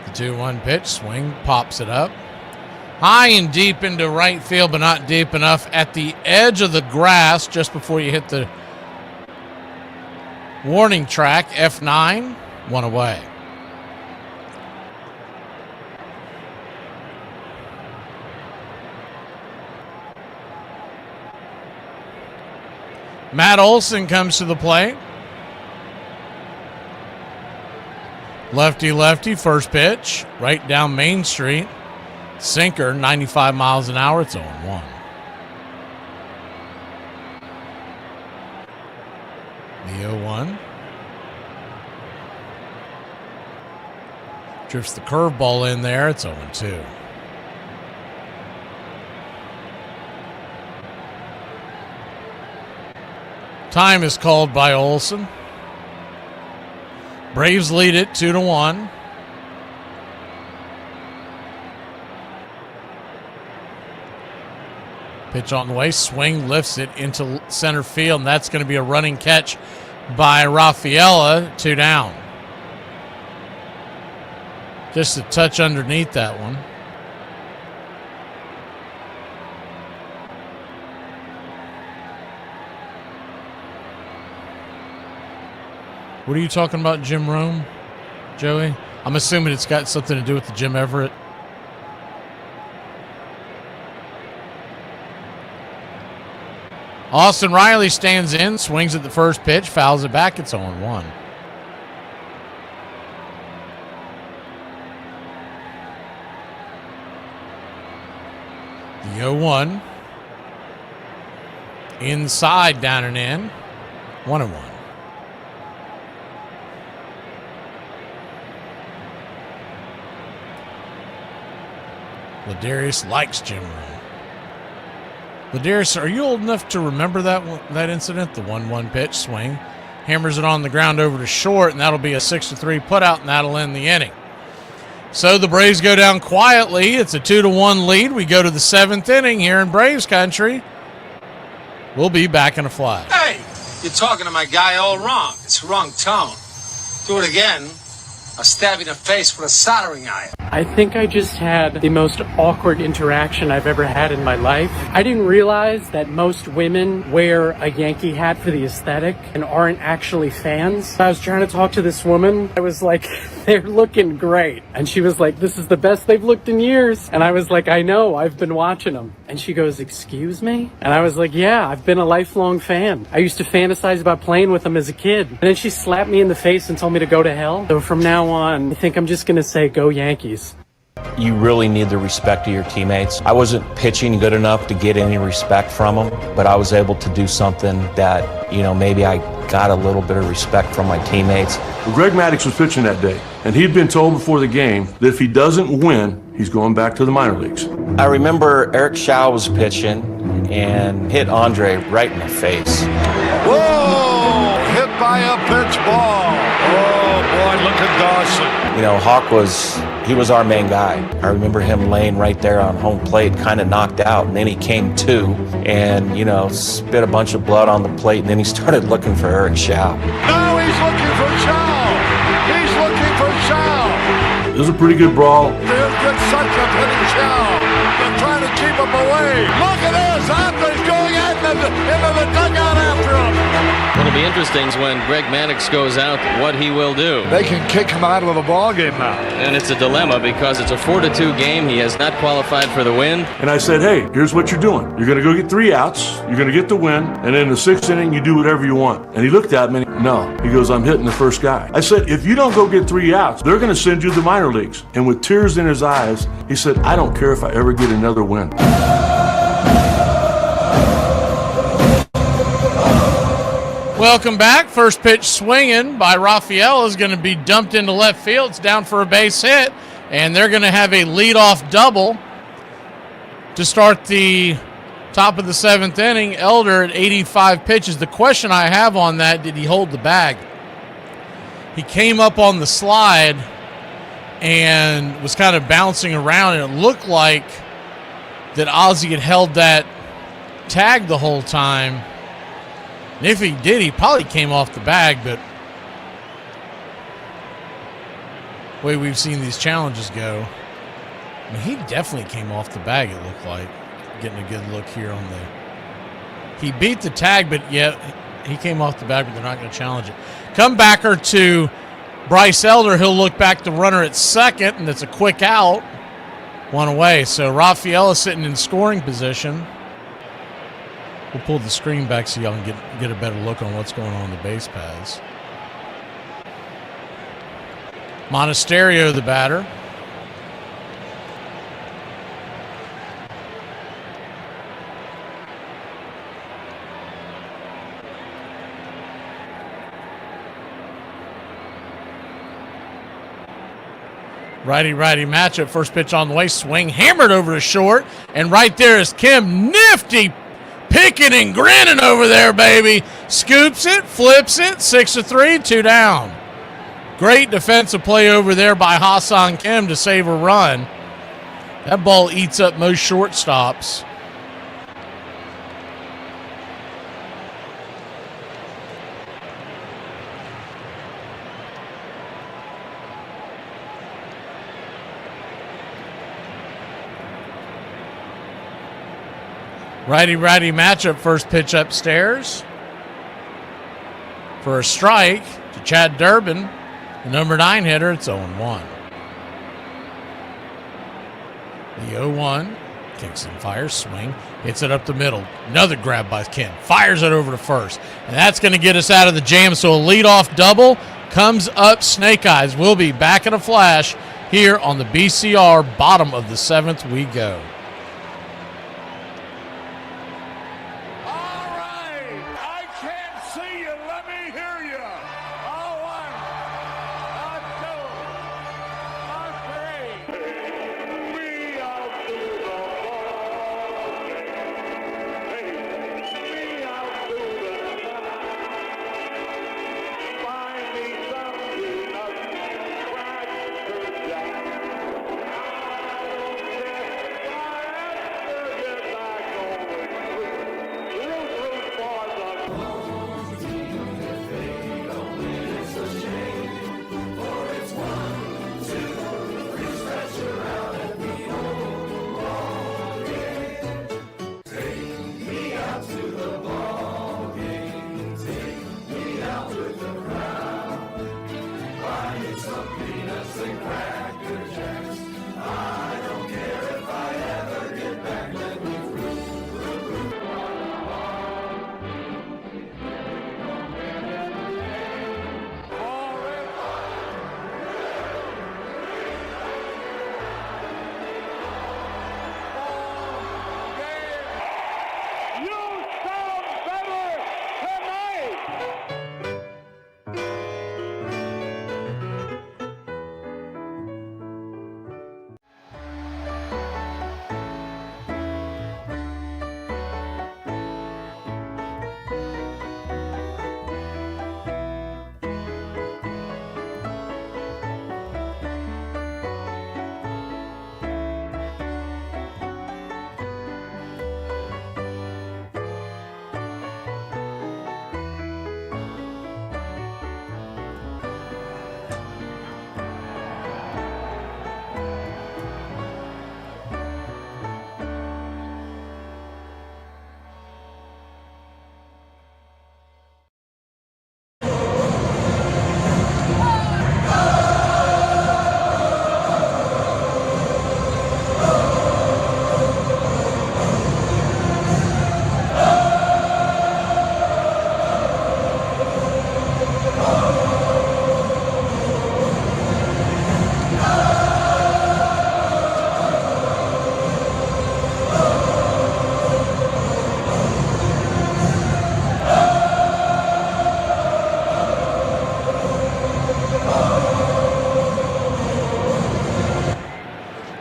The 2-1 pitch. Swing. Pops it up. High and deep into right field, but not deep enough. At the edge of the grass, just before you hit the warning track. F9. One away. Matt Olson comes to the plate. Lefty, first pitch. Right down Main Street. Sinker, 95 miles an hour. It's 0-1. The 0-1. Drifts the curveball in there. It's 0-2. Time is called by Olson. Braves lead it 2-1. Pitch on the way, swing, lifts it into center field, and that's going to be a running catch by Rafaela, 2 down. Just a touch underneath that one. What are you talking about, Jim Rome, Joey? I'm assuming it's got something to do with the Jim Everett. Austin Riley stands in, swings at the first pitch, fouls it back. It's 0-1. The 0-1. Inside, down and in. 1-1. Ladarius likes Jim Rome. Ladarius, are you old enough to remember that incident? The 1-1 pitch, swing. Hammers it on the ground over to short, and that'll be a 6-3 putout, and that'll end the inning. So the Braves go down quietly. It's a 2-1 lead. We go to the 7th inning here in Braves country. We'll be back in a flash. Hey, you're talking to my guy all wrong. It's the wrong tone. Do it again. I'll stab you in the face with a soldering iron. I think I just had the most awkward interaction I've ever had in my life. I didn't realize that most women wear a Yankee hat for the aesthetic and aren't actually fans. I was trying to talk to this woman. I was like, they're looking great. And she was like, this is the best they've looked in years. And I was like, I know, I've been watching them. And she goes, excuse me? And I was like, yeah, I've been a lifelong fan. I used to fantasize about playing with them as a kid. And then she slapped me in the face and told me to go to hell. So from now on, I think I'm just going to say, go Yankees. You really need the respect of your teammates. I wasn't pitching good enough to get any respect from them, but I was able to do something that, maybe I got a little bit of respect from my teammates. Well, Greg Maddux was pitching that day, and he'd been told before the game that if he doesn't win, he's going back to the minor leagues. I remember Eric Shaw was pitching and hit Andre right in the face. Whoa! Hit by a pitch ball. Oh, boy, look at Dawson. Hawk he was our main guy. I remember him laying right there on home plate, kind of knocked out, and then he came to and, spit a bunch of blood on the plate, and then he started looking for Eric Shaw. Now he's looking for Shaw. He's looking for Shaw. It was a pretty good brawl. He'll get such a hitting Shaw. They're trying to keep him away. Look at this. Andre's going into the dugout after him. What'll be interesting is when Greg Maddux goes out, what he will do. They can kick him out of the ball game now. And it's a dilemma because it's a 4-2 game. He has not qualified for the win. And I said, hey, here's what you're doing. You're going to go get 3 outs. You're going to get the win. And in the 6th inning, you do whatever you want. And he looked at me. No. He goes, I'm hitting the first guy. I said, if you don't go get 3 outs, they're going to send you to the minor leagues. And with tears in his eyes, he said, I don't care if I ever get another win. Welcome back. First pitch swinging by Rafael is going to be dumped into left field. It's down for a base hit, and they're going to have a leadoff double to start the top of the 7th inning. Elder at 85 pitches. The question I have on that, did he hold the bag? He came up on the slide and was kind of bouncing around, and it looked like that Ozzie had held that tag the whole time. And if he did, he probably came off the bag, but the way we've seen these challenges go, I mean, he definitely came off the bag, it looked like. Getting a good look here on he beat the tag, but yet he came off the bag, but they're not going to challenge it. Comebacker to Bryce Elder. He'll look back the runner at second, and it's a quick out. 1 away. So Rafael is sitting in scoring position. We'll pull the screen back so y'all can get a better look on what's going on the base paths. Monasterio, the batter. Righty-righty matchup. First pitch on the way. Swing hammered over to short. And right there is Kim. Nifty picking and grinning over there, baby. Scoops it, flips it. 6-3, 2 down. Great defensive play over there by Hassan Kim to save a run. That ball eats up most shortstops. Righty-righty matchup. First pitch upstairs. For a strike to Chad Durbin, the number 9 hitter. It's 0-1. The 0-1. Kicks and fires. Swing. Hits it up the middle. Another grab by Kim. Fires it over to first. And that's going to get us out of the jam. So a leadoff double comes up Snake Eyes. We'll be back in a flash here on the BCR. Bottom of the 7th we go.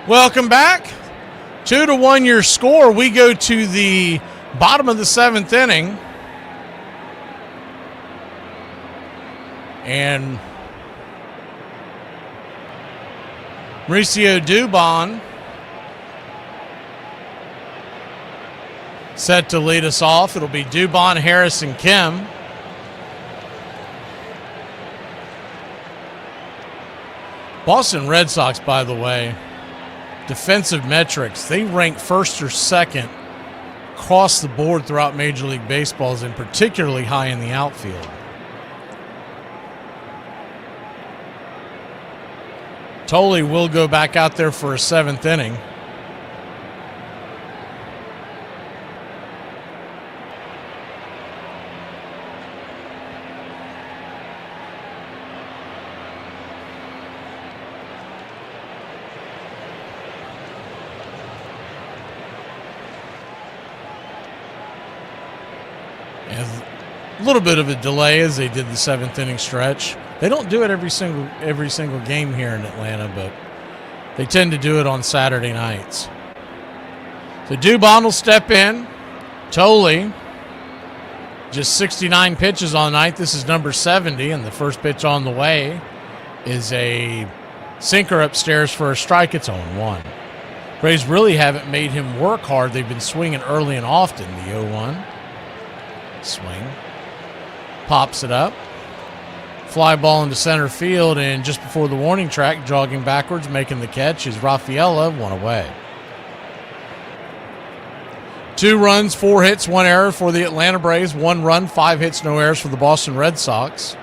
Welcome back. 2-1 your score. We go to the bottom of the 7th inning. And Mauricio Dubon set to lead us off. It'll be Dubon, Harris, and Kim. Boston Red Sox, by the way, defensive metrics, they rank first or second across the board throughout Major League Baseball, and particularly high in the outfield. Tolley will go back out there for a 7th inning. A little bit of a delay as they did the 7th inning stretch. They don't do it every single game here in Atlanta, but They tend to do it on Saturday nights. So Dubon will step in. Tolley, just 69 pitches all night. This is number 70, and the first pitch on the way is a sinker upstairs for a strike. It's 0-1. Braves really haven't made him work hard. They've been swinging early and often. The 0-1. Swing. Pops it up. Fly ball into center field, and just before the warning track, jogging backwards, making the catch is Rafaela, one away. 2 runs, 4 hits, 1 error for the Atlanta Braves. 1 run, 5 hits, no errors for the Boston Red Sox.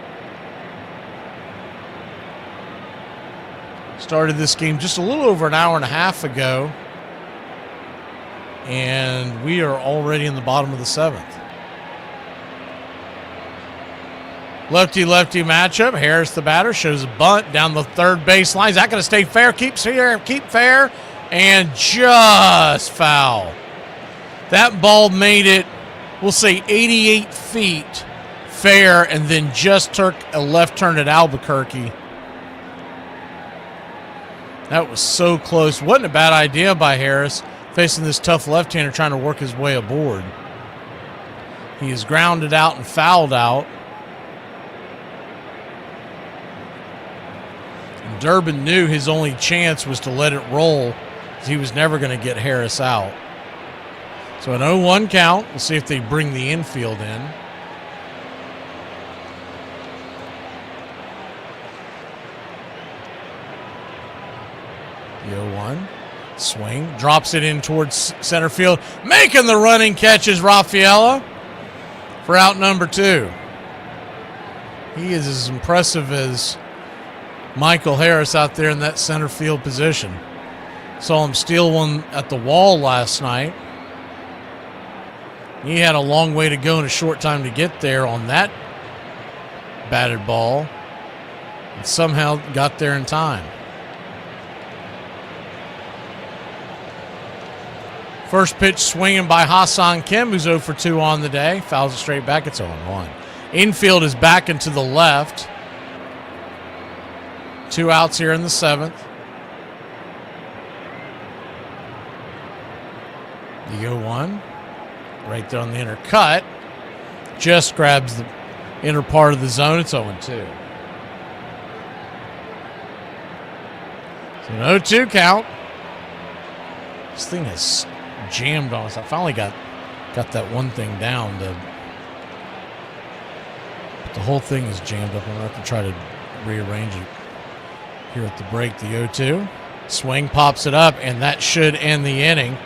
Started this game just a little over an hour and a half ago, and we are already in the bottom of the 7th. Lefty-lefty matchup. Harris, the batter, shows a bunt down the third baseline. Is that going to stay fair? Keep fair, and just foul. That ball made it, we'll say 88 feet fair, and then just took a left turn at Albuquerque. That was so close. Wasn't a bad idea by Harris, facing this tough left-hander trying to work his way aboard. He is grounded out and fouled out. And Durbin knew his only chance was to let it roll, because he was never going to get Harris out. So an 0-1 count. We'll see if they bring the infield in. The 0-1. Swing. Drops it in towards center field. Making the running catch is Rafaela for out number 2. He is as impressive as Michael Harris out there in that center field position. Saw him steal one at the wall last night. He had a long way to go and a short time to get there on that batted ball, and somehow got there in time. First pitch swinging by Hassan Kim, who's 0 for 2 on the day. Fouls it straight back. It's 0-1. Infield is back and to the left. 2 outs here in the 7th. The 0-1. Right there on the inner cut. Just grabs the inner part of the zone. It's 0-2. So an 0-2 count. This thing is jammed on us. I finally got that one thing down. But the whole thing is jammed up. I'm going to have to try to rearrange it here at the break. The 0-2. Swing, pops it up, and that should end the inning.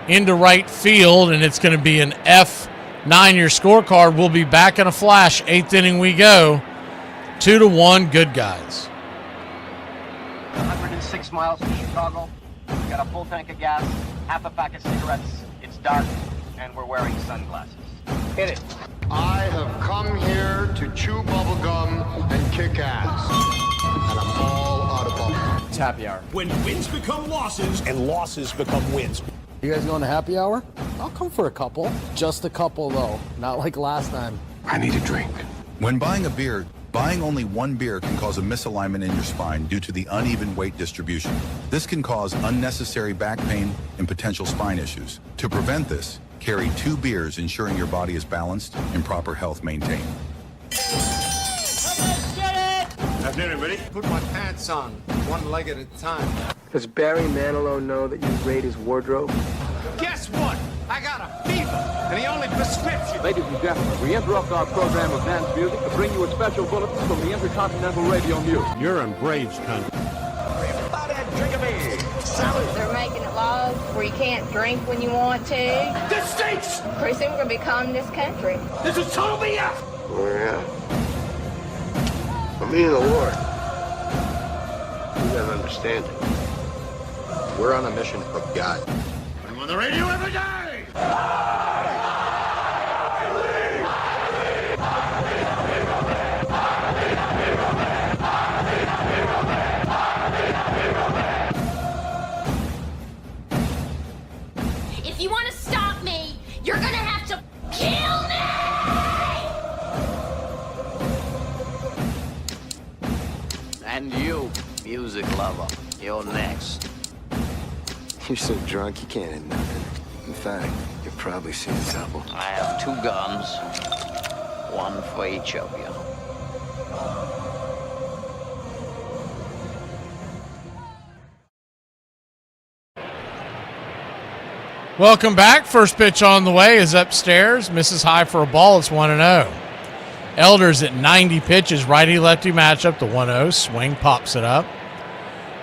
Into right field, and it's going to be an F9. Your scorecard. We'll be back in a flash. 8th inning we go. 2-1. Good guys. 106 miles from Chicago. We've got a full tank of gas, half a pack of cigarettes. It's dark, and we're wearing sunglasses. Hit it. I have come here to chew bubblegum and kick ass. And I'm all out of bubblegum. It's happy hour. When wins become losses and losses become wins. You guys going to happy hour? I'll come for a couple. Just a couple, though. Not like last time. I need a drink. When buying a beer, buying only one beer can cause a misalignment in your spine due to the uneven weight distribution. This can cause unnecessary back pain and potential spine issues. To prevent this, carry 2 beers, ensuring your body is balanced and proper health maintained. Afternoon, everybody. Put my pants on, one leg at a time. Does Barry Manilow know that you raid his wardrobe? Guess what? I got a fever, and the only prescription. Ladies and gentlemen, we interrupt our program of dance music to bring you a special bulletin from the Intercontinental Radio News. You're in Braves country. Everybody drink a beer. They're making it laws where you can't drink when you want to. This stinks! Pretty soon we're going to become this country. This is total BS! Oh, yeah. For me and the Lord, you gotta understand it. We're on a mission from God. I'm on the radio every day! If you want to stop me, you're gonna have to kill me! And you, music. You're so drunk you can't hit nothing. In fact, you've probably seen a couple. I have 2 guns, one for each of you. Welcome back. First pitch on the way is upstairs. Misses high for a ball. It's 1-0. Elder's at 90 pitches. Righty-lefty matchup. The 1-0. Swing pops it up.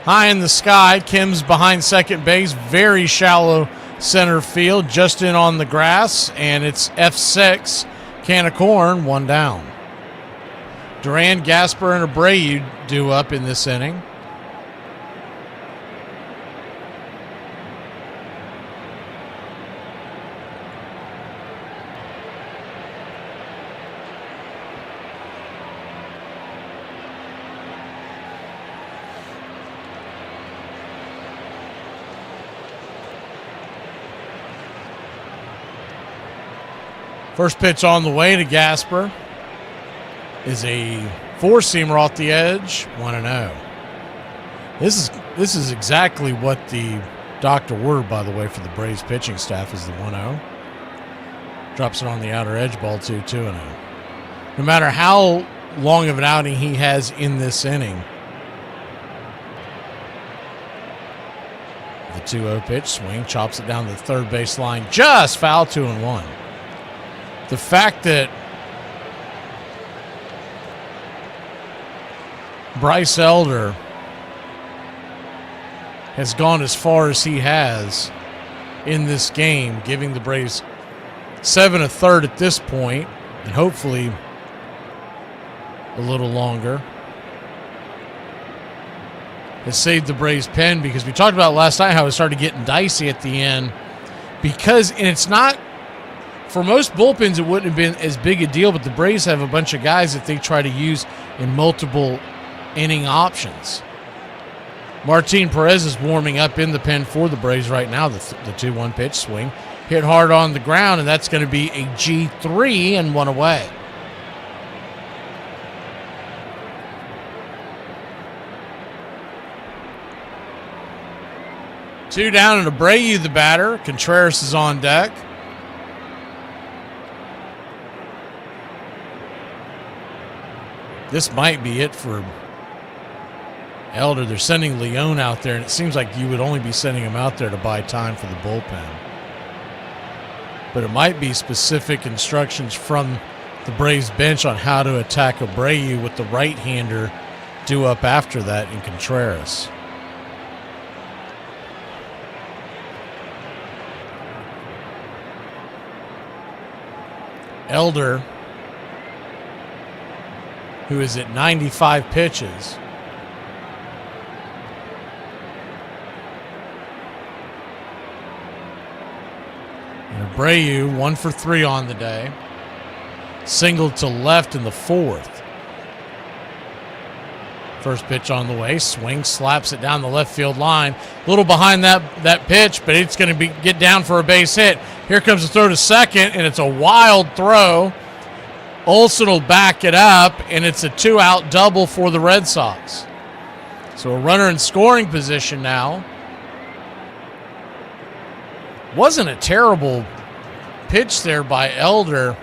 High in the sky. Kim's behind second base. Very shallow center field. Just in on the grass. And it's F6. Can of corn. 1 down. Duran, Gasper, and Abreu due up in this inning. First pitch on the way to Gasper is a 4-seamer off the edge, 1-0. This is exactly what the doctor ordered, by the way, for the Braves pitching staff is the 1-0. Drops it on the outer edge, ball 2-0. No matter how long of an outing he has in this inning, the 2-0 pitch, swing, chops it down the third base line, just foul, 2-1. The fact that Bryce Elder has gone as far as he has in this game, giving the Braves 7 1/3 at this point, and hopefully a little longer, has saved the Braves pen, because we talked about last night how it started getting dicey at the end, because, and it's not, for most bullpens, it wouldn't have been as big a deal, but the Braves have a bunch of guys that they try to use in multiple inning options. Martin Perez is warming up in the pen for the Braves right now. The 2-1 pitch, swing, hit hard on the ground, and that's going to be a G3 and 1 away. Two down, and Abreu, the batter. Contreras is on deck. This might be it for Elder. They're sending Leon out there, and it seems like you would only be sending him out there to buy time for the bullpen. But it might be specific instructions from the Braves bench on how to attack Abreu with the right-hander due up after that in Contreras. Elder, who is at 95 pitches. And Abreu, 1 for 3 on the day. Singled to left in the 4th. First pitch on the way. Swing, slaps it down the left field line. A little behind that pitch, but it's going to get down for a base hit. Here comes the throw to second, and it's a wild throw. Olsen will back it up, and it's a 2-out double for the Red Sox. So a runner in scoring position now. Wasn't a terrible pitch there by Elder.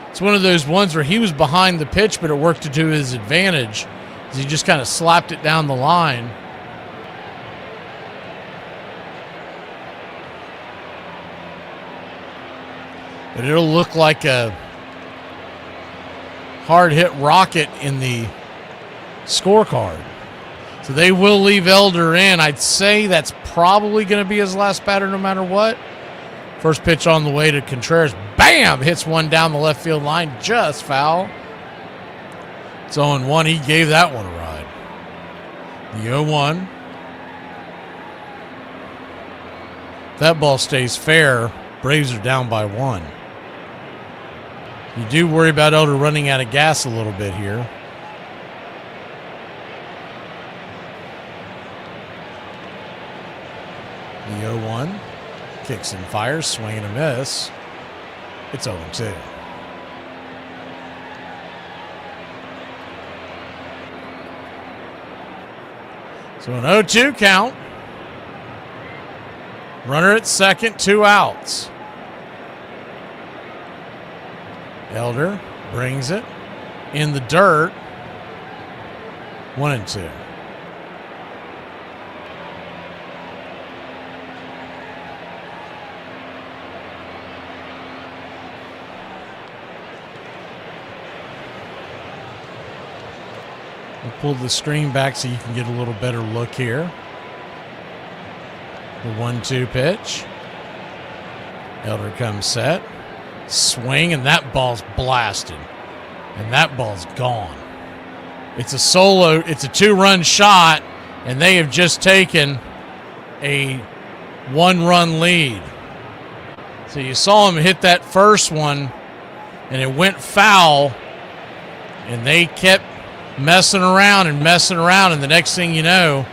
It's one of those ones where he was behind the pitch, but it worked to his advantage. He just kind of slapped it down the line. But it'll look like a hard-hit rocket in the scorecard. So they will leave Elder in. I'd say that's probably going to be his last batter no matter what. First pitch on the way to Contreras. Bam! Hits one down the left field line. Just foul. It's 0-1. He gave that one a ride. The 0-1. If that ball stays fair, Braves are down by 1. You do worry about Elder running out of gas a little bit here. The 0-1. Kicks and fires. Swing and a miss. It's 0-2. So an 0-2 count. Runner at second, 2 outs. Elder brings it in the dirt. 1-2. We'll pull the screen back so you can get a little better look here. The 1-2 pitch. Elder comes set. Swing, and that ball's blasted. And that ball's gone. It's a solo, it's a 2-run shot, and they have just taken a 1-run lead. So you saw him hit that first one, and it went foul, and they kept messing around, and the next thing you know,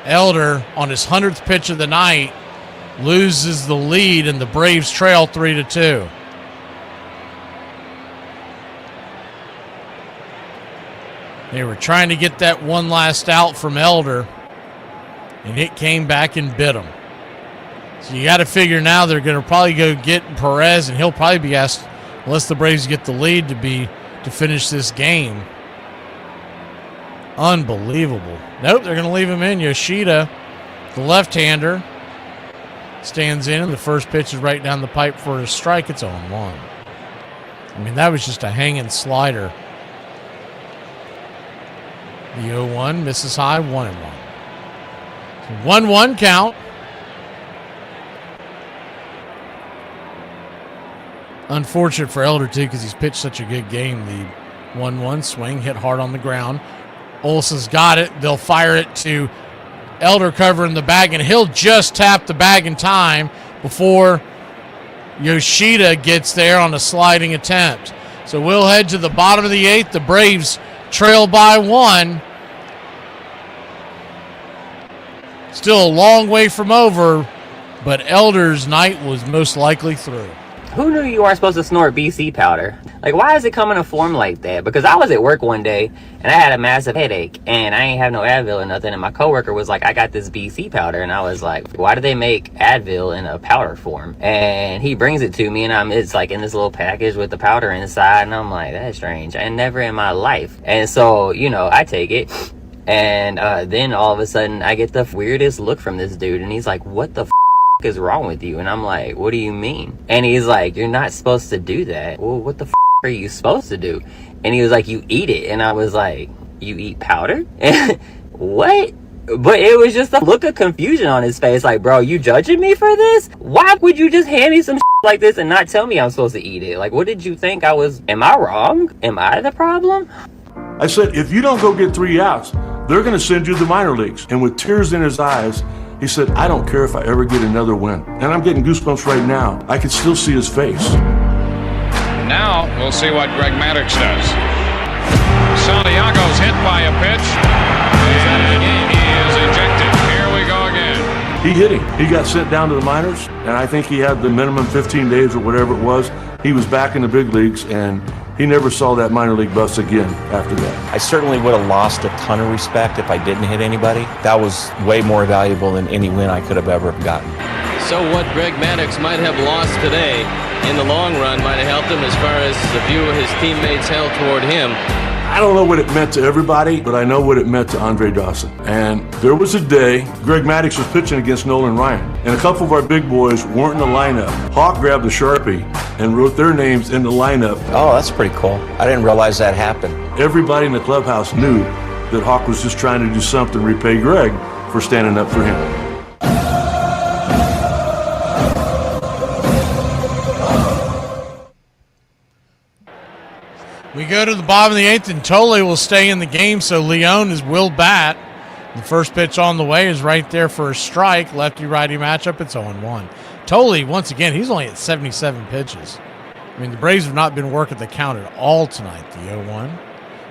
Elder, on his 100th pitch of the night, loses the lead, and the Braves trail 3-2. They were trying to get that one last out from Elder, and it came back and bit them. So you got to figure now they're going to probably go get Perez, and he'll probably be asked, unless the Braves get the lead, to finish this game. Unbelievable. Nope, they're going to leave him in. Yoshida, the left-hander, stands in, and the first pitch is right down the pipe for a strike. It's 0-1. I mean, that was just a hanging slider. The 0-1 misses high, 1-1. 1-1 count. Unfortunate for Elder, too, because he's pitched such a good game. The 1-1 swing hit hard on the ground. Olson's got it. They'll fire it to Elder covering the bag, and he'll just tap the bag in time before Yoshida gets there on a sliding attempt. So we'll head to the bottom of the 8th. The Braves trail by 1. Still a long way from over, but Elder's night was most likely through. Who knew you weren't supposed to snort BC powder? Like, why is it coming in a form like that? Because I was at work one day, and I had a massive headache, and I ain't have no Advil or nothing, and my coworker was like, I got this BC powder, and I was like, why do they make Advil in a powder form? And he brings it to me, and it's like in this little package with the powder inside, and I'm like, that's strange. I never in my life. And so, I take it, and then all of a sudden, I get the weirdest look from this dude, and he's like, what the is wrong with you? And I'm like, what do you mean? And he's like, you're not supposed to do that. Well, what the are you supposed to do? And he was like, you eat it. And I was like, you eat powder? What? But it was just a look of confusion on his face, like, bro, you judging me for this? Why would you just hand me some like this and not tell me I'm supposed to eat it? Like, what did you think I was? Am I wrong? Am I the problem? I said, if you don't go get 3 outs, they're going to send you to the minor leagues. And with tears in his eyes, he said, I don't care if I ever get another win. And I'm getting goosebumps right now. I can still see his face. Now we'll see what Greg Maddux does. Santiago's hit by a pitch, and he is ejected. Here we go again. He hit him. He got sent down to the minors, and I think he had the minimum 15 days or whatever it was. He was back in the big leagues, and he never saw that minor league bus again after that. I certainly would have lost a ton of respect if I didn't hit anybody. That was way more valuable than any win I could have ever gotten. So what Greg Maddux might have lost today, in the long run, might have helped him as far as the view his teammates held toward him. I don't know what it meant to everybody, but I know what it meant to Andre Dawson. And there was a day Greg Maddux was pitching against Nolan Ryan, and a couple of our big boys weren't in the lineup. Hawk grabbed a Sharpie and wrote their names in the lineup. Oh, that's pretty cool. I didn't realize that happened. Everybody in the clubhouse knew that Hawk was just trying to do something, repay Greg for standing up for him. We go to the bottom of the 8th, and Tolle will stay in the game, so Leon will bat. The first pitch on the way is right there for a strike. Lefty-righty matchup, it's 0-1. Tolle, once again, he's only at 77 pitches. I mean, the Braves have not been working the count at all tonight. The 0-1,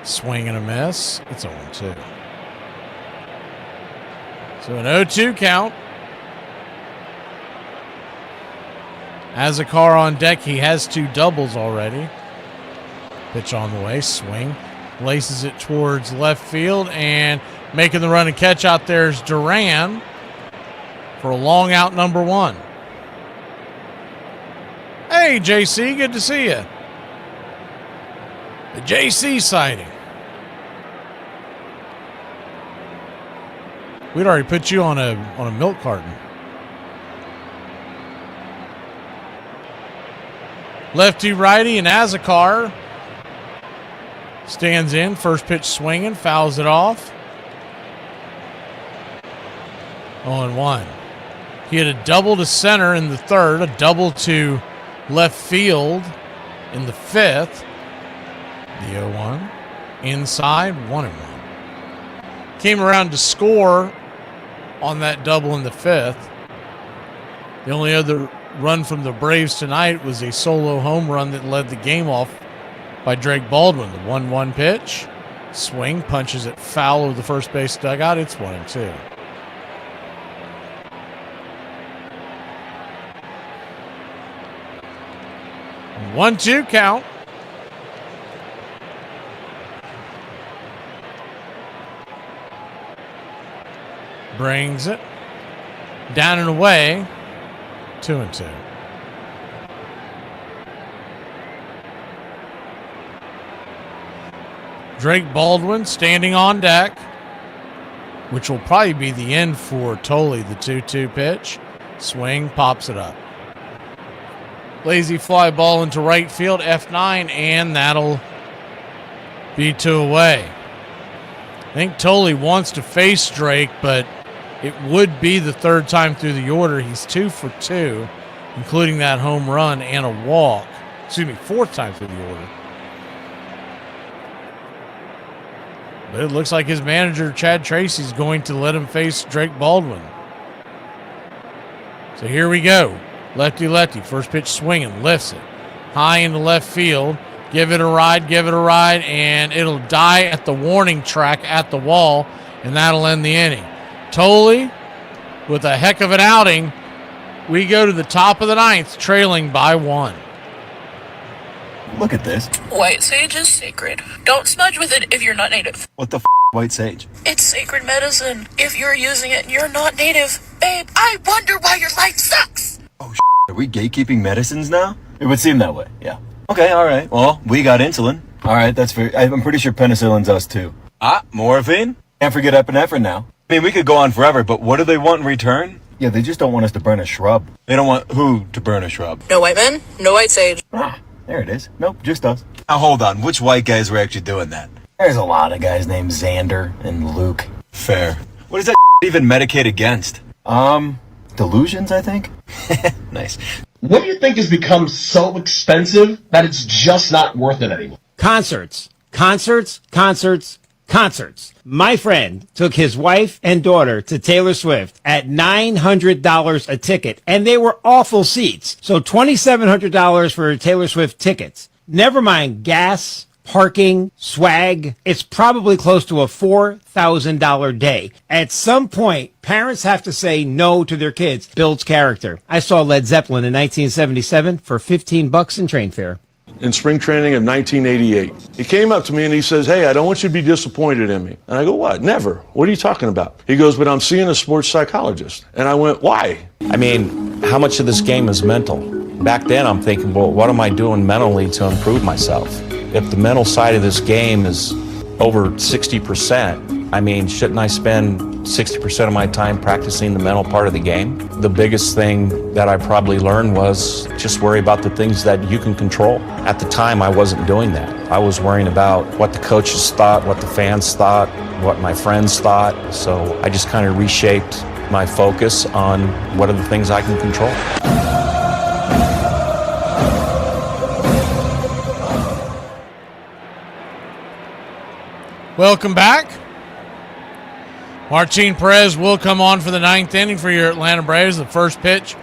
swing and a miss, it's 0-2. So an 0-2 count. As a car on deck, he has 2 doubles already. Pitch on the way, swing, laces it towards left field, and making the run and catch out there is Duran for a long out number 1. Hey, JC, good to see you. The JC sighting. We'd already put you on a milk carton. Lefty righty and Azakar stands in. First pitch swinging, fouls it off. 0-1. He had a double to center in the 3rd, a double to left field in the 5th. The 0-1. Inside, 1-1. Came around to score on that double in the 5th. The only other run from the Braves tonight was a solo home run that led the game off by Drake Baldwin. The 1-1 pitch. Swing, punches it foul of the first base dugout. It's 1-2. One-two count. Brings it down and away. 2-2. Drake Baldwin standing on deck, which will probably be the end for Tolley. The 2-2 pitch. Swing, pops it up. Lazy fly ball into right field, F9, and that'll be 2 away. I think Tolley wants to face Drake, but it would be the 3rd time through the order. He's 2 for 2, including that home run and a walk. 4th time through the order. But it looks like his manager, Chad Tracy, is going to let him face Drake Baldwin. So here we go. Lefty. First pitch swinging. Lifts it. High into left field. Give it a ride. And it'll die at the warning track at the wall. And that'll end the inning. Tolley with a heck of an outing. We go to the top of the 9th, trailing by 1. Look at this. White sage is sacred. Don't smudge with it if you're not native. What the white sage? It's sacred medicine. If you're using it and you're not native, babe, I wonder why your life sucks. Are we gatekeeping medicines now? It would seem that way, yeah. Okay, all right. Well, we got insulin. All right, that's fair. I'm pretty sure penicillin's us too. Morphine? Can't forget epinephrine now. I mean, we could go on forever, but what do they want in return? Yeah, they just don't want us to burn a shrub. They don't want who to burn a shrub? No white men, no white sage. There it is. Nope, just us. Now hold on, which white guys were actually doing that? There's a lot of guys named Xander and Luke. Fair. What does that even medicate against? Delusions, I think? Nice. What do you think has become so expensive that it's just not worth it anymore? Concerts. My friend took his wife and daughter to Taylor Swift at $900 a ticket, and they were awful seats. So $2,700 for Taylor Swift tickets. Never mind gas, parking, swag. It's probably close to a $4,000 day. At some point, parents have to say no to their kids. Builds character. I saw Led Zeppelin in 1977 for $15 in train fare. In spring training of 1988. He came up to me and he says, hey, I don't want you to be disappointed in me. And I go, what? Never. What are you talking about? He goes, but I'm seeing a sports psychologist. And I went, why? I mean, how much of this game is mental? Back then I'm thinking, well, what am I doing mentally to improve myself? If the mental side of this game is over 60%, I mean, shouldn't I spend 60% of my time practicing the mental part of the game? The biggest thing that I probably learned was just worry about the things that you can control. At the time, I wasn't doing that. I was worrying about what the coaches thought, what the fans thought, what my friends thought. So I just kind of reshaped my focus on what are the things I can control. Welcome back. Martin Perez will come on for the 9th inning for your Atlanta Braves. The first pitch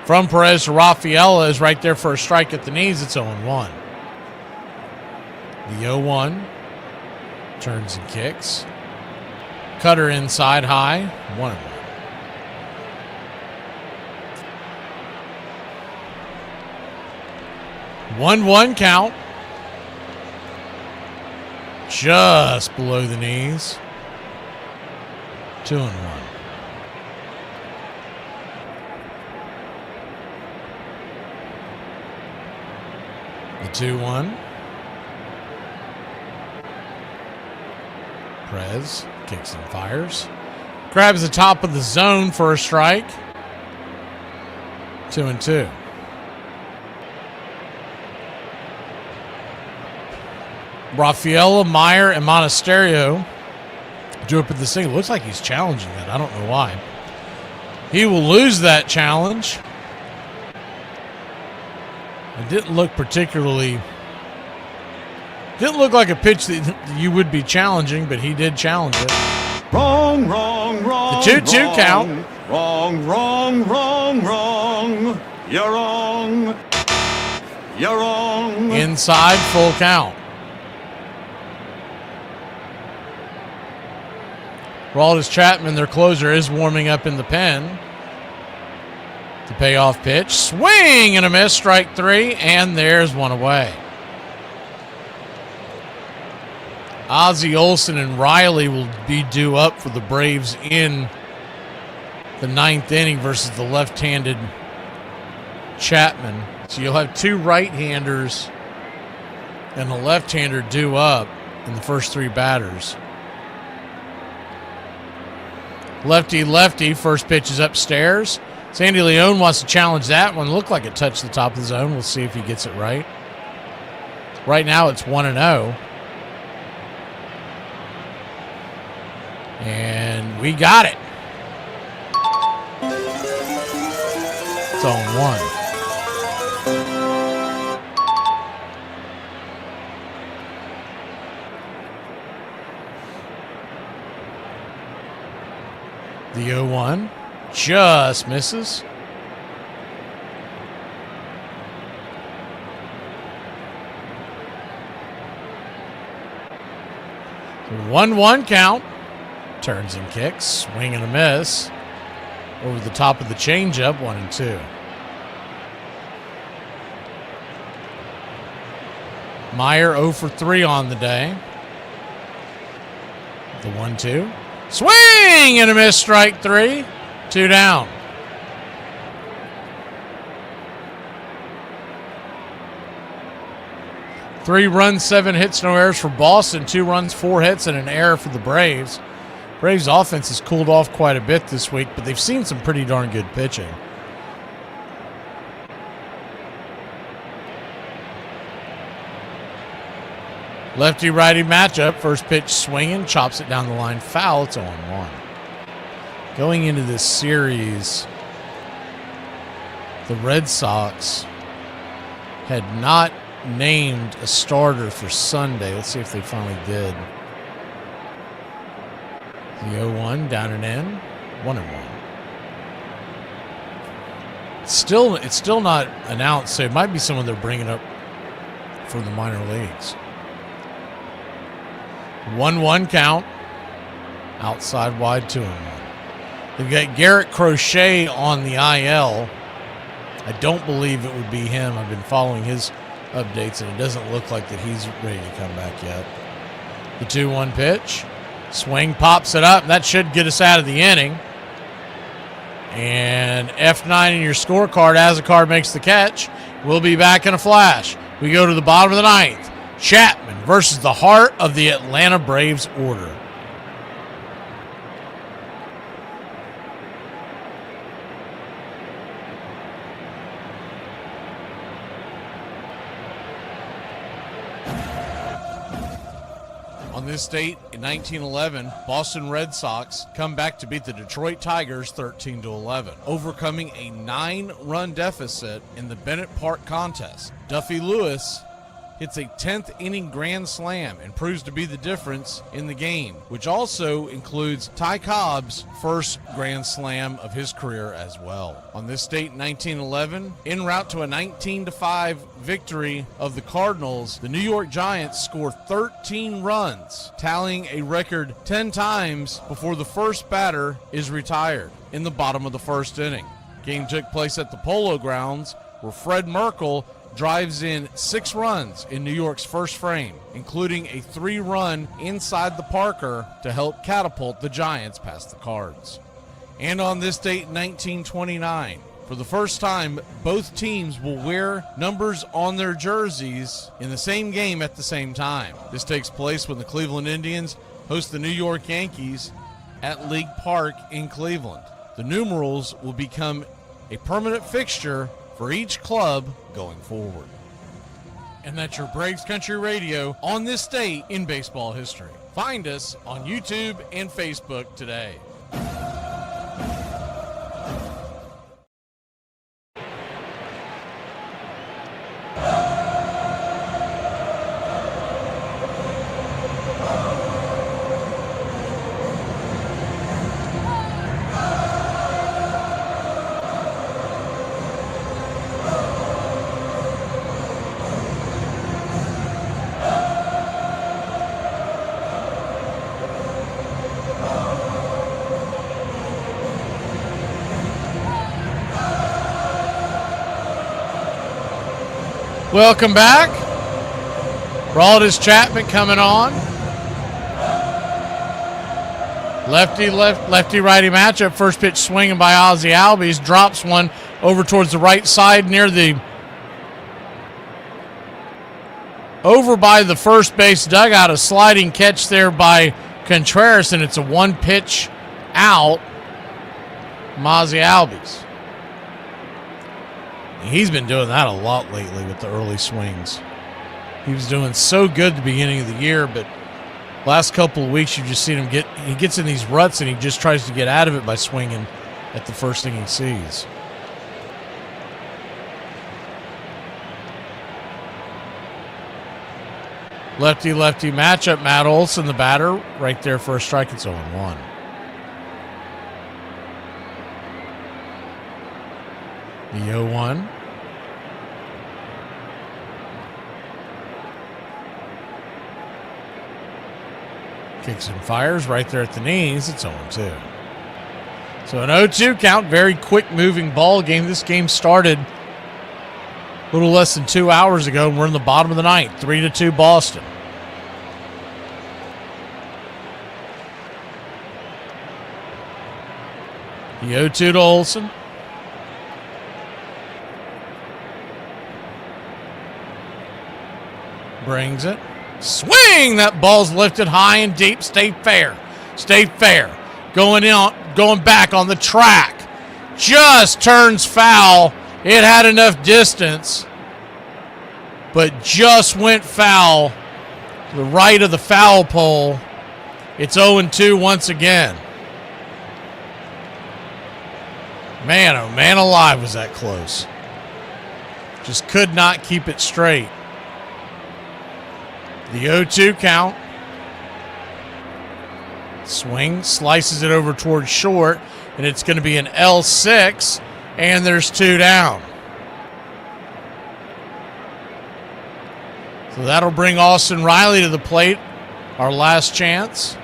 from Perez to Rafaela is right there for a strike at the knees. It's 0-1. The 0-1 turns and kicks. Cutter inside high. 1-1. One count. Just below the knees. 2-1. The 2-1. Prez kicks and fires. Grabs the top of the zone for a strike. 2-2. Rafaela, Meyer, and Monasterio drew up at the single. Looks like he's challenging that. I don't know why. He will lose that challenge. It didn't look like a pitch that you would be challenging, but he did challenge it. Wrong. The 2-2 count. Wrong. You're wrong. Inside, full count. Aroldis Chapman, their closer, is warming up in the pen. The payoff pitch. Swing and a miss, strike 3, and there's one away. Ozzie Olson and Riley will be due up for the Braves in the 9th inning versus the left-handed Chapman. So you'll have 2 right-handers and a left-hander due up in the first 3 batters. Lefty, first pitch is upstairs. Sandy Leone wants to challenge that one. Looked like it touched the top of the zone. We'll see if he gets it right. Right now it's 1-0. And we got it. It's on 1. The 0-1 just misses. The 1-1 count. Turns and kicks. Swing and a miss. Over the top of the changeup. 1-2. Meyer 0 for 3 on the day. The 1-2. Swing and a miss, strike 3. 2 down. Three runs, 7 hits, no errors for Boston. 2 runs, 4 hits, and an error for the Braves. Braves offense has cooled off quite a bit this week, but they've seen some pretty darn good pitching. Lefty-righty matchup. First pitch swinging, chops it down the line, foul. It's 0-1. Going into this series, the Red Sox had not named a starter for Sunday. Let's see if they finally did. The 0-1 down and in, 1-1. It's still not announced, so it might be someone they're bringing up for the minor leagues. 1-1 count. Outside wide, 2-1. They've got Garrett Crochet on the IL. I don't believe it would be him. I've been following his updates, and it doesn't look like that he's ready to come back yet. The 2-1 pitch. Swing, pops it up. That should get us out of the inning. And F9 in your scorecard as a card makes the catch. We'll be back in a flash. We go to the bottom of the 9th. Chapman versus the heart of the Atlanta Braves order. On this date in 1911, Boston Red Sox come back to beat the Detroit Tigers 13-11, overcoming a 9-run deficit in the Bennett Park contest. Duffy Lewis hits a 10th inning grand slam and proves to be the difference in the game, which also includes Ty Cobb's first grand slam of his career as well. On this date in 1911, en route to a 19-5 victory of the Cardinals, the New York Giants score 13 runs, tallying a record 10 times before the first batter is retired in the bottom of the first inning. Game took place at the Polo Grounds, where Fred Merkle drives in 6 runs in New York's first frame, including a 3-run inside the Parker to help catapult the Giants past the Cards. And on this date in 1929, For the first time, both teams will wear numbers on their jerseys in the same game at the same time. This takes place when the Cleveland Indians host the New York Yankees at League Park in Cleveland. The numerals will become a permanent fixture for each club going forward. And that's your Braves Country Radio on this day in baseball history. Find us on YouTube and Facebook today. Welcome back. Raldis Chapman coming on. Lefty-righty matchup. First pitch swinging by Ozzie Albies. Drops one over towards the right side over by the first base dugout. A sliding catch there by Contreras, and it's a one-pitch out. Ozzie Albies. He's been doing that a lot lately with the early swings. He was doing so good at the beginning of the year, but last couple of weeks you've just seen him he gets in these ruts and he just tries to get out of it by swinging at the first thing he sees. Lefty-lefty matchup. Matt Olson, the batter, right there for a strike. It's 0-1. The 0-1. Kicks and fires right there at the knees. It's 0-2. So an 0-2 count. Very quick moving ball game. This game started a little less than 2 hours ago, and we're in the bottom of the ninth. 3-2 Boston. The 0-2 to Olson. Brings it. Swing! That ball's lifted high and deep. Stay fair. Stay fair. Going back on the track. Just turns foul. It had enough distance, but just went foul to the right of the foul pole. It's 0-2 once again. Man, oh man alive, was that close. Just could not keep it straight. The 0-2 count. Swing, slices it over towards short, and it's going to be an L6, and there's two down. So that'll bring Austin Riley to the plate, our last chance.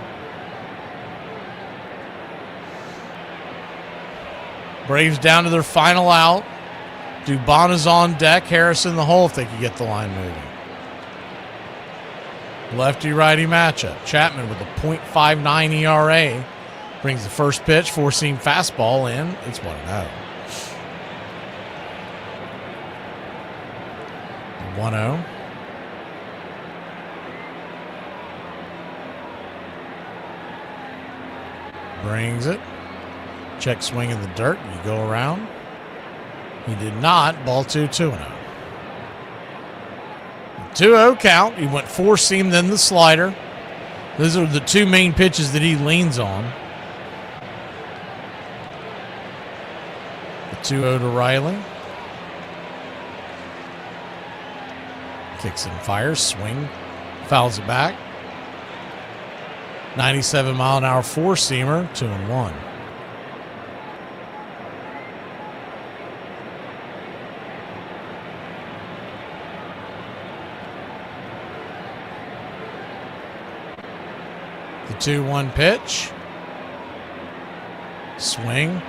Braves down to their final out. Dubon is on deck. Harris in the hole if they could get the line moving. Lefty-righty matchup. Chapman with a .59 ERA brings the first pitch, four-seam fastball in. It's 1-0. 1-0. Brings it. Check swing in the dirt. You go around. He did not. Ball 2-0. 2-0 count. He went four-seam, then the slider. Those are the two main pitches that he leans on. The 2-0 to Riley. Kicks and fires. Swing. Fouls it back. 97-mile-an-hour four-seamer. 2-1. The 2-1 pitch. Swing.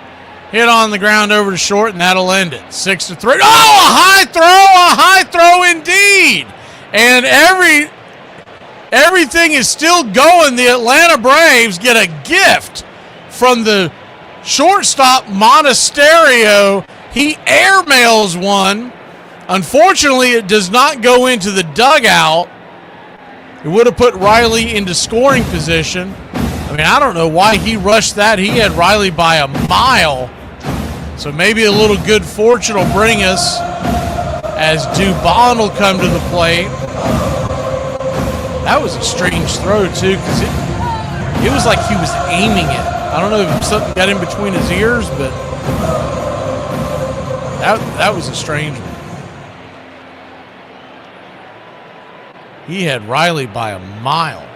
Hit on the ground over to short, and that'll end it. 6-3. Oh, a high throw! A high throw indeed! And everything is still going. The Atlanta Braves get a gift from the shortstop Monasterio He airmails one. Unfortunately, it does not go into the dugout. It would have put Riley into scoring position. I mean, I don't know why he rushed that. He had Riley by a mile. So maybe a little good fortune will bring us as Dubon will come to the plate. That was a strange throw, too, because it was like he was aiming it. I don't know if something got in between his ears, but that was a strange one. He had Riley by a mile.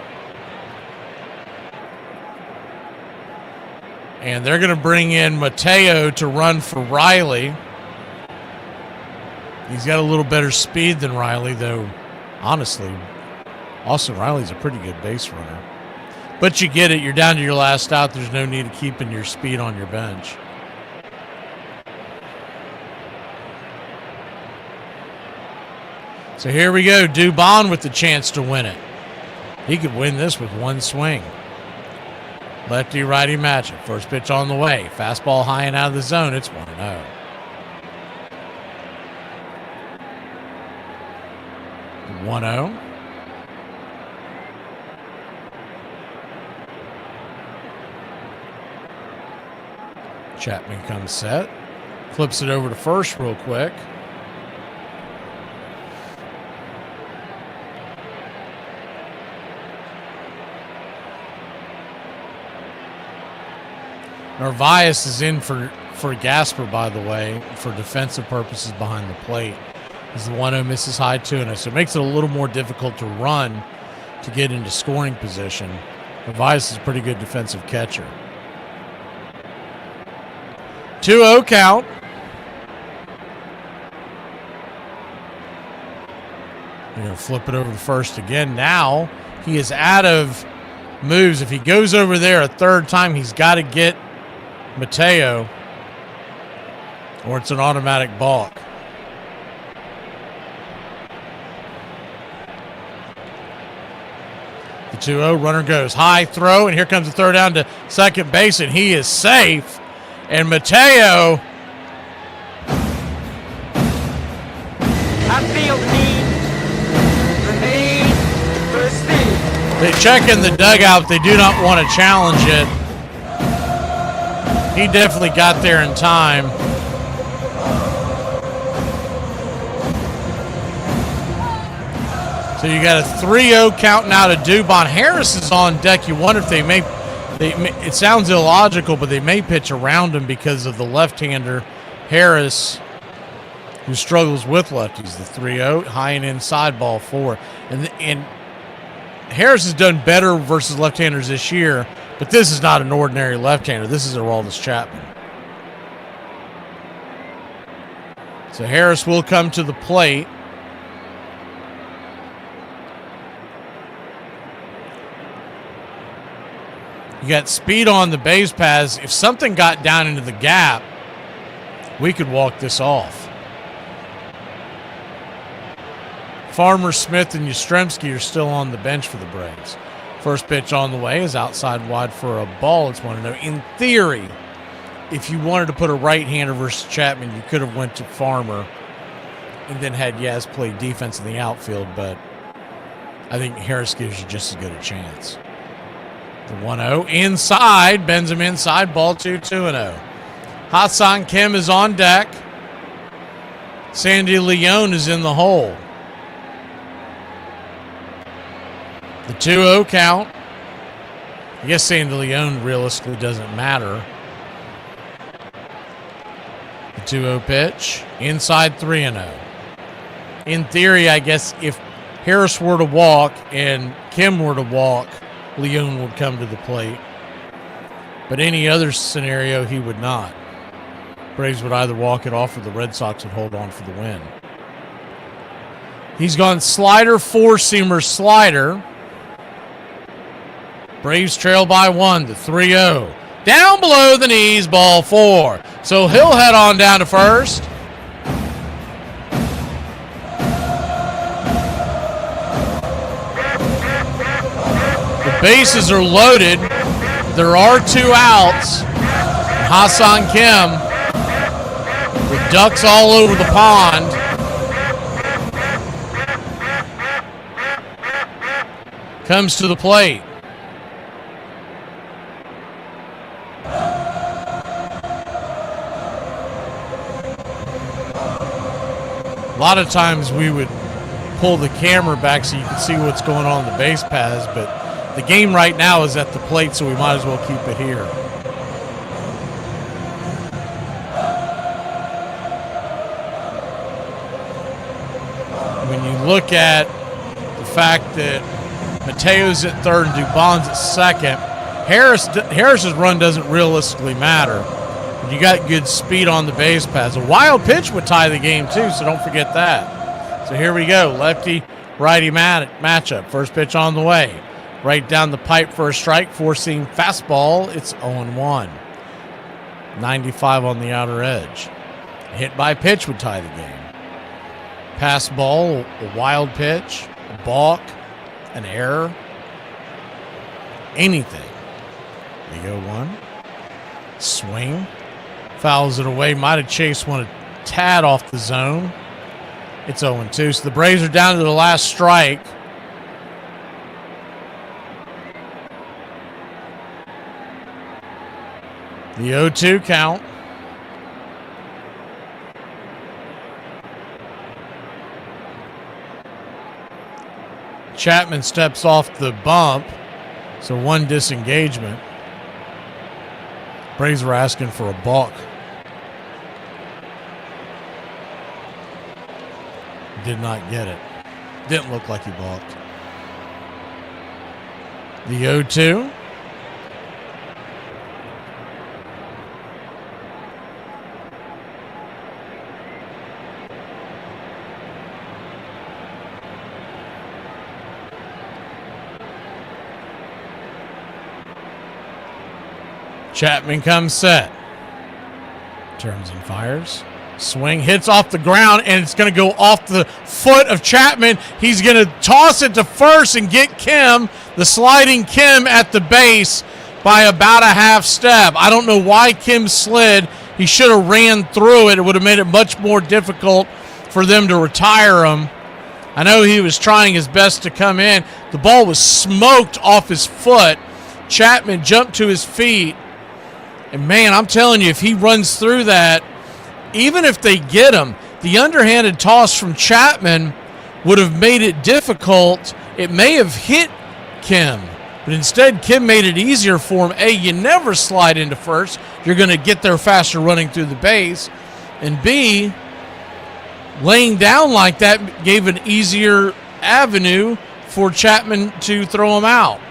And they're going to bring in Mateo to run for Riley. He's got a little better speed than Riley, though, honestly, Austin Riley's a pretty good base runner. But you get it. You're down to your last out. There's no need of keeping your speed on your bench. So here we go. Dubon with the chance to win it. He could win this with one swing. Lefty-righty matchup. First pitch on the way. Fastball high and out of the zone. It's 1-0. Chapman comes set. Flips it over to first real quick. Narvaez is in for Gasper, by the way, for defensive purposes behind the plate. He's the one who misses high 2-0, so it makes it a little more difficult to run to get into scoring position. Narvaez is a pretty good defensive catcher. 2-0 count. They're going to flip it over to first again. Now he is out of moves. If he goes over there a third time, he's got to get Mateo, or it's an automatic balk. The 2-0 runner goes high throw, and here comes the throw down to second base, and he is safe. And Mateo, they check in the dugout. They do not want to challenge it. He definitely got there in time. So you got a 3-0 count now to Dubon. Harris is on deck. You wonder if they may, it sounds illogical, but they may pitch around him because of the left-hander, Harris, who struggles with lefties. The 3-0, high and inside, ball 4. And Harris has done better versus left-handers this year, but this is not an ordinary left-hander. This is Aroldis Chapman. So Harris will come to the plate. You got speed on the base paths. If something got down into the gap, we could walk this off. Farmer, Smith, and Yastrzemski are still on the bench for the Braves. First pitch on the way is outside wide for a ball. It's 1-0. In theory, if you wanted to put a right-hander versus Chapman, you could have went to Farmer and then had Yaz play defense in the outfield, but I think Harris gives you just as good a chance. The 1-0 inside, bends him inside, ball 2-0. Hassan Kim is on deck. Sandy Leon is in the hole. The 2-0 count. I guess Sandy Leon realistically doesn't matter. The 2-0 pitch. Inside 3-0. In theory, I guess if Harris were to walk and Kim were to walk, Leon would come to the plate. But any other scenario, he would not. Braves would either walk it off or the Red Sox would hold on for the win. He's gone slider, four-seamer, slider. Braves trail by 1, the 3-0. Down below the knees, ball 4. So he'll head on down to first. The bases are loaded. There are 2 outs. Hassan Kim with Ducks all over the pond. Comes to the plate. A lot of times we would pull the camera back so you can see what's going on in the base paths, but the game right now is at the plate, so we might as well keep it here. When you look at the fact that Mateo's at third and Dubon's at second, Harris's run doesn't realistically matter. You got good speed on the base paths. A wild pitch would tie the game too, so don't forget that. So here we go, lefty-righty matchup. First pitch on the way. Right down the pipe for a strike, four-seam fastball. It's 0-1. 95 on the outer edge. A hit by pitch would tie the game. Pass ball, a wild pitch, a balk, an error, anything. They go one. Swing. Fouls it away. Might have chased one a tad off the zone. It's 0-2. So the Braves are down to the last strike. The 0-2 count. Chapman steps off the bump. So one disengagement. Braves were asking for a balk. Did not get it. Didn't look like he balked. The 0-2. Chapman comes set. Turns and fires. Swing, hits off the ground, and it's going to go off the foot of Chapman. He's going to toss it to first and get Kim, the sliding Kim, at the base by about a half step. I don't know why Kim slid. He should have ran through it. It would have made it much more difficult for them to retire him. I know he was trying his best to come in. The ball was smoked off his foot. Chapman jumped to his feet. And, man, I'm telling you, if he runs through that, even if they get him, the underhanded toss from Chapman would have made it difficult. It may have hit Kim, but instead Kim made it easier for him. A, you never slide into first. You're going to get there faster running through the base. And B, laying down like that gave an easier avenue for Chapman to throw him out.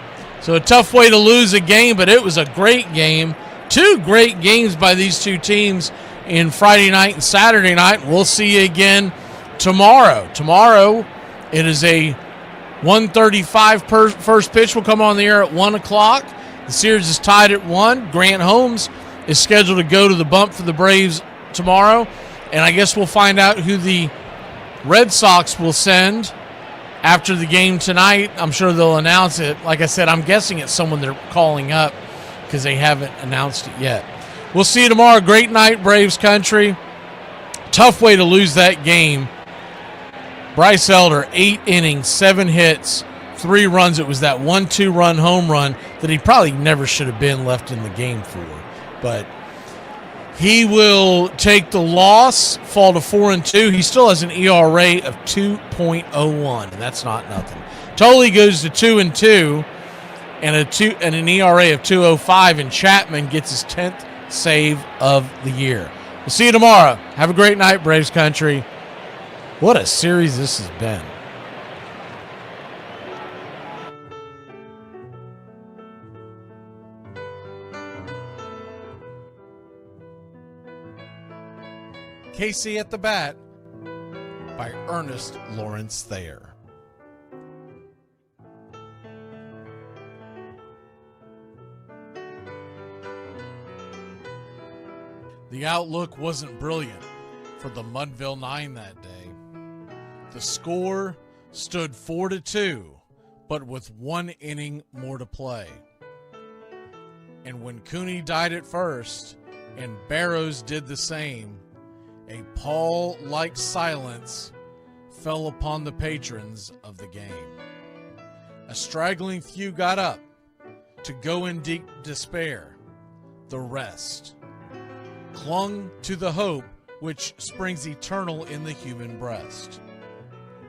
So a tough way to lose a game, but it was a great game. Two great games by these two teams in Friday night and Saturday night. We'll see you again tomorrow. Tomorrow, it is a 1:35 first pitch will come on the air at 1 o'clock. The series is tied at 1. Grant Holmes is scheduled to go to the bump for the Braves tomorrow. And I guess we'll find out who the Red Sox will send after the game tonight. I'm sure they'll announce it. Like I said, I'm guessing it's someone they're calling up because they haven't announced it yet. We'll see you tomorrow. Great night, Braves country. Tough way to lose that game. Bryce Elder, 8 innings, 7 hits, 3 runs. It was that 1-2-run home run that he probably never should have been left in the game for. But he will take the loss, fall to 4-2. He still has an ERA of 2.01, and that's not nothing. Tolley goes to 2-2. And an ERA of 2.05, and Chapman gets his 10th save of the year. We'll see you tomorrow. Have a great night, Braves country. What a series this has been. Casey at the Bat by Ernest Lawrence Thayer. The outlook wasn't brilliant for the Mudville Nine that day. The score stood 4-2, but with 1 inning more to play. And when Cooney died at first and Barrows did the same, A pall-like silence fell upon the patrons of the game. A straggling few got up to go in deep despair. The rest clung to the hope which springs eternal in the human breast.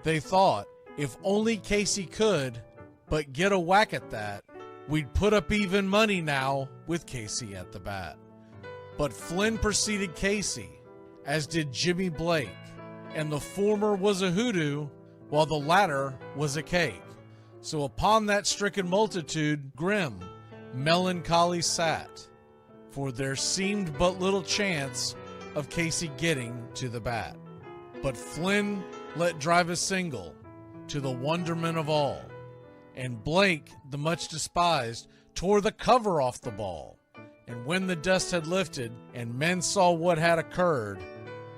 They thought, if only Casey could but get a whack at that, we'd put up even money now with Casey at the bat. But Flynn preceded Casey, as did Jimmy Blake, and the former was a hoodoo, while the latter was a cake. So upon that stricken multitude, grim, melancholy sat, for there seemed but little chance of Casey getting to the bat. But Flynn let drive a single, to the wonderment of all, and Blake, the much despised, tore the cover off the ball. And when the dust had lifted, and men saw what had occurred,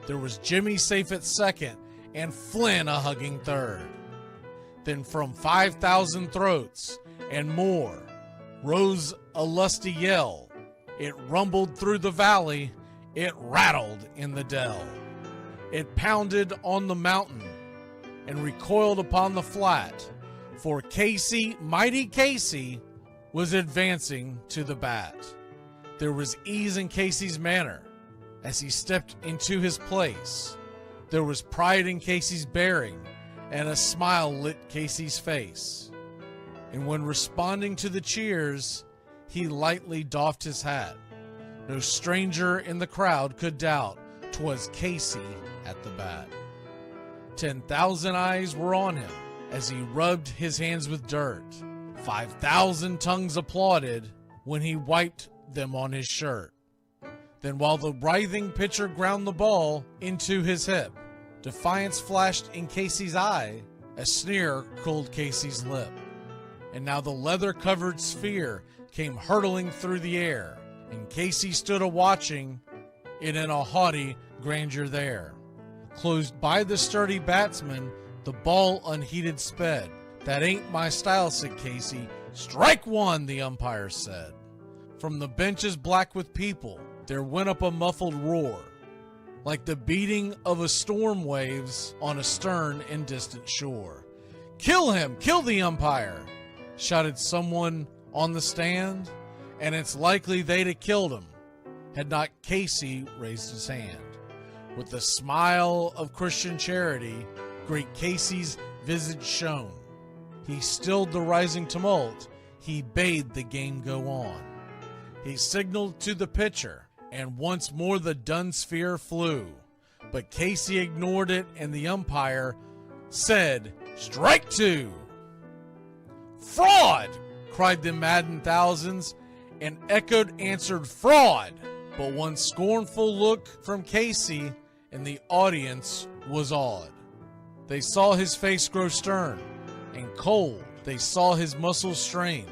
there was Jimmy safe at second, and Flynn a hugging third. Then from 5,000 throats and more rose a lusty yell. It rumbled through the valley, it rattled in the dell. It pounded on the mountain and recoiled upon the flat, for Casey, mighty Casey, was advancing to the bat. There was ease in Casey's manner as he stepped into his place. There was pride in Casey's bearing, and a smile lit Casey's face. And when responding to the cheers, he lightly doffed his hat. No stranger in the crowd could doubt 'twas Casey at the bat. 10,000 eyes were on him as he rubbed his hands with dirt. 5,000 tongues applauded when he wiped them on his shirt. Then while the writhing pitcher ground the ball into his hip, defiance flashed in Casey's eye, a sneer cooled Casey's lip. And now the leather-covered sphere came hurtling through the air, and Casey stood a-watching it in a haughty grandeur there. Closed by the sturdy batsman, the ball unheeded sped. That ain't my style, said Casey. Strike one, the umpire said. From the benches black with people, there went up a muffled roar, like the beating of a storm waves on a stern and distant shore. Kill him! Kill the umpire! Shouted someone on the stand, and it's likely they'd have killed him had not Casey raised his hand. With the smile of Christian charity, great Casey's visage shone. He stilled the rising tumult, he bade the game go on. He signaled to the pitcher, and once more the dun sphere flew. But Casey ignored it, and the umpire said, Strike two! Fraud! Cried the maddened thousands, and echoed answered fraud. But one scornful look from Casey, and the audience was awed. They saw his face grow stern and cold. They saw his muscles strain.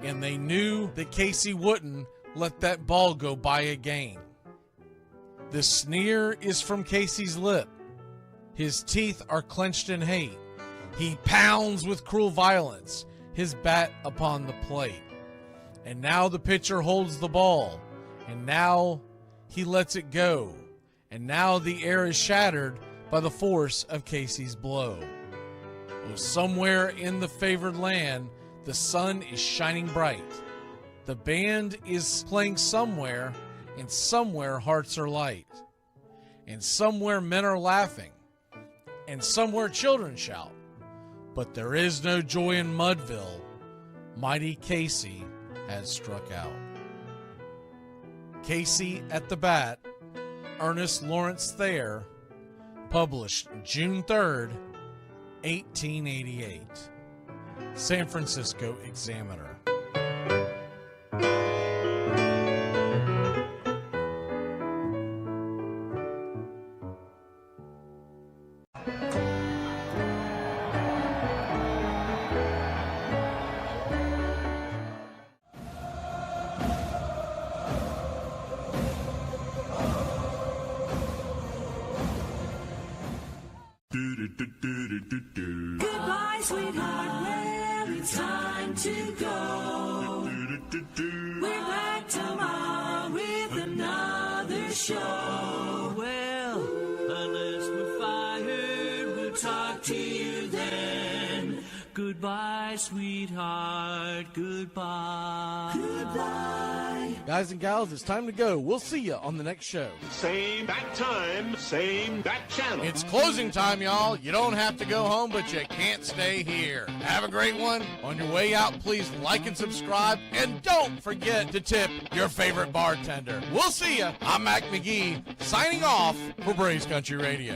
And they knew that Casey wouldn't let that ball go by again. The sneer is from Casey's lip. His teeth are clenched in hate. He pounds with cruel violence his bat upon the plate. And now the pitcher holds the ball. And now he lets it go. And now the air is shattered by the force of Casey's blow. Oh, somewhere in the favored land, the sun is shining bright. The band is playing somewhere, and somewhere hearts are light. And somewhere men are laughing, and somewhere children shout. But there is no joy in Mudville. Mighty Casey has struck out. Casey at the Bat, Ernest Lawrence Thayer, published June 3rd, 1888. San Francisco Examiner. Goodbye, sweetheart, well, it's time to go. We're back tomorrow with another show. Well, talk to you then. Goodbye, sweetheart. Goodbye. Goodbye. Guys and gals, it's time to go. We'll see you on the next show. Same bat time, same bat channel. It's closing time, y'all. You don't have to go home, but you can't stay here. Have a great one. On your way out, please like and subscribe. And don't forget to tip your favorite bartender. We'll see you. I'm Mac McGee, signing off for Braves Country Radio.